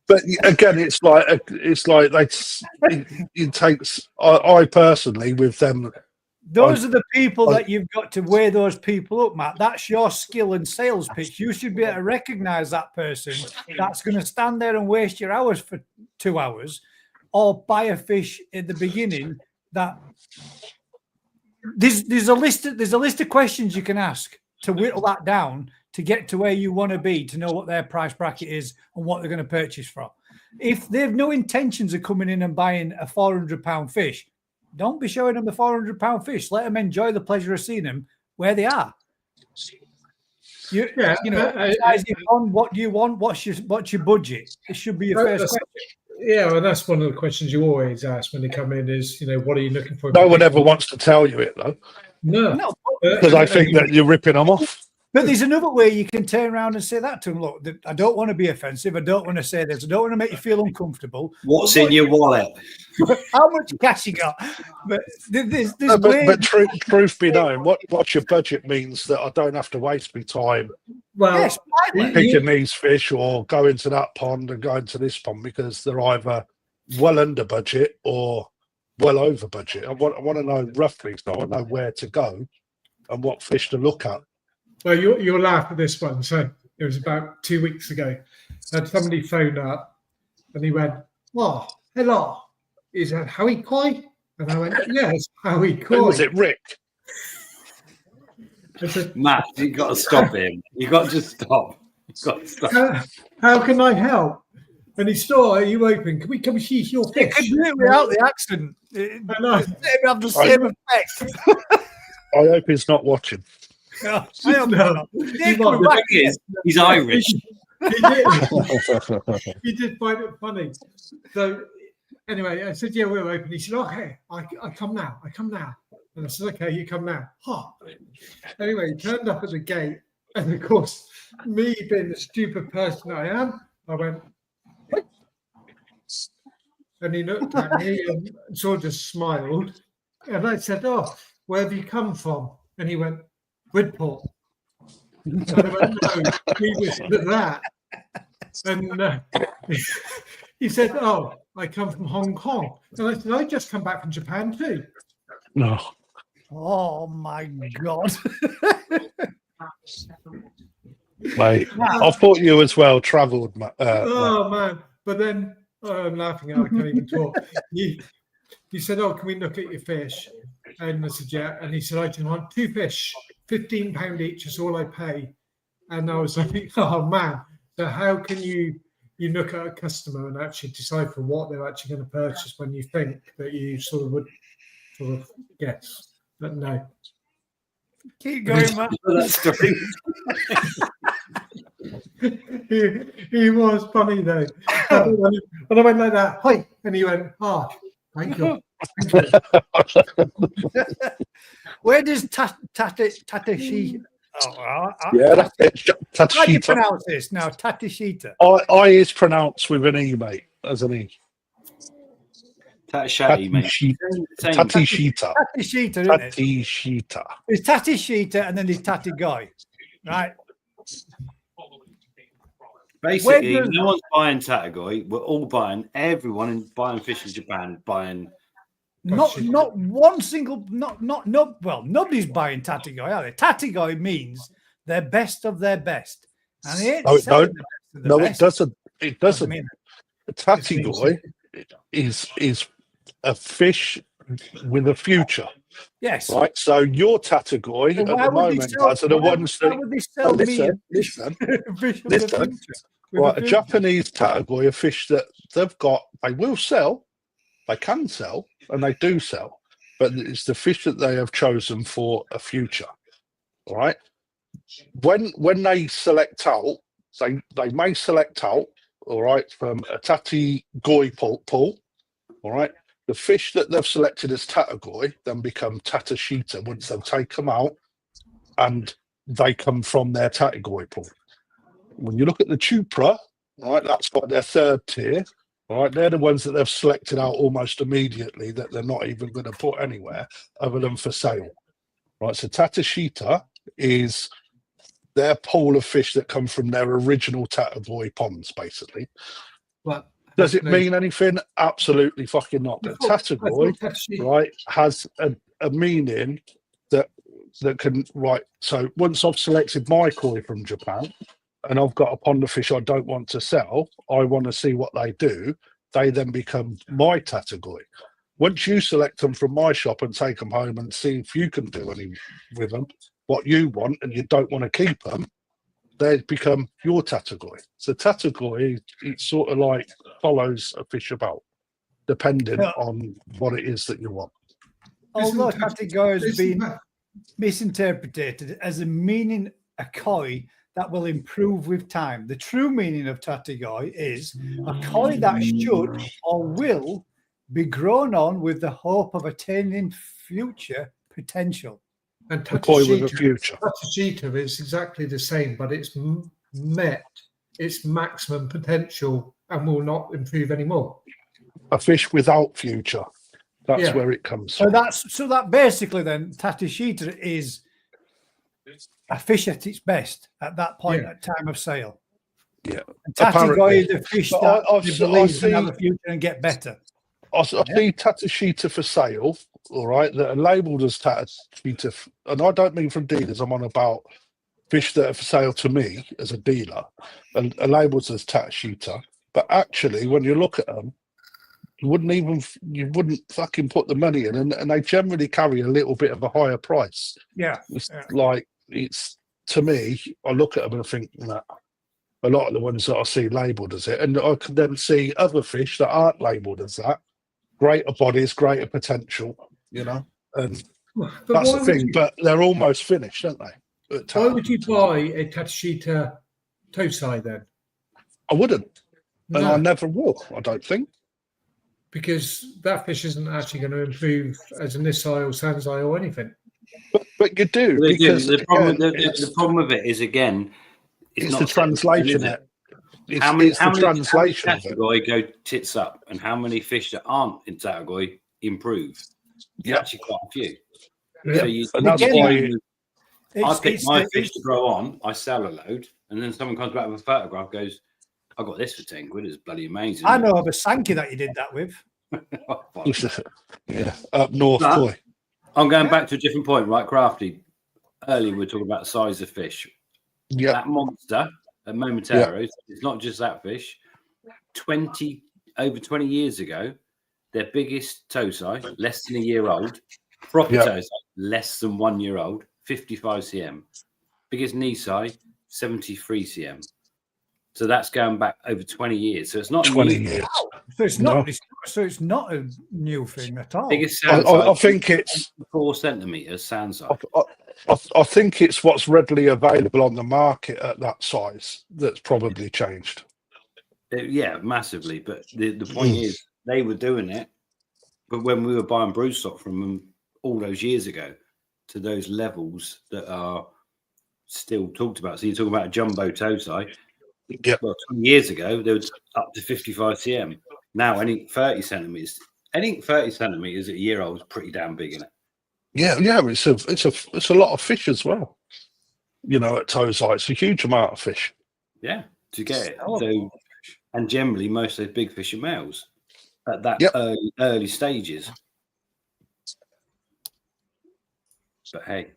but again, it's like it takes. I personally, with them, those are the people that you've got to weigh those people up, Matt. That's your skill and sales pitch. You should be able to recognise that person that's going to stand there and waste your hours for 2 hours, or buy a fish at the beginning. That there's a list of questions you can ask to whittle that down to get to where you want to be, to know what their price bracket is and what they're going to purchase from. If they have no intentions of coming in and buying a £400 fish, don't be showing them the £400 fish. Let them enjoy the pleasure of seeing them where they are. You know, what do you want? What's your budget? It should be your first question. Yeah, and that's one of the questions you always ask when they come in is, you know, what are you looking for? No one ever wants to tell you it, though. No. Because I think that you're ripping them off. But there's another way you can turn around and say that to them. Look, I don't want to be offensive. I don't want to say this. I don't want to make you feel uncomfortable. What's in your wallet? How much cash you got? But truth be known, what's your budget means that I don't have to waste my time picking these fish or going to that pond and going to this pond, because they're either well under budget or well over budget. I want to know roughly, so I know where to go and what fish to look at. Well, you'll laugh at this one. So it was about 2 weeks ago. I had somebody phone up and he went, "Oh, hello. Is that Howie Koi?" And I went, "Yes, Howie Koi." Who was it, Rick? I said, Matt, you've got to stop him. You've got to stop. You've got to stop. How can I help? And he saw, "Are you open? Can we come see your fish?" It could do it without the accent. I know. Have the same effect. I hope he's not watching. No, I hope not. The thing is, he's Irish. He did find it funny. So anyway, I said, "Yeah, we're open." He said, "Okay, I come now. I come now." And I said, "Okay, you come now." Anyway, he turned up at the gate, and of course, me being the stupid person I am, I went, "What?" And he looked at me and sort of just smiled. And I said, "Oh, where have you come from?" And he went, "Bridport." And I went, "No, we wish for that." And he said, "Oh, I come from Hong Kong." And I said, "I just come back from Japan too." No. Oh my God. Mate, I thought you as well travelled. Oh man. But then I'm laughing at I can't even talk. He said, "Oh, can we look at your fish?" And I said, "Yeah." And he said, "I just want 2 fish, £15 each is all I pay." And I was like, "Oh man, so how can you look at a customer and actually decipher what they're actually going to purchase when you think that you sort of guess?" But no. Keep going, Matt. he was funny though. And I went like that, hi, and he went, thank you. Where does Tatashi? Yeah, that's it. How do you Tatashita. pronounce this now? Tatashita. I is pronounced with an E, mate, as an E. Tatashati, mate. Same. Tatishita. Tatashita, isn't it? Tatishita. There's Tatashita and then there's Tatagoy, right? Basically, no one's buying Tatagoy. We're all buying. Everyone buying fish in Japan buying. Not one single, well, nobody's buying Tatagoy, are they? Tatagoy means they're best of their best. And they ain't selling the best of the best. It doesn't. It doesn't. I mean, Tatagoy is a fish with a future. yes. Right. So your Tatagoy at the moment, guys, are the ones that. Listen. Right, a Japanese Tatagoy, a fish that they've got, they will sell, they can sell, and they do sell, but it's the fish that they have chosen for a future. All right. When they select out, they may select out, all right, from a Tatagoy pool, all right. The fish that they've selected as Tatagoy then become Tatashita once they've taken them out and they come from their Tatagoy pool. When you look at the Chupra, right, that's got their third tier. All right, they're the ones that they've selected out almost immediately that they're not even going to put anywhere other than for sale. Right, so Tatashita is their pool of fish that come from their original Tatagoy ponds, basically. Well, does it mean anything? Absolutely fucking not. But Tatagoy, right, has a meaning that can, right, so once I've selected my koi from Japan and I've got a pond of fish I don't want to sell, I want to see what they do, they then become my Tatagoy. Once you select them from my shop and take them home and see if you can do any with them, what you want, and you don't want to keep them, they become your Tatagoy. So Tatagoy, it sort of like follows a fish about, depending on what it is that you want. Although Tatagoy has been misinterpreted as a meaning a koi that will improve with time. The true meaning of Tatagoy is a koi that should or will be grown on with the hope of attaining future potential. And a koi with a future. Tatashita is exactly the same, but it's met its maximum potential and will not improve anymore. A fish without future. That's where it comes from. So that basically then Tatashita is a fish at its best at that point at time of sale. Yeah. And Tatagoy is a fish that believes can have a future and get better. I see Tatashita for sale, all right, that are labelled as Tatashita, and I don't mean from dealers, I'm on about fish that are for sale to me as a dealer and are labelled as Tatashita. But actually, when you look at them, you wouldn't fucking put the money in, and they generally carry a little bit of a higher price. Yeah. It's to me, I look at them and I think that a lot of the ones that I see labelled as it, and I can then see other fish that aren't labelled as that, greater bodies, greater potential, you know, and that's the thing. But they're almost finished, aren't they? Why would you buy a Tatashita Tosai then? I wouldn't, and No. I never will. I don't think. Because that fish isn't actually going to improve as an Nisai or Sanzai or anything. But you do. Well, because the problem with it is, again, it's not the translation. How many translation of it. Tatagoy go tits up, and how many fish that aren't in Tatagoy improve? Yeah, actually quite a few. Yeah. So and that's why I pick my fish to grow on, I sell a load, and then someone comes back with a photograph, goes, I got this for 10 quid, it's bloody amazing. I know of a Sankey that you did that with. yeah, up north koi. I'm going back to a different point, right? Crafty. Earlier we were talking about the size of fish. Yeah. That monster at Momentaro's, it's not just that fish. Over 20 years ago, their biggest Tosai, less than a year old, proper Tosai, less than 1 year old, 55 cm. Biggest Nisai, 73 cm. So that's going back over 20 years. So it's not 20 years. So it's not. So it's not a new thing at all. Biggest I think it's 4 centimeters sand size. I think it's what's readily available on the market at that size that's probably changed. Yeah, massively. But the point is, they were doing it, but when we were buying brood stock from them all those years ago, to those levels that are still talked about. So you're talking about a jumbo tosai. Yep. Well, 20 years ago, they were up to 55 cm. Now, anything 30 centimeters at a year old is pretty damn big, isn't it? Yeah, it's a lot of fish as well. You know, at tosai, it's a huge amount of fish. Yeah, to get it. So, and generally, most of those big fish are males at that early stages. But hey,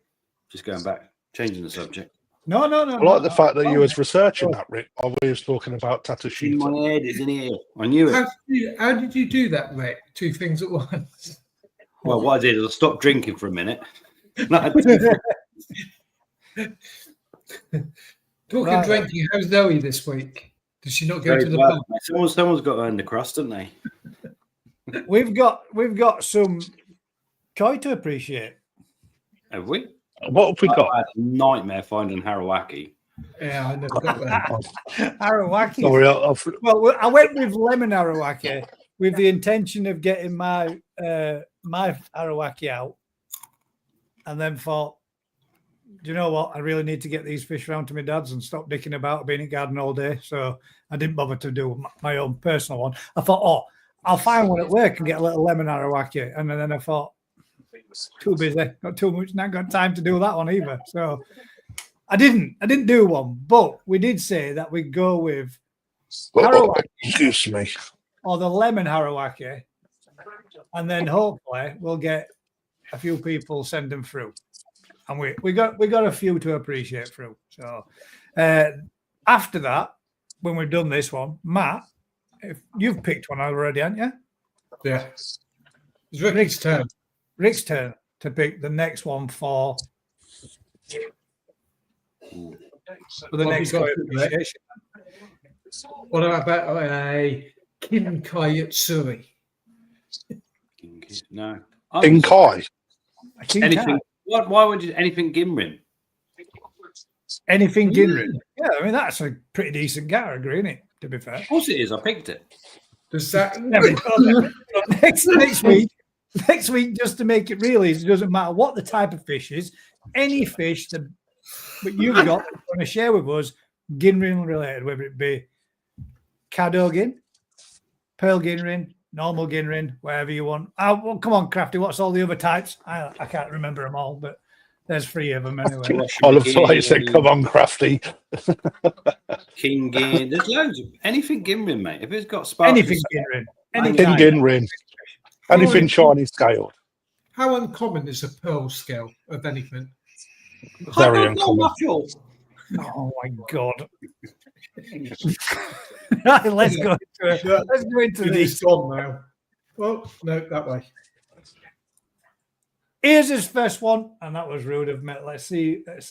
just going back, changing the subject. No. I like the fact that you was researching that, Rick, while we was talking about Tatashita. In my head, it's in here. I knew it. How did you do that, Rick? Two things at once. Well, what I did is I stopped drinking for a minute. Talking drinking, how's Zoe this week? Does she not go to the pub? Someone's got to earn the crust, haven't they? We've got some koi to appreciate. Have we? What have we got? I had a nightmare finding Harawaki. Yeah, I never got that. Arawaki. Sorry, Well, I went with lemon arawaki with the intention of getting my my arawaki out, and then thought, do you know what? I really need to get these fish round to my dad's and stop dicking about being in garden all day. So I didn't bother to do my own personal one. I thought, I'll find one at work and get a little lemon arawaki, and then I thought, too busy, got too much, not got time to do that one either. So I didn't do one, but we did say that we'd go with Harawaki, excuse me, or the lemon Harawaki, and then hopefully we'll get a few people send them through, and we got a few to appreciate through. So after that, when we've done this one, Matt, if you've picked one already, haven't you? Yeah, it's Rick's turn. Rick's turn to pick the next one for the next appreciation. What about a Kinkai Yatsuri? No. Kinkai. Anything? Why would you anything Gimrin? Anything Ginrin? Yeah, I mean that's a pretty decent category, isn't it? To be fair, Of course it is. I picked it. Does that next week, just to make it real easy, it doesn't matter what the type of fish is. Any fish that you've got want to share with us, Ginrin related, whether it be Cadogin, Pearl Ginrin, normal Ginrin, whatever you want. Well, come on, Crafty, what's all the other types? I can't remember them all, but there's 3 of them anyway. I love the way you said, come on, Crafty. King Gin. There's loads of anything Ginrin, mate. If it's got sparkles. Anything Ginrin. Anything Ginrin. Anything shiny scaled. How uncommon is a pearl scale of anything? Very uncommon. Oh my god! Right, let's go into it. Let's go into It's this. gone now. Well, no, that way. Here's his first one, and that was rude of me. Let's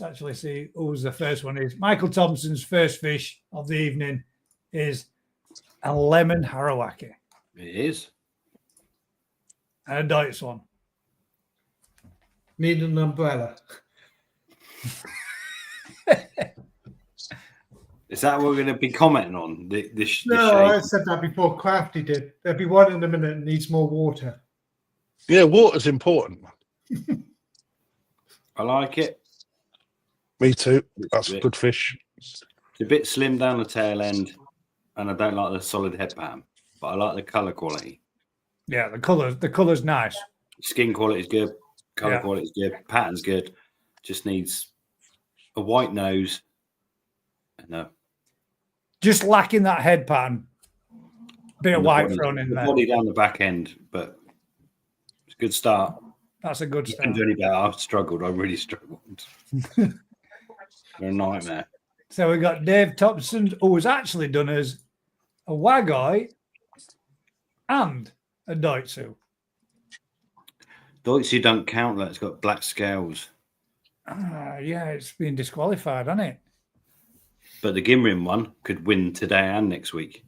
actually see who's the first one is. Michael Thompson's first fish of the evening is a lemon Harawaki. It is. And a Deutsch one. Need an umbrella. Is that what we're going to be commenting on? This No, shape? I said that before Crafty did. There'll be one in a minute that needs more water. Yeah, water's important. I like it. Me too. That's a good fish. It's a bit slim down the tail end, and I don't like the solid head pattern, but I like the colour quality. Yeah, the colour's nice. Skin quality is good. Colour Yeah. quality is good. Pattern's good. Just needs a white nose. No. Just lacking that head pattern. Bit of The white body- thrown in the there. body down the back end, but it's a good start. That's a good You start. can do any better. I've struggled. I really struggled. They're a nightmare. So we got Dave Thompson, who was actually done as a Wagoi and a Doitsu. Deutsche don't count that. It's got black scales. Yeah, it's been disqualified, hasn't it? But the Gimrin one could win today and next week.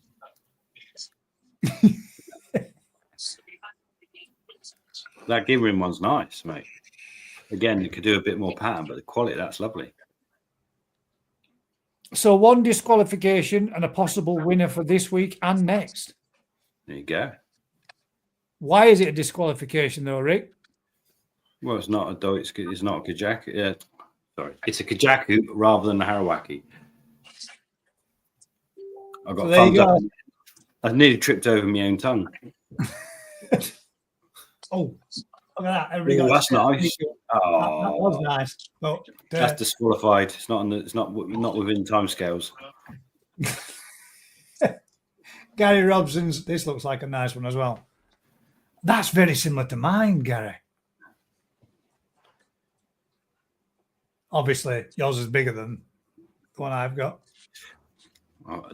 That Gimrin one's nice, mate. again, you could do a bit more pattern, but the quality, that's lovely. So 1 disqualification and a possible winner for this week and next. There you go. Why is it a disqualification though, Rick? Well, it's not a Deutsch, it's not a Kajaku. Yeah, sorry, it's a Kajaku rather than a Harawaki. I got thumbs up. I nearly tripped over my own tongue. Oh, look at that! Everybody got That's nice. Oh, that was nice. But that's disqualified. It's not. It's not within timescales. Gary Robson's. This looks like a nice one as well. That's very similar to mine, Gary. Obviously, yours is bigger than the one I've got.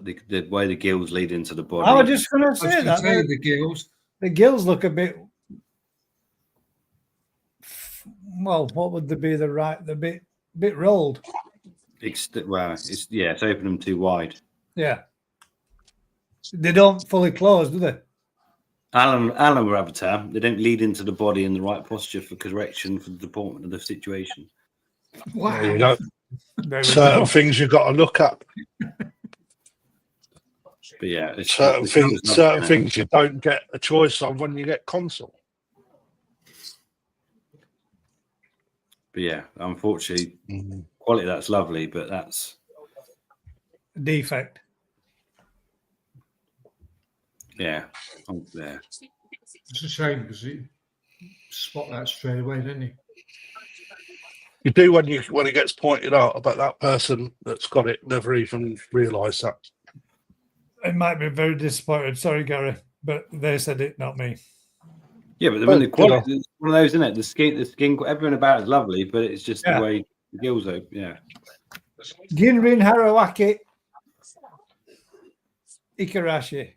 The way the gills lead into the body. I was just going to say that. The gills. The gills look a bit. Well, what would they be? The bit rolled. It's opening them too wide. Yeah. They don't fully close, do they? Alan will have a tab. They don't lead into the body in the right posture for correction for the deportment of the situation. Wow. There you go. Certain things you've got to look at. But yeah, Certain things you don't get a choice on when you get console. But yeah, unfortunately, quality that's lovely, but that's defect. Yeah, there. It's a shame because you spot that straight away, didn't you? You do when it gets pointed out about that person that's got it, never even realised that. It might be very disappointed. Sorry, Gary, but they said it, not me. Yeah, but when the quality, it's one of those, isn't it? The skin, everything about it's lovely, but it's just the way the gills open. Yeah. Ginrin Harawaki Ikarashi.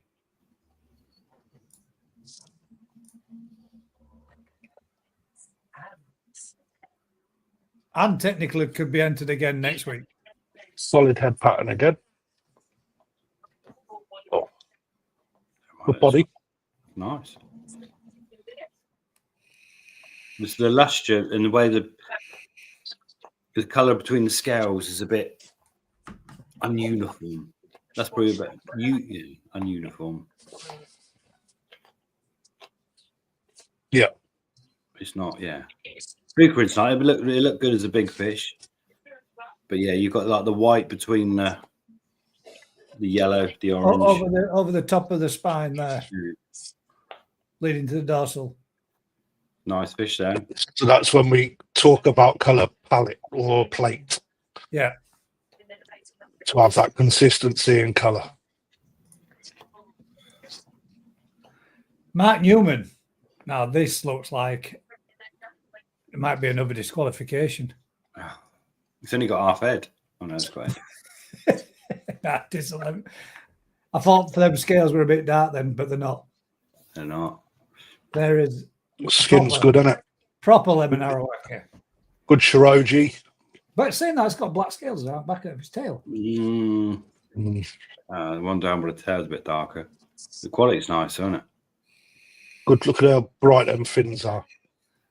And technically could be entered again next week. Solid head pattern again. Oh. Good body. Nice. It's the luster and the way the colour between the scales is a bit ununiform. That's probably a bit ununiform. Yeah. It's not, yeah. Super inside, it looked good as a big fish. But yeah, you've got like the white between the yellow, the orange. Over the top of the spine there. Leading to the dorsal. Nice fish there. So that's when we talk about colour palette or plate. Yeah. To have that consistency in colour. Mark Newman. Now this looks like it might be another disqualification. It's only got half head. Oh no, it's quite. I thought them scales were a bit dark then, but they're not. They're not. There is skin's good, isn't it? Proper lemon Arawaki. Good Shiroji. But saying that, it's got black scales out back of his tail. The one down by the tail's a bit darker. The quality's nice, isn't it? Good. Look at how bright them fins are.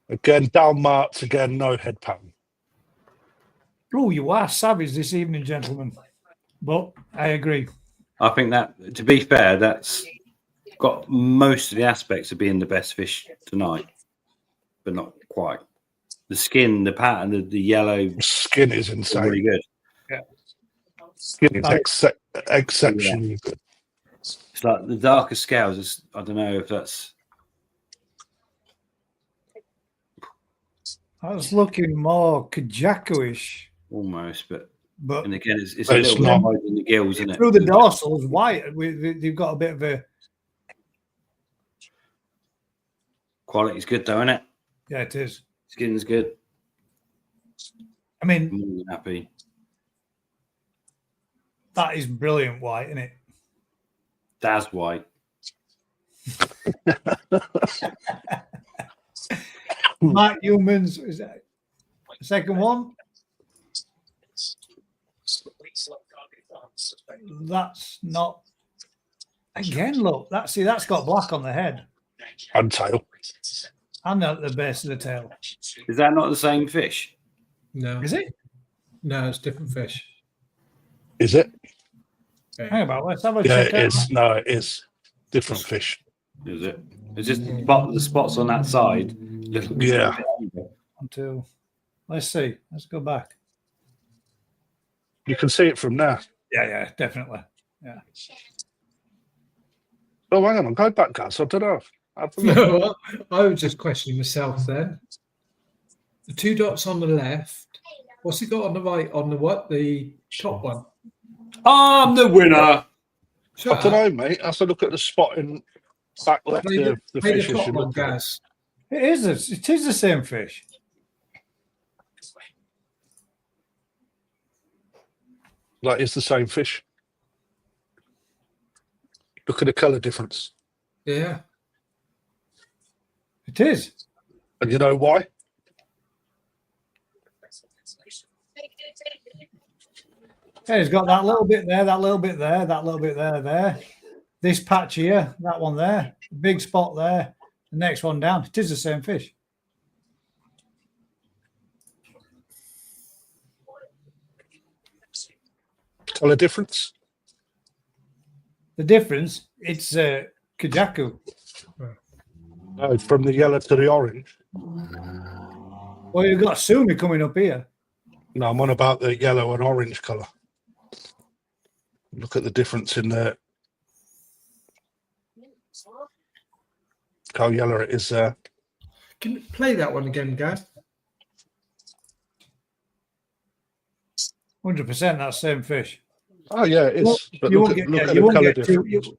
Again, down marks. Again, no head pattern. Oh, you are savage this evening, gentlemen. But I agree. I think that, to be fair, that's got most of the aspects of being the best fish tonight, but not quite. The skin, the pattern, the yellow. The skin is insane. Really good. Yeah. Skin is exceptionally good. It's like the darker scales. I don't know if that's. I was looking more Kajaku-ish. Almost, but and again, it's a little bit higher than the gills, isn't it? Through the dorsal is white. They've got a bit of a. Quality's good, though, isn't it? Yeah, it is. Skin's good. I mean, I'm really happy. That is brilliant white, isn't it? That's white. Mark Newman's is that the second one? That's not. Again, look. That's got black on the head And tail. and at the base of the tail. Is that not the same fish? No, Is it? no, it's different fish. Is it? Hang about, let's have a Yeah, check it out. is. No, it is different fish. Is it? It's just the spots on that side. Yeah. 1, 2. Let's see. Let's go back. You can see it from there. Yeah, definitely. Yeah. Oh, hang on, go back, guys. I don't know. No, I was just questioning myself then. The 2 dots on the left. What's it got on the right? On the what? The top one. I'm the winner. I Shut don't up. know, mate. I have to look at the spot in back left Play of the play fish. the as top you one, look at it. Gaz. It is the same fish. Like, it's the same fish. Look at the colour difference. Yeah. It is. And you know why? Yeah, it's got that little bit there, that little bit there, that little bit there. This patch here, that one there, big spot there, the next one down. It is the same fish. Colour difference? The difference, it's Kajaku. No, from the yellow to the orange. Well, you've got Sumi coming up here. No, I'm on about the yellow and orange colour. Look at the difference in the how yellow it is there. Can you play that one again, Gaz? 100% that same fish. Oh yeah, it is. Well, but you look won't at, get, look yeah, at you the won't colour get too, difference.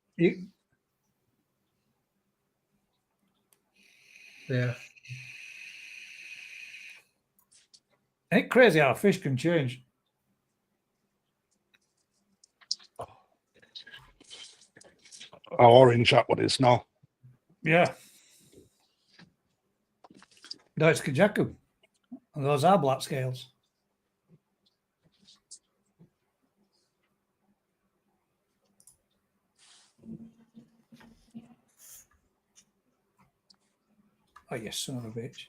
Yeah. Ain't it crazy how a fish can change? How orange that one is now. Yeah. No, it's Kajaku. And those are black scales. Oh, you son of a bitch.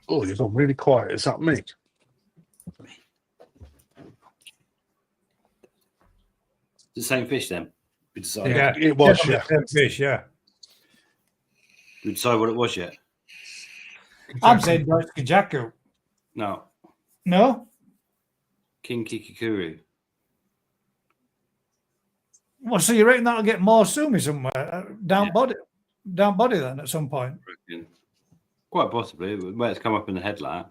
Oh, you've gone really quiet. Is that me? The same fish then. We decided. Yeah, It was, definitely yeah. same fish, yeah. We decided what it was yet. I'm saying no, it's Kajaku. No. No? King Kikikuru. Well, so you reckon that'll get more Sumi somewhere? Down Yeah. body then at some point? Quite possibly. Where it's come up in the head like that.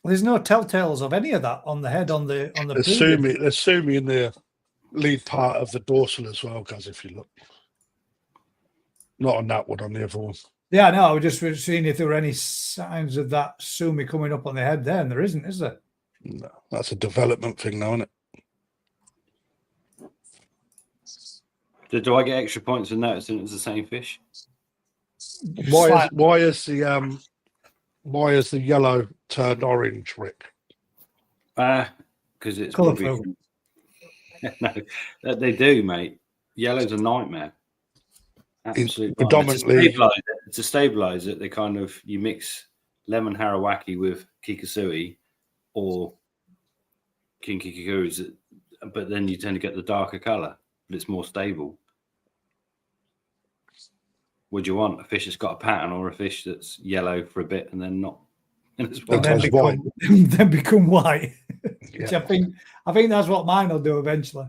There's no telltales of any of that on the head on the There's Sumi in the lead part of the dorsal as well, guys, if you look. Not on that one, on the other one. Yeah, no, I was just seeing if there were any signs of that Sumi coming up on the head there, and there isn't, is there? No, that's a development thing now, isn't it? Do I get extra points for noticing it's the same fish? Why is the yellow turned orange, Rick? Because it's Colourful. probably no, they do, mate. Yellow's a nightmare. Absolutely. Predominantly, To stabilize it, they kind of you mix lemon harawaki with kikasui or king kikikuris, but then you tend to get the darker color, but it's more stable. Would you want a fish that's got a pattern or a fish that's yellow for a bit and then not? And then become white. Which I think that's what mine will do eventually.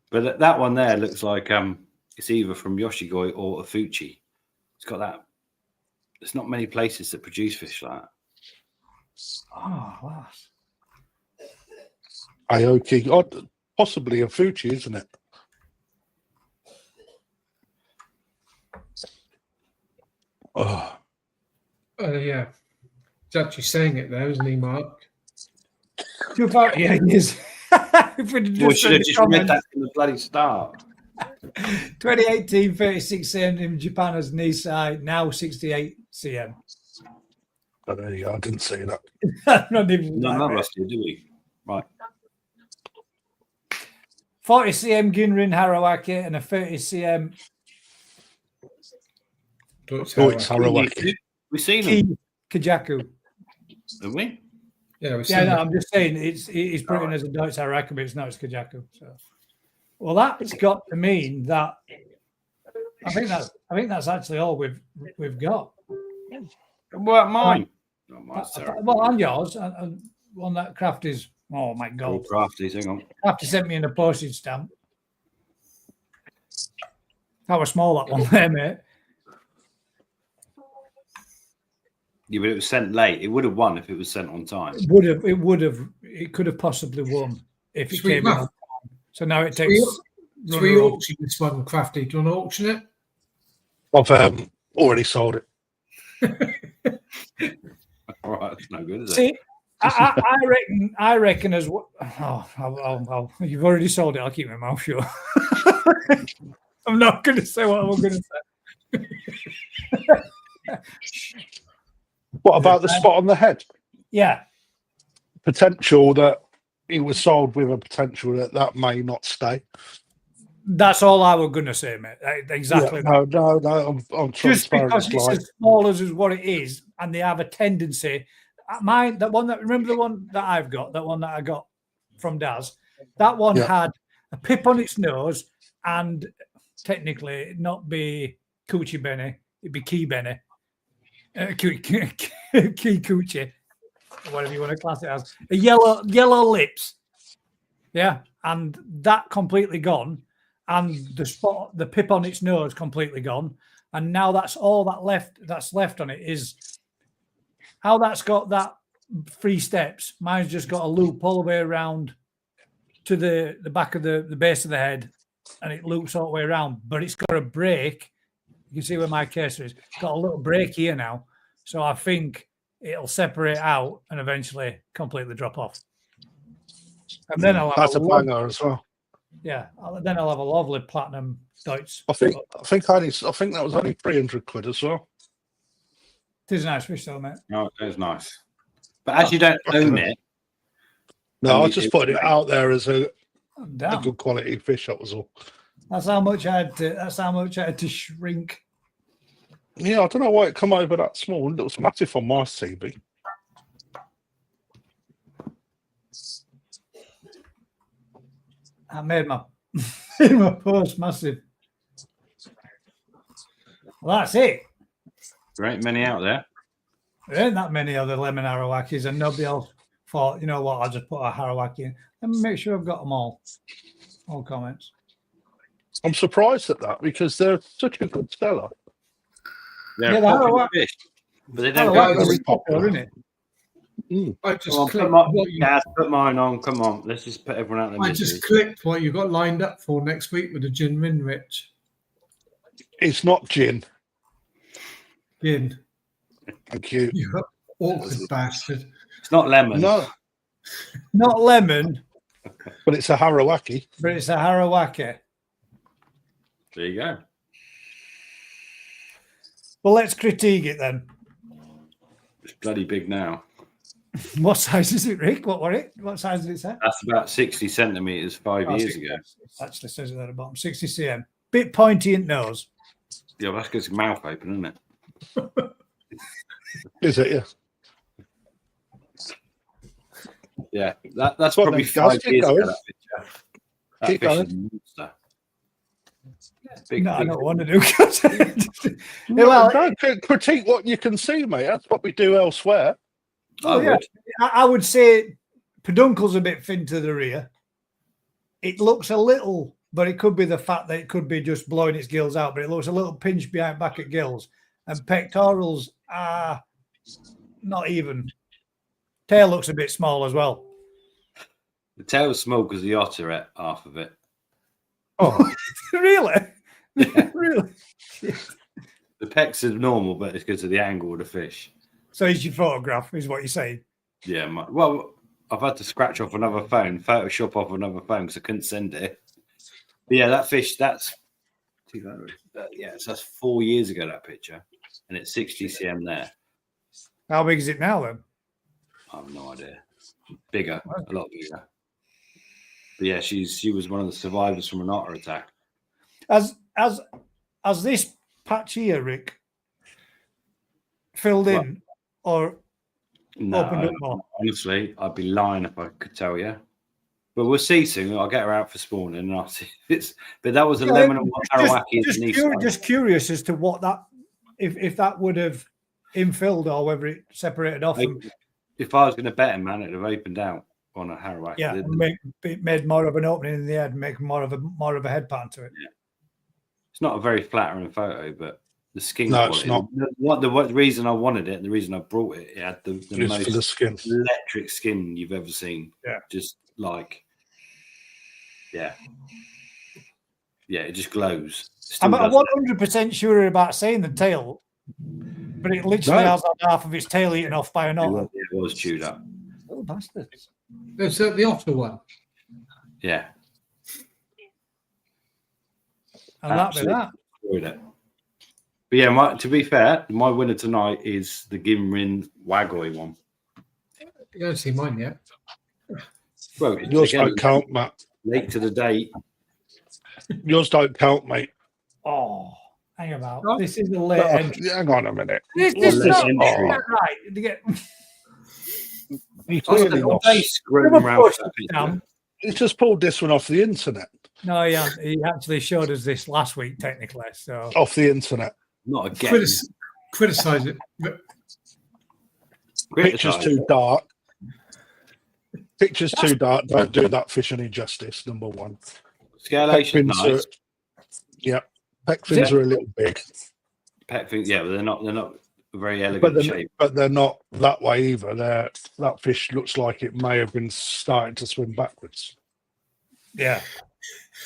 But that one there looks like it's either from Yoshigoi or Afuchi. It's got that. There's not many places that produce fish like that. Oh, wow. Aoki, possibly a Fuji, isn't it? Oh, Yeah. He's actually saying it there, isn't he, Mark? Too far. Yeah, he is. If we'd We just should have just read that from the bloody start. 2018, 36 cm in Japan as knee side, now 68 cm. but there you go. I didn't see that. Not even None that of us do we? Right. 40 cm Ginrin Harawaki and a 30 cm Deutsch Harawaki. We've seen them, Kajaku. have we? Yeah, we've Yeah, seen no, it. I'm just saying it's put in as a Deutsch Harawaki, but it's not, it's Kajaku. So, well, that's got to mean that I think that's actually all we've got. Well, mine. Not mine's terrible. Well, and yours, and one that Crafty's. Oh my God! All crafty, hang on. Crafty sent me in a postage stamp. That was small, that one there, mate. Yeah, but it was sent late. It would have won if it was sent on time. It could have possibly won if it came in on time. So now it takes. So we auction this one, Crafty. Do you want to auction it? I've already sold it. All right, that's no good, is it? See, I reckon as well. Oh, you've already sold it. I'll keep my mouth shut. I'm not going to say what I'm going to say. What about the spot on the head? Yeah, Potential that he was sold with a potential that may not stay. that's all I was going to say, mate. Exactly. Yeah, no. I'm Just transparent. because it's as small as what it is, and they have a tendency. Remember the one that I've got, that one that I got from Daz. That one had a pip on its nose, and technically, it'd not be Coochie Benny, it'd be Key Benny, Key Coochie, or whatever you want to class it as. A yellow lips, yeah, and that completely gone. And the pip on its nose completely gone, and now that's all that's left on it is how that's got that 3 steps. Mine's just got a loop all the way around to the back of the base of the head, and it loops all the way around. But it's got a break. You can see where my cursor is. It's got a little break here now, so I think it'll separate out and eventually completely drop off. And then I'll have a banger as well. Yeah, then I'll have a lovely platinum Deutsch. I think that was only 300 quid as well. It is a nice fish, though, mate. No, it was nice. But as you don't own it, No, I just put it out there as a Damn. good quality fish. That was all. That's how much I had to shrink. Yeah, I don't know why it come over that small. It was massive on my CB. I made my post massive. Well, that's it. there ain't many out there. There ain't that many other lemon Harawakis, and nobody else thought, you know what, I'll just put a Harawaki in. Let me make sure I've got them all. All comments. I'm surprised at that because they're such a good seller. They're the popular Harawaki- fish, but they don't Harawaki go. is popular, isn't it? I just Come on, clicked put Dad, put mine on. Come on, let's just put everyone out there. I just clicked what you got lined up for next week with the gin min, Rich. It's not gin. Gin. Thank you. You awkward bastard. It's not lemon. No, Not lemon, but it's a Harawaki. but it's a Harawaki. There you go. Well, let's critique it then. It's bloody big now. What size is it, Rick? What size did it say? That's about 60 centimeters 5 years ago. It actually says it at the bottom, 60 cm. Bit pointy in nose. Yeah, well, that's because it's mouth open, isn't it? Is it? Yeah. Yeah, that's Well, probably then, 5 guys, keep years ago. going. That picture. That Keep fish going. is a monster. Big, No, I big don't want to do. No, Well, don't critique what you can see, mate. That's what we do elsewhere. I yeah. would. I would say Peduncle's a bit thin to the rear. It looks a little, but it could be the fact that it could be just blowing its gills out, but it looks a little pinched behind back at gills. And pectorals are not even. Tail looks a bit small as well. The tail's small because the otter ate half of it. Oh, Really? Yeah. Really? The pecs are normal, but it's because of the angle of the fish. So is your photograph, is what you're saying? Yeah, well, I've had to scratch off another phone, Photoshop off another phone because I couldn't send it. But yeah, that fish, that's 200. So that's 4 years ago, that picture, and it's 60 cm there. How big is it now then? I have no idea. Bigger, a lot bigger. But yeah, she was one of the survivors from an otter attack. As this patch here, Rick, filled Well, in or No, opened up more? honestly, I'd be lying if I could tell you. But we'll see soon. I'll get her out for spawning and I'll see if it's. But that was a lemon and Arawaki. Just curious as to what that, if that would have infilled or whether it separated off. If I was going to bet him, man, it'd have opened out on a Arawaki. Yeah, it made more of an opening in the head, make more of a head pattern to it. Yeah. It's not a very flattering photo, but the skin. No, quality, it's not. The reason I wanted it and the reason I brought it, it had the most for the skin. electric skin you've ever seen. Yeah. Just like, yeah, it just glows. I'm 100% sure about saying the tail, but it literally has half of its tail eaten off by an otter. It was chewed up. Oh, bastards. Is that the otter one? Yeah. And that'd be that. It. But yeah, to be fair, my winner tonight is the Gimrin Wagoi one. You haven't seen mine yet. Well, Yours don't count, Matt. Late to the date. Yours don't count, mate. Oh, hang about. Oh. This is a late entry. Hang on a minute. This What's this not entry? right. To get, You clearly lost. He's just pulled this one off the internet. No, he actually showed us this last week, technically. So Off the internet. Not again. Criticize it. Picture's too dark. Picture's too dark. Don't do that fish any justice, number one. Scalation, nice. Pec fins are a little big. Pet fins, yeah, but they're not very elegant shape. But they're not that way either. That fish looks like it may have been starting to swim backwards. yeah,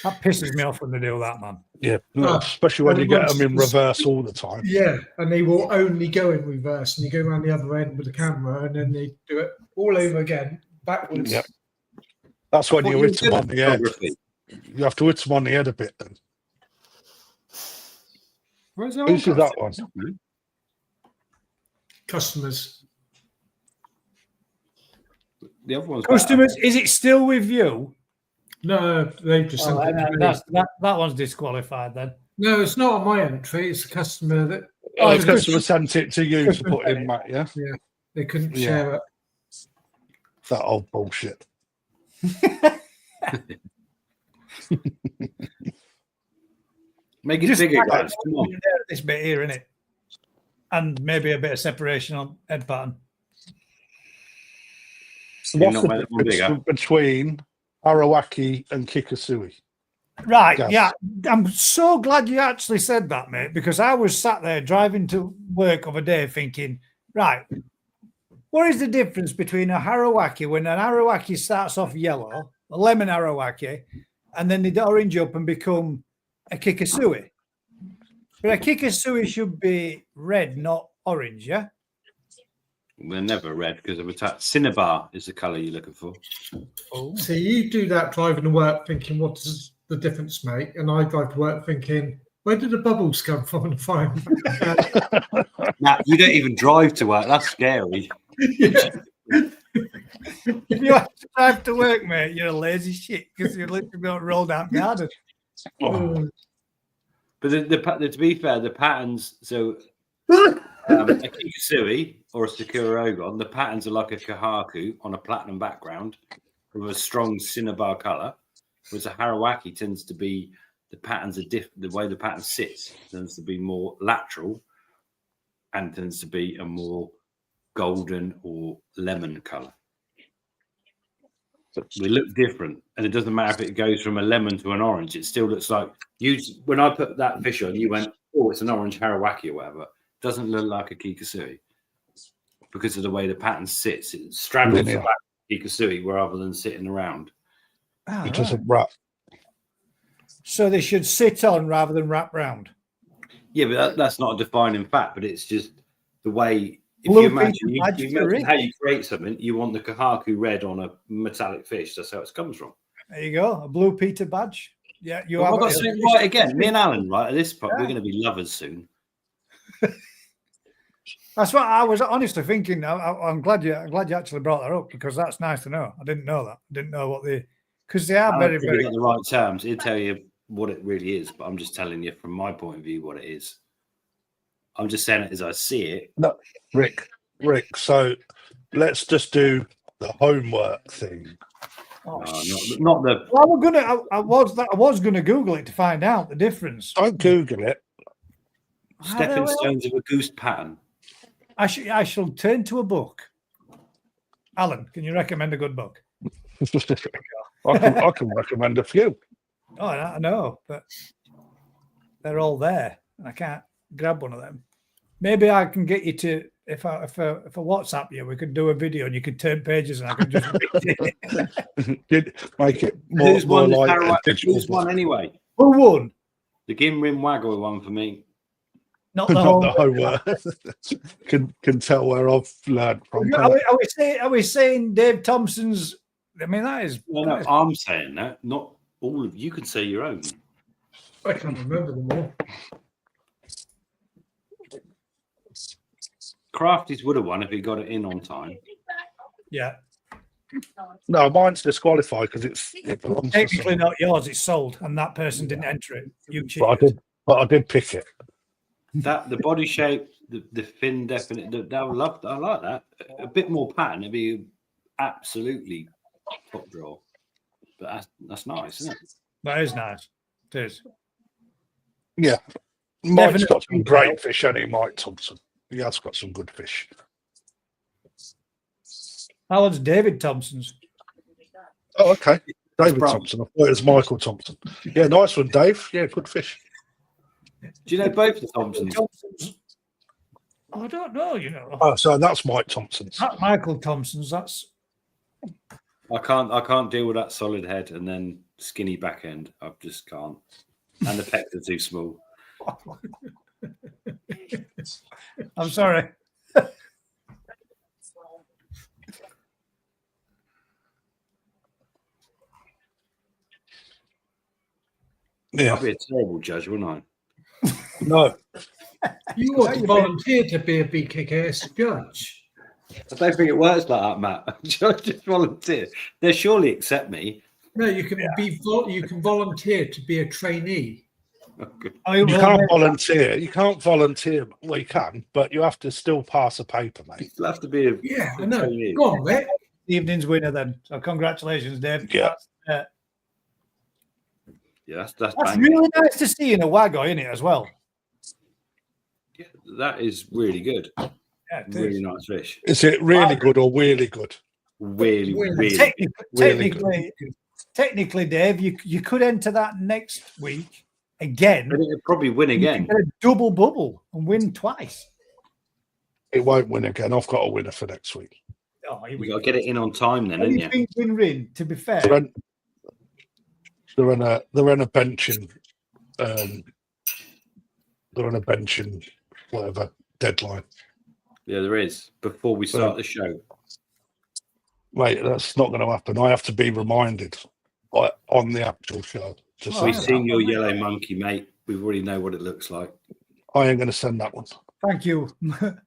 that pisses me off when they do that, man. Yeah, especially when you get them in reverse all the time. Yeah, and they will only go in reverse, and you go around the other end with the camera, and then they do it all over again, backwards. Yep. That's when you hit them on the head. You have to hit them on the head a bit then. Where's Who's that one? Customers. The other one's Customers, is it still with you? No, they've just sent it to me. That one's disqualified then. No, it's not on my entry. It's a customer that. Oh, the customer sent it to you to put in, Matt, yeah? Yeah, they couldn't share it. That old bullshit. Make it bigger, guys. Come on. This bit here, innit? And maybe a bit of separation on head pattern. So what's the difference between Arawaki and Kikasui? Right, Yes. yeah. I'm so glad you actually said that, mate, because I was sat there driving to work of a day thinking, right, what is the difference between a Arawaki when an Arawaki starts off yellow, a lemon Arawaki, and then they orange up and become a Kikasui? But a Kikasui should be red, not orange, yeah? They're never red because of attack. Cinnabar is the colour you're looking for. Oh. So you do that driving to work thinking, what does the difference make? And I drive to work thinking, where did the bubbles come from in the fire? Now, you don't even drive to work. That's scary. If you have to drive to work, mate, you're a lazy shit because you literally don't roll down the garden. Oh. But to be fair, the patterns. So a Kikasui or a Sakura Ogon, the patterns are like a Kahaku on a platinum background with a strong cinnabar colour. Whereas a Arawaki tends to be the patterns are different. The way the pattern sits tends to be more lateral and tends to be a more golden or lemon colour. They look different, and it doesn't matter if it goes from a lemon to an orange. It still looks like you. When I put that fish on, you went, "Oh, it's an orange Arawaki or whatever." It doesn't look like a Kikasui because of the way the pattern sits. It straddles the back of Kikasui rather than sitting around. It doesn't wrap. So they should sit on rather than wrap round. Yeah, but that's not a defining fact. But it's just the way. If you imagine how you create something, you want the Kahaku red on a metallic fish. That's how it comes from. There you go, a blue Peter badge. Yeah, you I've have got something right again. Me and Alan, right at this point, we're going to be lovers soon. That's what I was honestly thinking. I'm glad you actually brought that up because that's nice to know. I didn't know that. I didn't know what because they are very got the right terms. He'll tell you what it really is, but I'm just telling you from my point of view what it is. I'm just saying it as I see it. No, Rick. So let's just do the homework thing. Oh, Not the. well, I was gonna Google it to find out the difference. Don't Google it. Stepping stones of a goose pattern. I shall turn to a book. Alan, can you recommend a good book? I can recommend a few. Oh, I know, but they're all there, and I can't grab one of them. Maybe I can get you to if I WhatsApp you, we could do a video and you could turn pages and I could just read it. Make it more like a digital Who's one anyway? Who won? The Gimrin Waggle one for me. Not the Not whole. the homework. can tell where I've learned from. Are we saying Dave Thompson's? I mean, that is. No, I'm saying that. Not all of you can say your own. I can't remember them all. Crafties would have won if he got it in on time. Yeah. No, mine's disqualified because it belongs to Technically someone. not yours. It's sold, and that person didn't enter it. You cheated. But I did pick it. That the body shape, the fin definite. I like that. A bit more pattern, it'd be absolutely top draw. But that's nice, isn't it? That is nice. It is. Yeah. Mike's Definitely. got some great fish, hasn't he, Mike Thompson? He has got some good fish. Oh, Alan's David Thompson's. Oh, okay. David Brown. Thompson. I thought it was Michael Thompson. Yeah, nice one, Dave. Yeah, good fish. Do you know both the Thompsons? I don't know, you know. Oh, so that's Mike Thompson's. Not Michael Thompson's. That's I can't deal with that solid head and then skinny back end. I just can't. And the pecs are too small. I'm sorry. Yeah. I'd be a terrible judge, wouldn't I? No. You ought to volunteer to be a BKKS judge. I don't think it works like that, Matt. Just volunteer. They'll surely accept me. No, you can you can volunteer to be a trainee. You can't volunteer. You can't volunteer. Well, you can, but you have to still pass a paper, mate. You'll have to be a Yeah, I know. trainee. Go on, mate. Evening's winner then. So congratulations, Dave. Yeah. Yeah, that's That's banging. really nice to see in a Wago, isn't it, as well? Yeah, that is really good. Yeah, it is. Really nice fish. Is it really good or really good? Really, really. Technically, Dave, you could enter that next week again. But it'll probably win You again. could get a double bubble and win twice. It won't win again. I've got a winner for next week. Oh, here You we got to go. get it in on time, then, What do haven't you you? think, Win-Rin, to be fair? They're in a benching. They're in a benching whatever deadline. Yeah, there is. Before we start the show. Mate, that's not going to happen. I have to be reminded on the actual show. To Oh, We've say seen your yellow monkey, mate. We already know what it looks like. I ain't going to send that one. Thank you.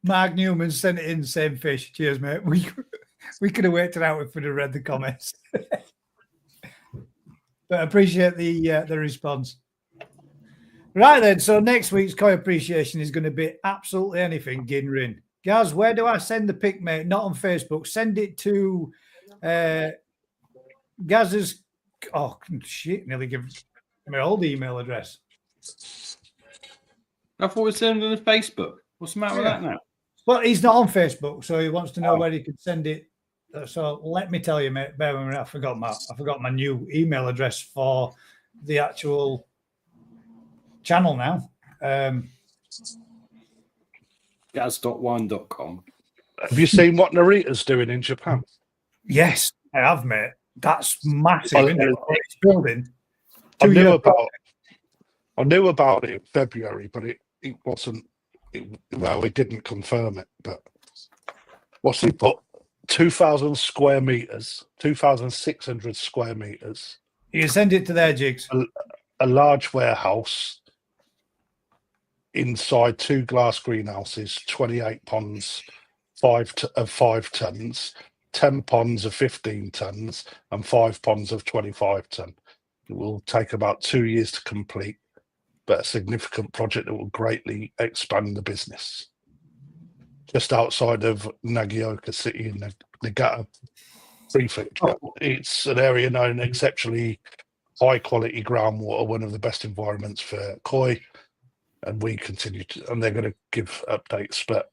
Mark Newman sent it in, same fish. Cheers, mate. We could have waited out if we'd have read the comments. But I appreciate the response. Right then, so next week's koi appreciation is going to be absolutely anything, Ginrin. Gaz, where do I send the pic, mate? Not on Facebook. Send it to Gaz's. Oh shit! Nearly give my old email address. I thought we were sending it on Facebook. What's the matter with that now? Well, he's not on Facebook, so he wants to know where he can send it. So let me tell you, mate. Bear with me. I forgot my new email address for the actual channel now. Gaz.wine.com. Have you seen what Narita's doing in Japan? Yes, I have, mate. That's massive. Oh, Isn't it? It's building. I 2 knew years about it in February, but it wasn't. Well, he didn't confirm it. But what's he put? 2,000 square meters, 2,600 square meters. You can send it to their jigs. A large warehouse inside 2 glass greenhouses, 28 ponds, 5 tons, 10 ponds of 15 tons, and 5 ponds of 25 ton. It will take about 2 years to complete. but a significant project that will greatly expand the business. Just outside of Nagaoka City in Niigata Prefecture, it's an area known exceptionally high quality groundwater, one of the best environments for koi, and we continue to, and they're going to give updates. But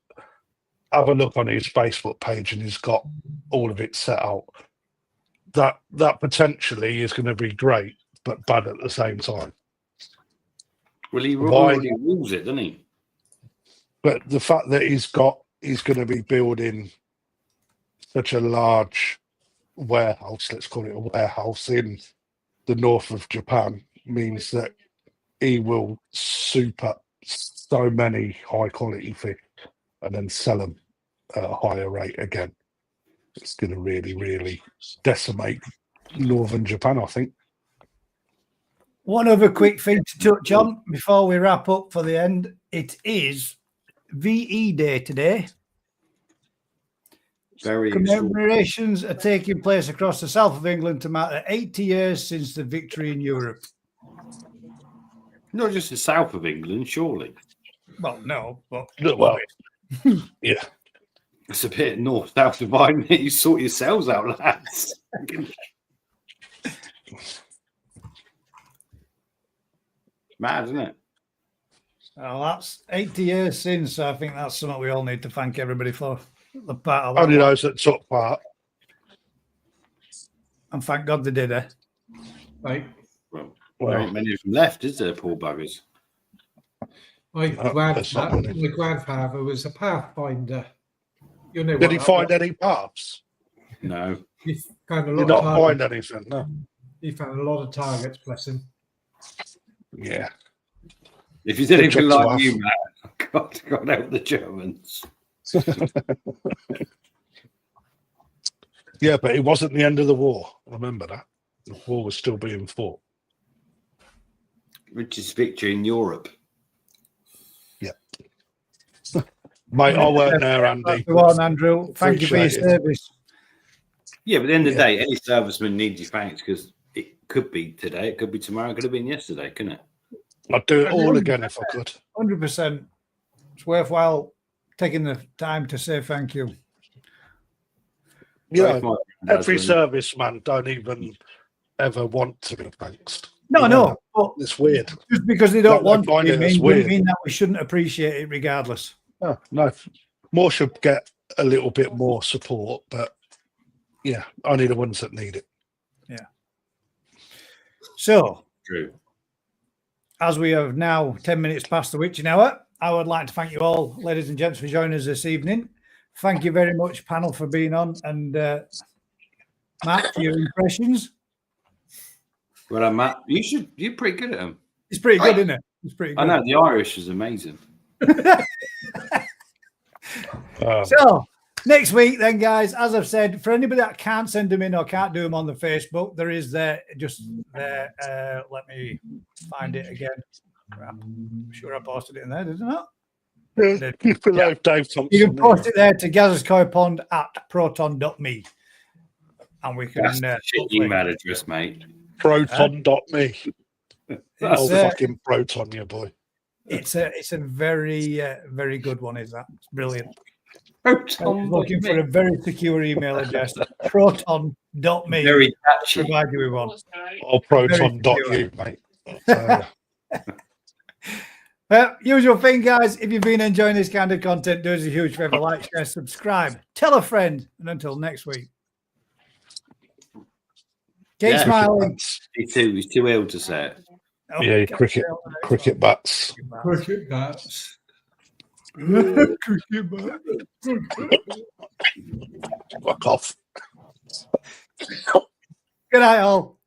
have a look on his Facebook page, and he's got all of it set out. That potentially is going to be great, but bad at the same time. Well, he already rules it, doesn't he? But the fact that he's going to be building such a large warehouse, let's call it a warehouse, in the north of Japan, means that he will soup up so many high quality fish and then sell them at a higher rate again. It's going to really, really decimate northern Japan, I think. One other quick thing to touch on before we wrap up for the end. It is VE Day today. Very Commemorations are taking place across the south of England to mark the 80 years since the victory in Europe. Not just the south of England, surely. Well, no, but Well, yeah. It's a bit north-south dividing it. You sort yourselves out, lads. Mad, isn't it? well, that's 80 years since. So I think that's something we all need to thank everybody for. The part of that Only one. those that took part. And thank God they did, eh? Like, Well, there ain't many of them left, is there, poor buggers? my that's not grandfather, funny. my grandfather was a pathfinder. You know, Did he find any paths? No. He found a Did lot not of find targets. anything, no. He found a lot of targets, bless him. Yeah. If he's anything Good job to like have. you, Matt, God help the Germans. Yeah, but it wasn't the end of the war. Remember that. The war was still being fought. Richard's victory in Europe. Mate, I weren't there, Andy. Go on, Andrew. Thank you for your Appreciate it. service. Yeah, but at the end of the day, any serviceman needs your thanks because it could be today, it could be tomorrow, it could have been yesterday, couldn't it? I'd do it all again if I could. 100%. It's worthwhile taking the time to say thank you. Yeah, Both my every grandads serviceman don't even ever want to be thanked. No, You no. know, But it's weird. just because they don't They want to find be it as mean, weird. doesn't mean that we shouldn't appreciate it regardless. No, more should get a little bit more support, but yeah, only the ones that need it. So, True. as we have now 10 minutes past the witching hour, I would like to thank you all, ladies and gents, for joining us this evening. Thank you very much, panel, for being on. And Matt, for your impressions. Well, Matt, you're pretty good at them. It's pretty good, isn't it? It's pretty good. I know, the Irish is amazing. So, next week, then, guys, as I've said, for anybody that can't send them in or can't do them on the Facebook, there is there, just there. Let me find it again. I'm sure I posted it in there, didn't I? Yeah, keep it alive, Dave Thompson. You can post it there to Gazzaskoi at proton.me. And we can. That's the shit email address, mate. Proton.me. It's, Fucking Proton, you boy. it's a very, very good one, is that? It's brilliant. Proton. Looking for a very secure email address. Proton.me. Very catchy. Provide you with one. Or Proton.you, mate. Usual thing, guys. If you've been enjoying this kind of content, do us a huge favor, like, share, subscribe, tell a friend, and until next week, keep smiling. He's too ill to say it. Oh, Yeah, God. cricket bats. Cricket bats. Cricket bats. Fuck off. Good night, all.